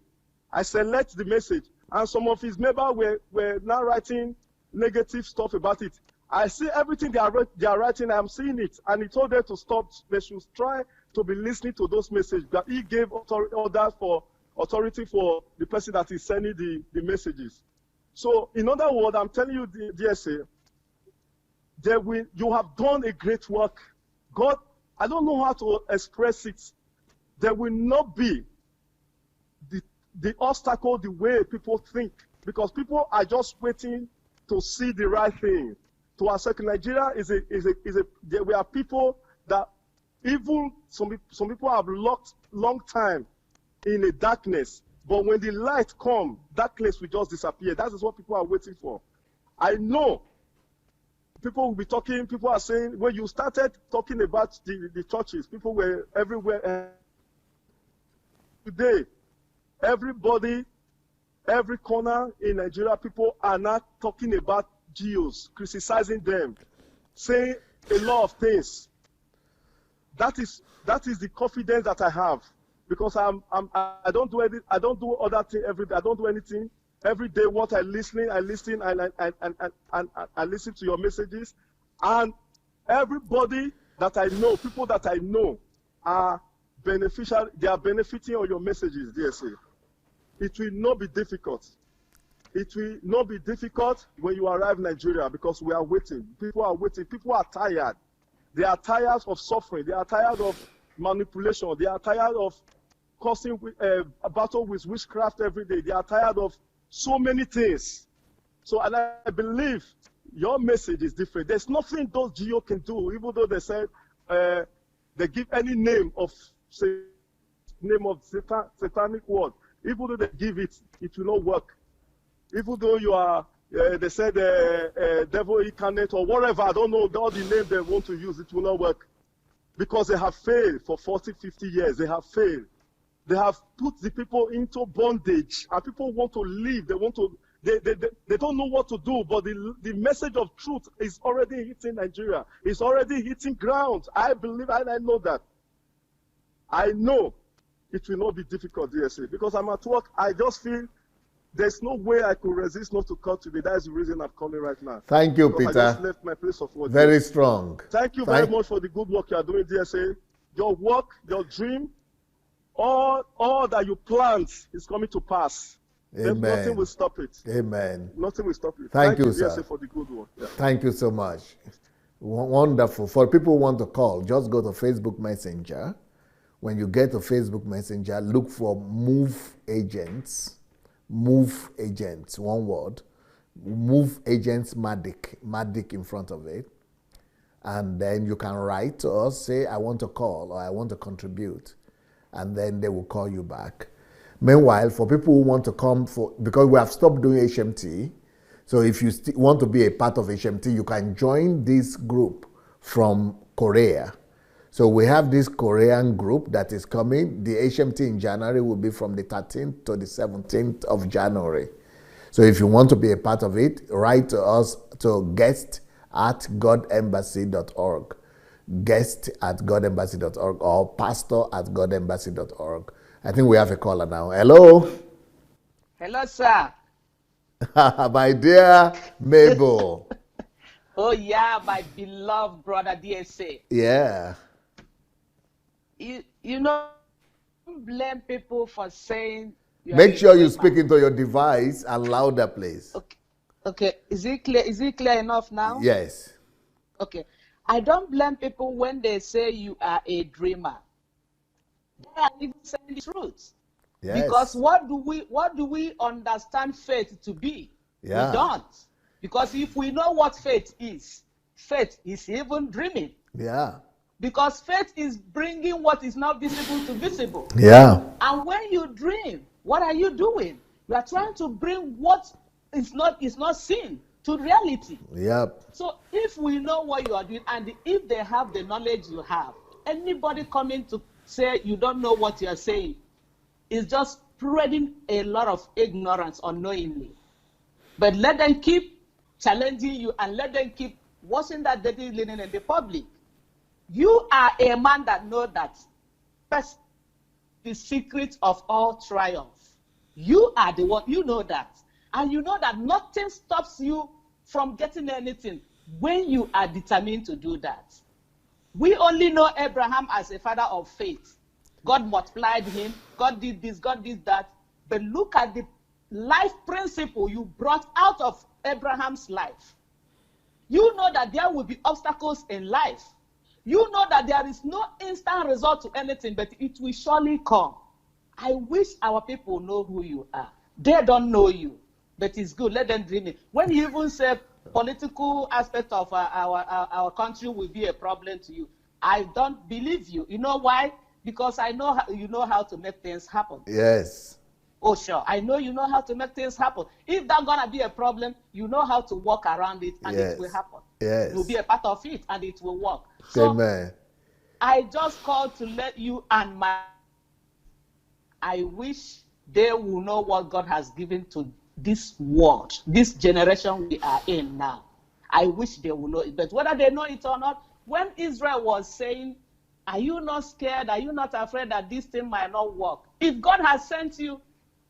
I select the message, and some of his members were now writing negative stuff about it. I see everything they are writing. I'm seeing it, and he told them to stop. They should try to be listening to those messages. That he gave authority for the person that is sending the messages. So, in other words, I'm telling you, DSA, you have done a great work. God, I don't know how to express it. there will not be the obstacle the way people think, because people are just waiting to see the right thing. To accept Nigeria we are people that even some people have locked long time in a darkness, but when the light comes, darkness will just disappear. That is what people are waiting for. I know people will be talking, people are saying, when you started talking about the churches, people were everywhere. Today, everybody, every corner in Nigeria, people are not talking about GOs, criticizing them, saying a lot of things. That is the confidence that I have, because I don't do other thing every day. I don't do anything every day. What I listen and I listen to your messages, and everybody that I know, people that I know are beneficial. They are benefiting on your messages, DSA. It will not be difficult. It will not be difficult when you arrive in Nigeria, because we are waiting. People are waiting. People are tired. They are tired of suffering. They are tired of manipulation. They are tired of causing a battle with witchcraft every day. They are tired of so many things. So, and I believe your message is different. There's nothing those GO can do, even though they said they give any name of satanic word. Even though they give it, it will not work. Even though you are, they said devil incarnate or whatever, I don't know all the name they want to use, it will not work. Because they have failed for 40, 50 years. They have failed. They have put the people into bondage, and people want to leave. They want to, they don't know what to do, but the message of truth is already hitting Nigeria. It's already hitting ground. I believe, and I know that. I know it will not be difficult, DSA, because I'm at work. I just feel there's no way I could resist not to call today. That is the reason I'm calling right now. Thank you, because Peter. I just left my place of work. Very strong. Thank you very much for the good work you are doing, DSA. Your work, your dream, all that you planned is coming to pass. Amen. Nothing will stop it. Amen. Nothing will stop it. Thank you, DSA, sir, for the good work. Yeah. Thank you so much. Wonderful. For people who want to call, just go to Facebook Messenger. When you get to Facebook Messenger, look for Move Agents. Move Agents, one word. Move Agents Matic in front of it. And then you can write to us, say, I want to call or I want to contribute. And then they will call you back. Meanwhile, for people who want to come because we have stopped doing HMT, so if you want to be a part of HMT, you can join this group from Korea. So we have this Korean group that is coming. The HMT in January will be from the 13th to the 17th of January. So if you want to be a part of it, write to us to guest@godembassy.org. guest@godembassy.org or pastor@godembassy.org. I think we have a caller now. Hello. Hello, sir. My dear Mabel. Oh, yeah, my beloved brother DSA. Yeah. You know, don't blame people for saying... Make sure you speak into your device and louder, please. Okay. Is it clear enough now? Yes. Okay. I don't blame people when they say you are a dreamer. They are even saying the truth. Yes. Because what do we understand faith to be? Yeah. We don't. Because if we know what faith is even dreaming. Yeah. Because faith is bringing what is not visible to visible. Yeah. And when you dream, what are you doing? You are trying to bring what is not seen to reality. Yep. So if we know what you are doing, and if they have the knowledge you have, anybody coming to say you don't know what you are saying is just spreading a lot of ignorance unknowingly. But let them keep challenging you and let them keep washing that dirty linen in the public. You are a man that knows that that's the secret of all triumph. You are the one, you know that. And you know that nothing stops you from getting anything when you are determined to do that. We only know Abraham as a father of faith. God multiplied him, God did this, God did that. But look at the life principle you brought out of Abraham's life. You know that there will be obstacles in life. You know that there is no instant result to anything, but it will surely come. I wish our people know who you are. They don't know you, but it's good. Let them dream it. When you even say political aspect of our country will be a problem to you, I don't believe you. You know why? Because I know you know how to make things happen. Yes. Oh, sure. I know you know how to make things happen. If that's going to be a problem, you know how to work around it, and Yes. it will happen. Yes. You'll be a part of it, and it will work. So Amen. I just called to let you and I wish they will know what God has given to this world, this generation we are in now. I wish they will know it. But whether they know it or not, when Israel was saying, are you not scared? Are you not afraid that this thing might not work? If God has sent you,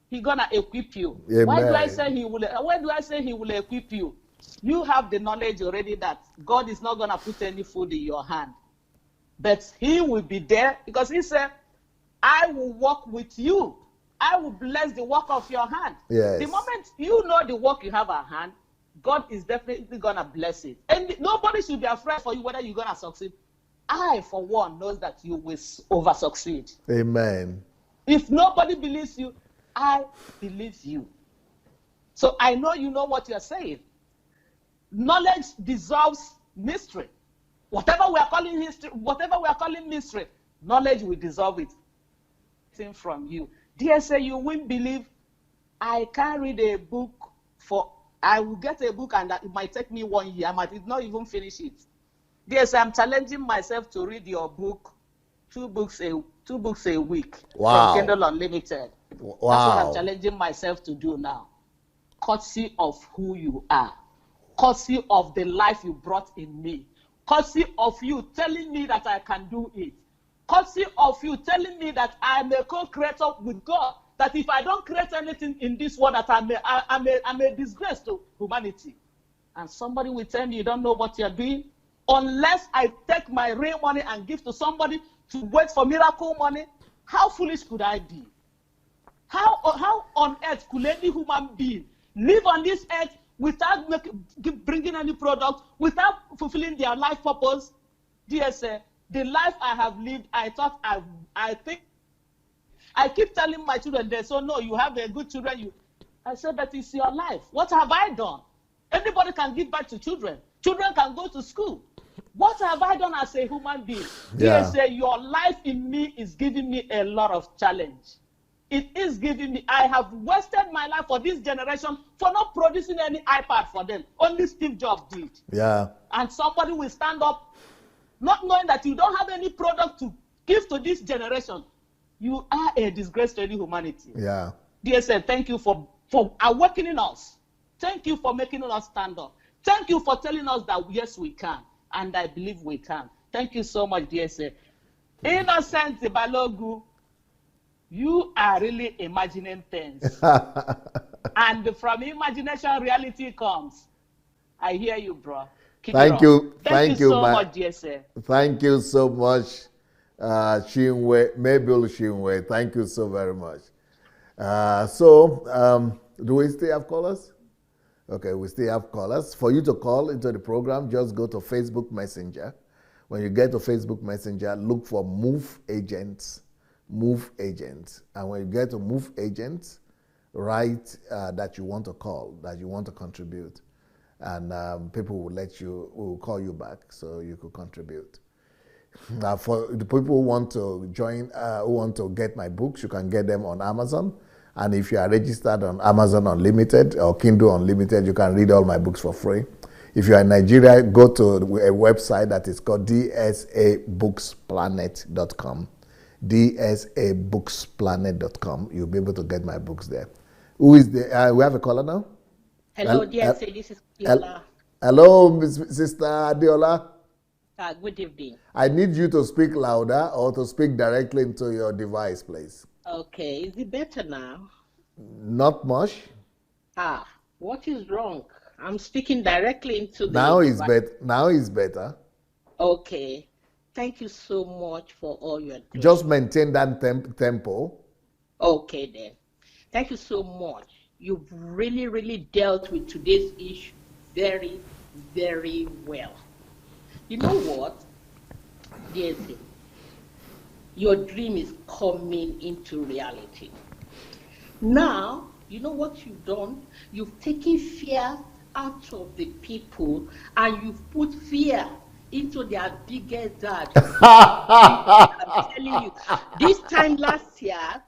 He's gonna equip you. Amen. Why do I say He will? Why do I say He will equip you? You have the knowledge already that God is not gonna put any food in your hand, but He will be there because He said, "I will walk with you. I will bless the work of your hand." Yes. The moment you know the work you have at hand, God is definitely gonna bless it, and nobody should be afraid for you whether you're gonna succeed. I, for one, knows that you will over succeed. Amen. If nobody believes you, I believe you. So I know you know what you're saying. Knowledge dissolves mystery. Whatever we are calling history, whatever we are calling mystery, knowledge will dissolve it. From you. DSA, you won't believe I can read a book I will get a book and it might take me 1 year. I might not even finish it. DSA, I'm challenging myself to read your book, two books a week. Wow. From Kindle Unlimited. Wow. That's what I'm challenging myself to do now. Courtesy of who you are. Courtesy of the life you brought in me. Courtesy of you telling me that I can do it. Courtesy of you telling me that I'm a co-creator with God. That if I don't create anything in this world, that I'm a disgrace to humanity. And somebody will tell me you don't know what you're doing. Unless I take my real money and give to somebody to wait for miracle money, how foolish could I be? How on earth could any human being live on this earth without bringing any product, without fulfilling their life purpose? DSA, the life I have lived, I think, I keep telling my children, they say, no, you have a good children. I said, but it's your life. What have I done? Anybody can give back to children. Children can go to school. What have I done as a human being? Yeah. DSA, your life in me is giving me a lot of challenge. It is giving me, I have wasted my life for this generation for not producing any iPad for them. Only Steve Jobs did. Yeah. And somebody will stand up not knowing that you don't have any product to give to this generation. You are a disgrace to any humanity. Yeah. DSA, thank you for awakening us. Thank you for making us stand up. Thank you for telling us that yes, we can. And I believe we can. Thank you so much, DSA. Innocent Balogun, you are really imagining things. And from imagination, reality comes. I hear you, bro. Keep Thank it up. you. Thank you so much, DSA. Thank you so much, Chinwe, Mabel Chinwe. Thank you so very much. Do we still have callers? Okay, we still have callers. For you to call into the program, just go to Facebook Messenger. When you get to Facebook Messenger, look for Move Agents. Move Agents. And when you get to Move Agents, write that you want to call, that you want to contribute. And people will call you back so you could contribute. For the people who want to join, who want to get my books, you can get them on Amazon. And if you are registered on Amazon Unlimited or Kindle Unlimited, you can read all my books for free. If you are in Nigeria, go to a website that is called dsabooksplanet.com. dsabooksplanet.com. You'll be able to get my books there. Who is the? We have a caller now. Hello, DSA. This is Adelaja. Hello, Sister Adelaja. Good evening. I need you to speak louder or to speak directly into your device, please. Okay, is it better now? Not much. What is wrong? I'm speaking directly into the Now is device. better. Now is better. Okay. Thank you so much for all you're doing. Just maintain that tempo. Okay then. Thank you so much. You've really, really dealt with today's issue very, very well. You know what? DSA, your dream is coming into reality. Now, you know what you've done? You've taken fear out of the people and you've put fear into their biggest dad. I'm telling you, this time last year,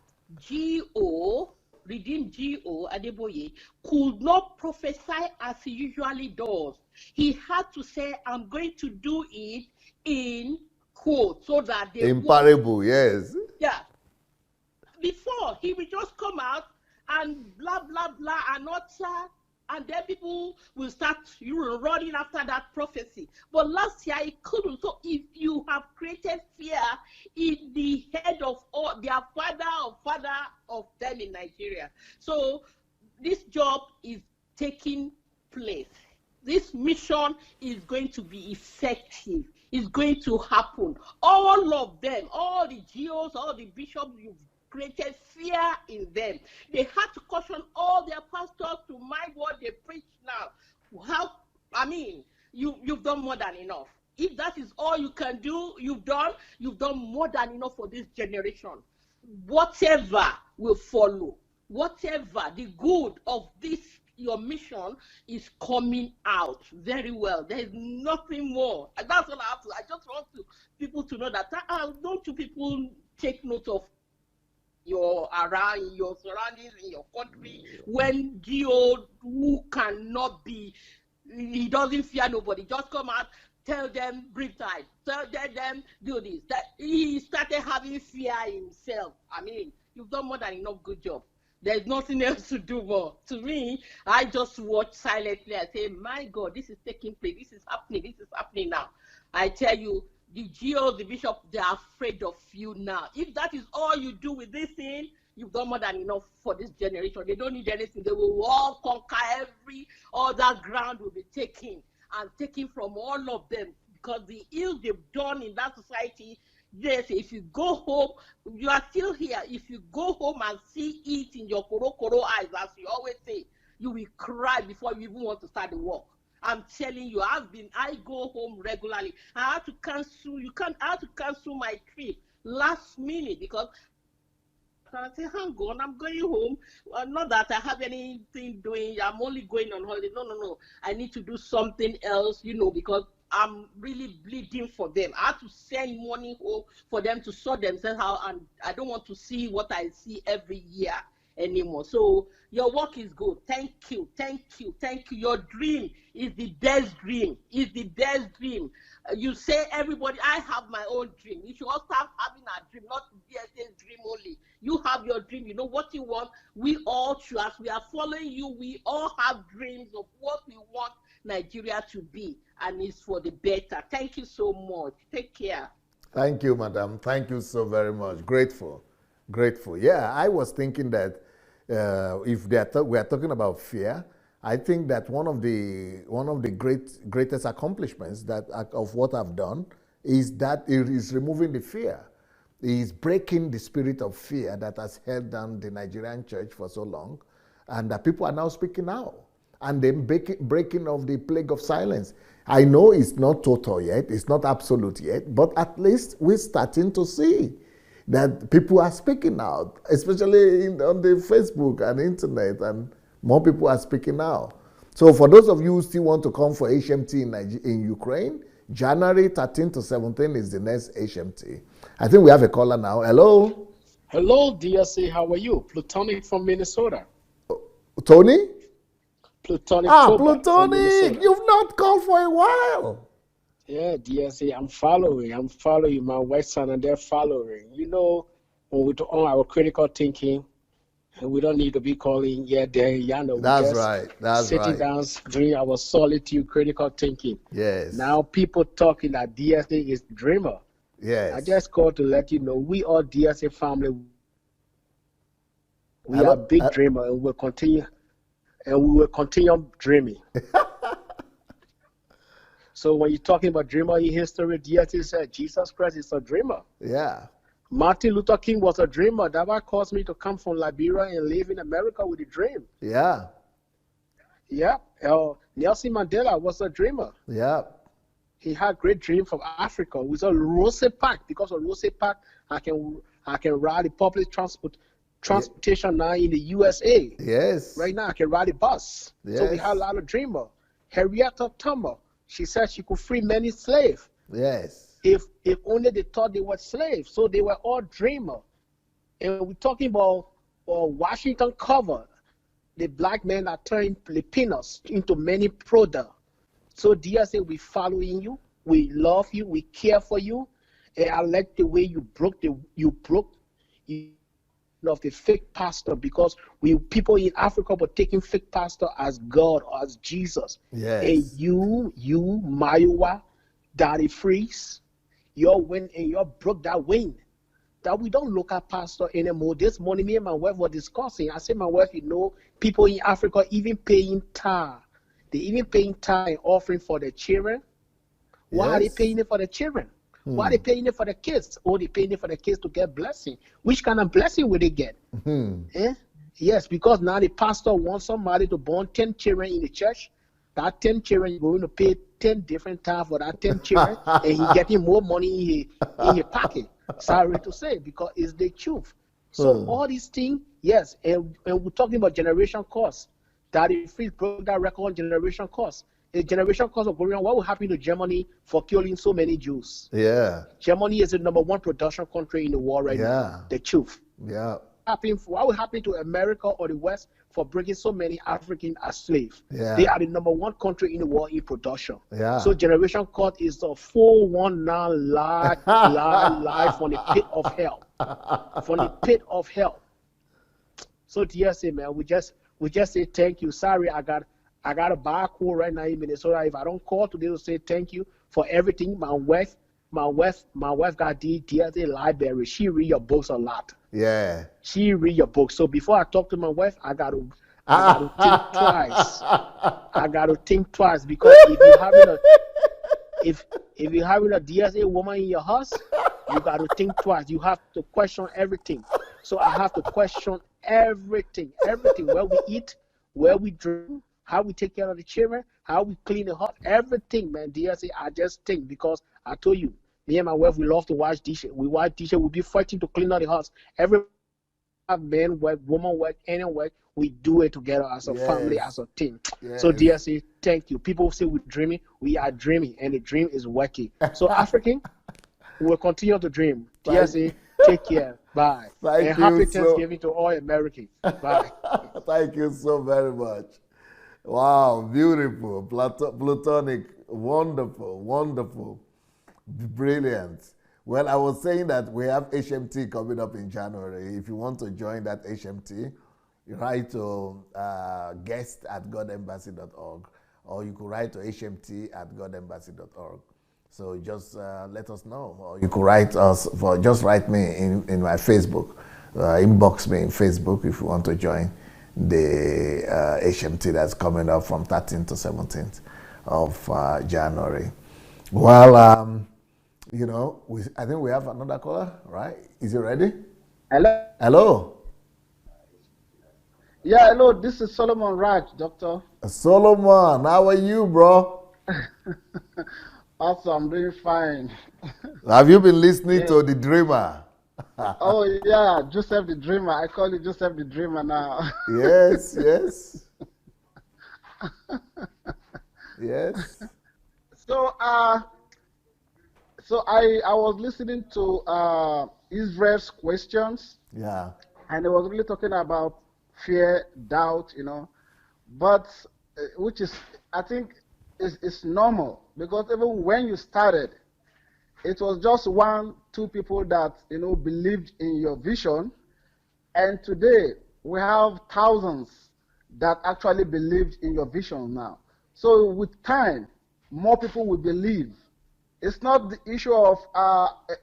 Redeemed G.O. Adeboye could not prophesy as he usually does. He had to say, I'm going to do it in quote, so that they in parable, yes. Yeah. Before, he would just come out and blah, blah, blah, and utter, and then people will start running after that prophecy. But last year, he couldn't. So if you have created fear in the head of all, their father of them in Nigeria. So this job is taking place. This mission is going to be effective. It's going to happen. All of them, all the GOs, all the bishops, you've created fear in them. They had to caution all their pastors to mind what they preach now. You've done more than enough. If that is all you can do, you've done more than enough for this generation. Whatever will follow, whatever the good of this, your mission is coming out very well. There is nothing more. And that's all I have to. I just want people to know that. Don't you people take note of your surroundings in your country when Gio, who cannot be, he doesn't fear nobody, just come out, tell them breathe tight, tell them do this. That he started having fear himself. I mean, you've done more than enough good job. There's nothing else to do more. To me, I just watch silently. I say, my God, this is taking place. This is happening now. I tell you, the GOs, the bishop, they are afraid of you now. If that is all you do with this thing, you've done more than enough for this generation. They don't need anything. They will all conquer every other ground will be taken and taken from all of them, because the ills they've done in that society. Yes, if you go home, you are still here. If you go home and see it in your koro eyes, as you always say, you will cry before you even want to start the work. I'm telling you, I go home regularly. I had to cancel. I had to cancel my trip last minute because I say, hang on, I'm going home. Not that I have anything doing. I'm only going on holiday. No. I need to do something else, because I'm really bleeding for them. I have to send money home for them to sort themselves out, and I don't want to see what I see every year anymore. So your work is good. Thank you. Your dream is the best dream. You say, everybody, I have my own dream. You should all start having a dream, not DSA's dream only. You have your dream. You know what you want. We all should, as we are following you, we all have dreams of what we want Nigeria to be, and it's for the better. Thank you so much. Take care. Thank you, madam. Thank you so very much. Grateful. Yeah, I was thinking that if we are talking about fear, I think that one of the greatest accomplishments of what I've done is that it is removing the fear. It is breaking the spirit of fear that has held down the Nigerian church for so long, and that people are now speaking out. And then breaking of the plague of silence. I know it's not total yet, it's not absolute yet, but at least we're starting to see that people are speaking out, especially on the Facebook and internet, and more people are speaking out. So for those of you who still want to come for HMT in Ukraine, January 13 to 17 is the next HMT. I think we have a caller now. Hello? Hello, DSA, how are you? Plutonic from Minnesota. Tony? Plutonic. Plutonic! You've not called for a while. Yeah, DSA, I'm following. My wife son and they're following. When we do all our critical thinking, we don't need to be calling That's right. Sitting down, doing our solitude critical thinking. Yes. Now people talking that DSA is dreamer. Yes. I just called to let you know we all DSA family. We are big dreamer, and we'll continue. And we will continue dreaming. So when you're talking about dreamer in history, DSA said Jesus Christ is a dreamer. Yeah. Martin Luther King was a dreamer. That what caused me to come from Liberia and live in America with a dream. Yeah. Yeah. Nelson Mandela was a dreamer. Yeah. He had great dream from Africa. We saw Rose Park. Because of Rose Park, I can ride the public transportation now in the USA. Yes. Right now, I can ride a bus. Yes. So we had a lot of dreamers. Henrietta Tubman, she said she could free many slaves. Yes. If only they thought they were slaves. So they were all dreamers. And we're talking about Washington Carver, the black men that turned Filipinos into many products. So DSA, we following you, we love you, we care for you, and I like the way you broke of the fake pastor, because people in Africa were taking fake pastor as God or as Jesus. Yes. And you Maiwa, Daddy Freeze, your win and you broke that win. That we don't look at pastor anymore. This morning, me and my wife were discussing. I said, my wife, people in Africa even paying tithe. They even paying tithe and offering for the children. Why are they paying it for the children? Why are they paying it for the kids? Or they paying it for the kids to get blessing? Which kind of blessing will they get? Yes, because now the pastor wants somebody to born 10 children in the church. That 10 children, you're going to pay 10 different tithe for that 10 children, and he's getting more money in his pocket. Sorry to say, because it's the truth. So all these things, yes, and we're talking about generation costs. Daddy Freeze broke that record on generation costs. The generation cost of going on. What will happen to Germany for killing so many Jews? Yeah. Germany is the #1 production country in the world right now. The truth. Yeah. What will happen to America or the West for bringing so many Africans as slaves? Yeah. They are the #1 country in the world in production. Yeah. So generation cost is a 419 lie from the pit of hell. From the pit of hell. So DSA, man, we just say thank you. Sorry, I got a bar call right now in Minnesota. If I don't call today to say thank you for everything, my wife got the DSA library. She read your books a lot. Yeah. She read your books. So before I talk to my wife, I got to think twice. I got to think twice, because if you're having a DSA woman in your house, you got to think twice. You have to question everything. So I have to question everything, where we eat, where we drink, how we take care of the children, how we clean the house, everything, man. DSA, I just think, because I told you, me and my wife, we love to wash dishes. We wash dishes, we'll be fighting to clean out the house. Every man work, woman work, any work, we do it together as a family, as a team. So DSA, thank you. People say we're dreaming, we are dreaming, and the dream is working. So African, we'll continue to dream. DSA, take care. Bye. And happy Thanksgiving to all Americans. Bye. Thank you so very much. Wow, beautiful, platonic, wonderful, brilliant. Well, I was saying that we have HMT coming up in January. If you want to join that HMT, you write to guest@godembassy.org, or you could write to hmt@godembassy.org. So just let us know, or you could write us just write me in my Facebook, inbox me in Facebook if you want to join the HMT that's coming up from 13th to 17th of January. Well, I think we have another caller, right? Is he ready? Hello. Hello. Yeah, hello. This is Solomon Raj, doctor. Solomon, how are you, bro? Also, I'm doing fine. Have you been listening to The Dreamer? Oh, yeah, Joseph the Dreamer. I call you Joseph the Dreamer now. Yes. Yes. So I was listening to Israel's questions. Yeah. And it was really talking about fear, doubt, but which is, I think, is normal, because even when you started, it was just 1-2 people that believed in your vision, and today we have thousands that actually believed in your vision now. So with time, more people will believe. It's not the issue of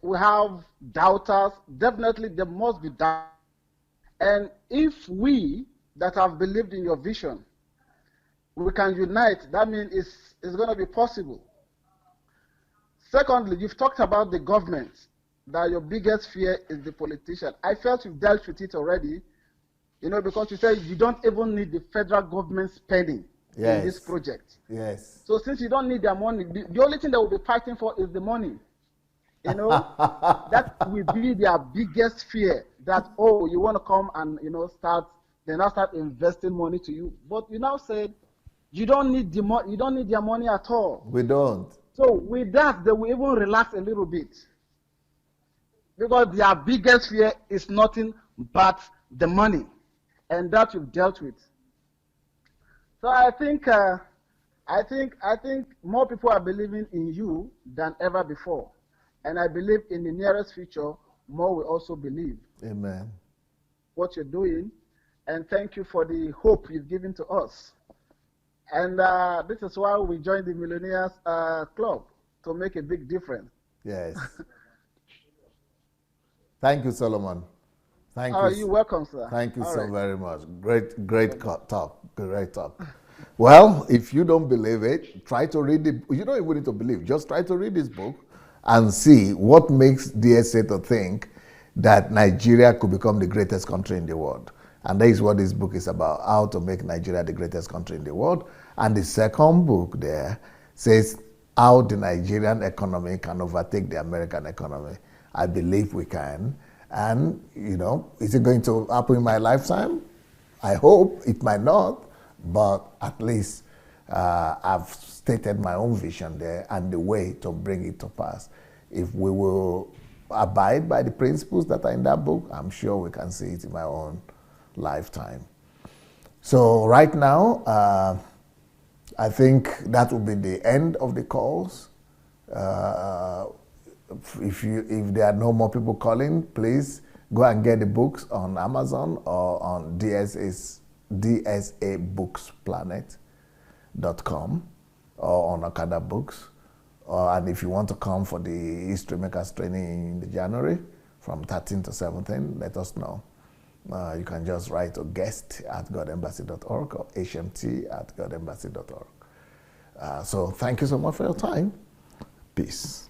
we have doubters. Definitely there must be doubters. And if we that have believed in your vision, we can unite, that means it's going to be possible. Secondly, you've talked about the government, that your biggest fear is the politician. I felt you've dealt with it already, because you said you don't even need the federal government spending. in this Yes. project. Yes. So since you don't need their money, the only thing they will be fighting for is the money. You know, that will be their biggest fear. That, oh, you want to come and they now start investing money to you. But you now said you don't need you don't need their money at all. We don't. So with that, they will even relax a little bit, because their biggest fear is nothing but the money, and that you've dealt with. So I think more people are believing in you than ever before, and I believe in the nearest future more will also believe. Amen. What you're doing, and thank you for the hope you've given to us. And this is why we joined the Millionaires Club, to make a big difference. Yes. Thank you, Solomon. Thank you. You're welcome, sir. Thank you All so right. very much. Great talk. Great talk. Well, if you don't believe it, try to read it. You don't even need to believe. Just try to read this book and see what makes DSA to think that Nigeria could become the greatest country in the world. And that is what this book is about, how to make Nigeria the greatest country in the world. And the second book there says how the Nigerian economy can overtake the American economy. I believe we can. And, is it going to happen in my lifetime? I hope it might not, but at least I've stated my own vision there and the way to bring it to pass. If we will abide by the principles that are in that book, I'm sure we can see it in my own lifetime. So right now, I think that will be the end of the calls. If there are no more people calling, please go and get the books on Amazon or on DSABooksplanet.com or on Okada Books. And if you want to come for the History Makers training in January from 13 to 17, let us know. You can just write to guest@godembassy.org or hmt@godembassy.org. So thank you so much for your time. Peace.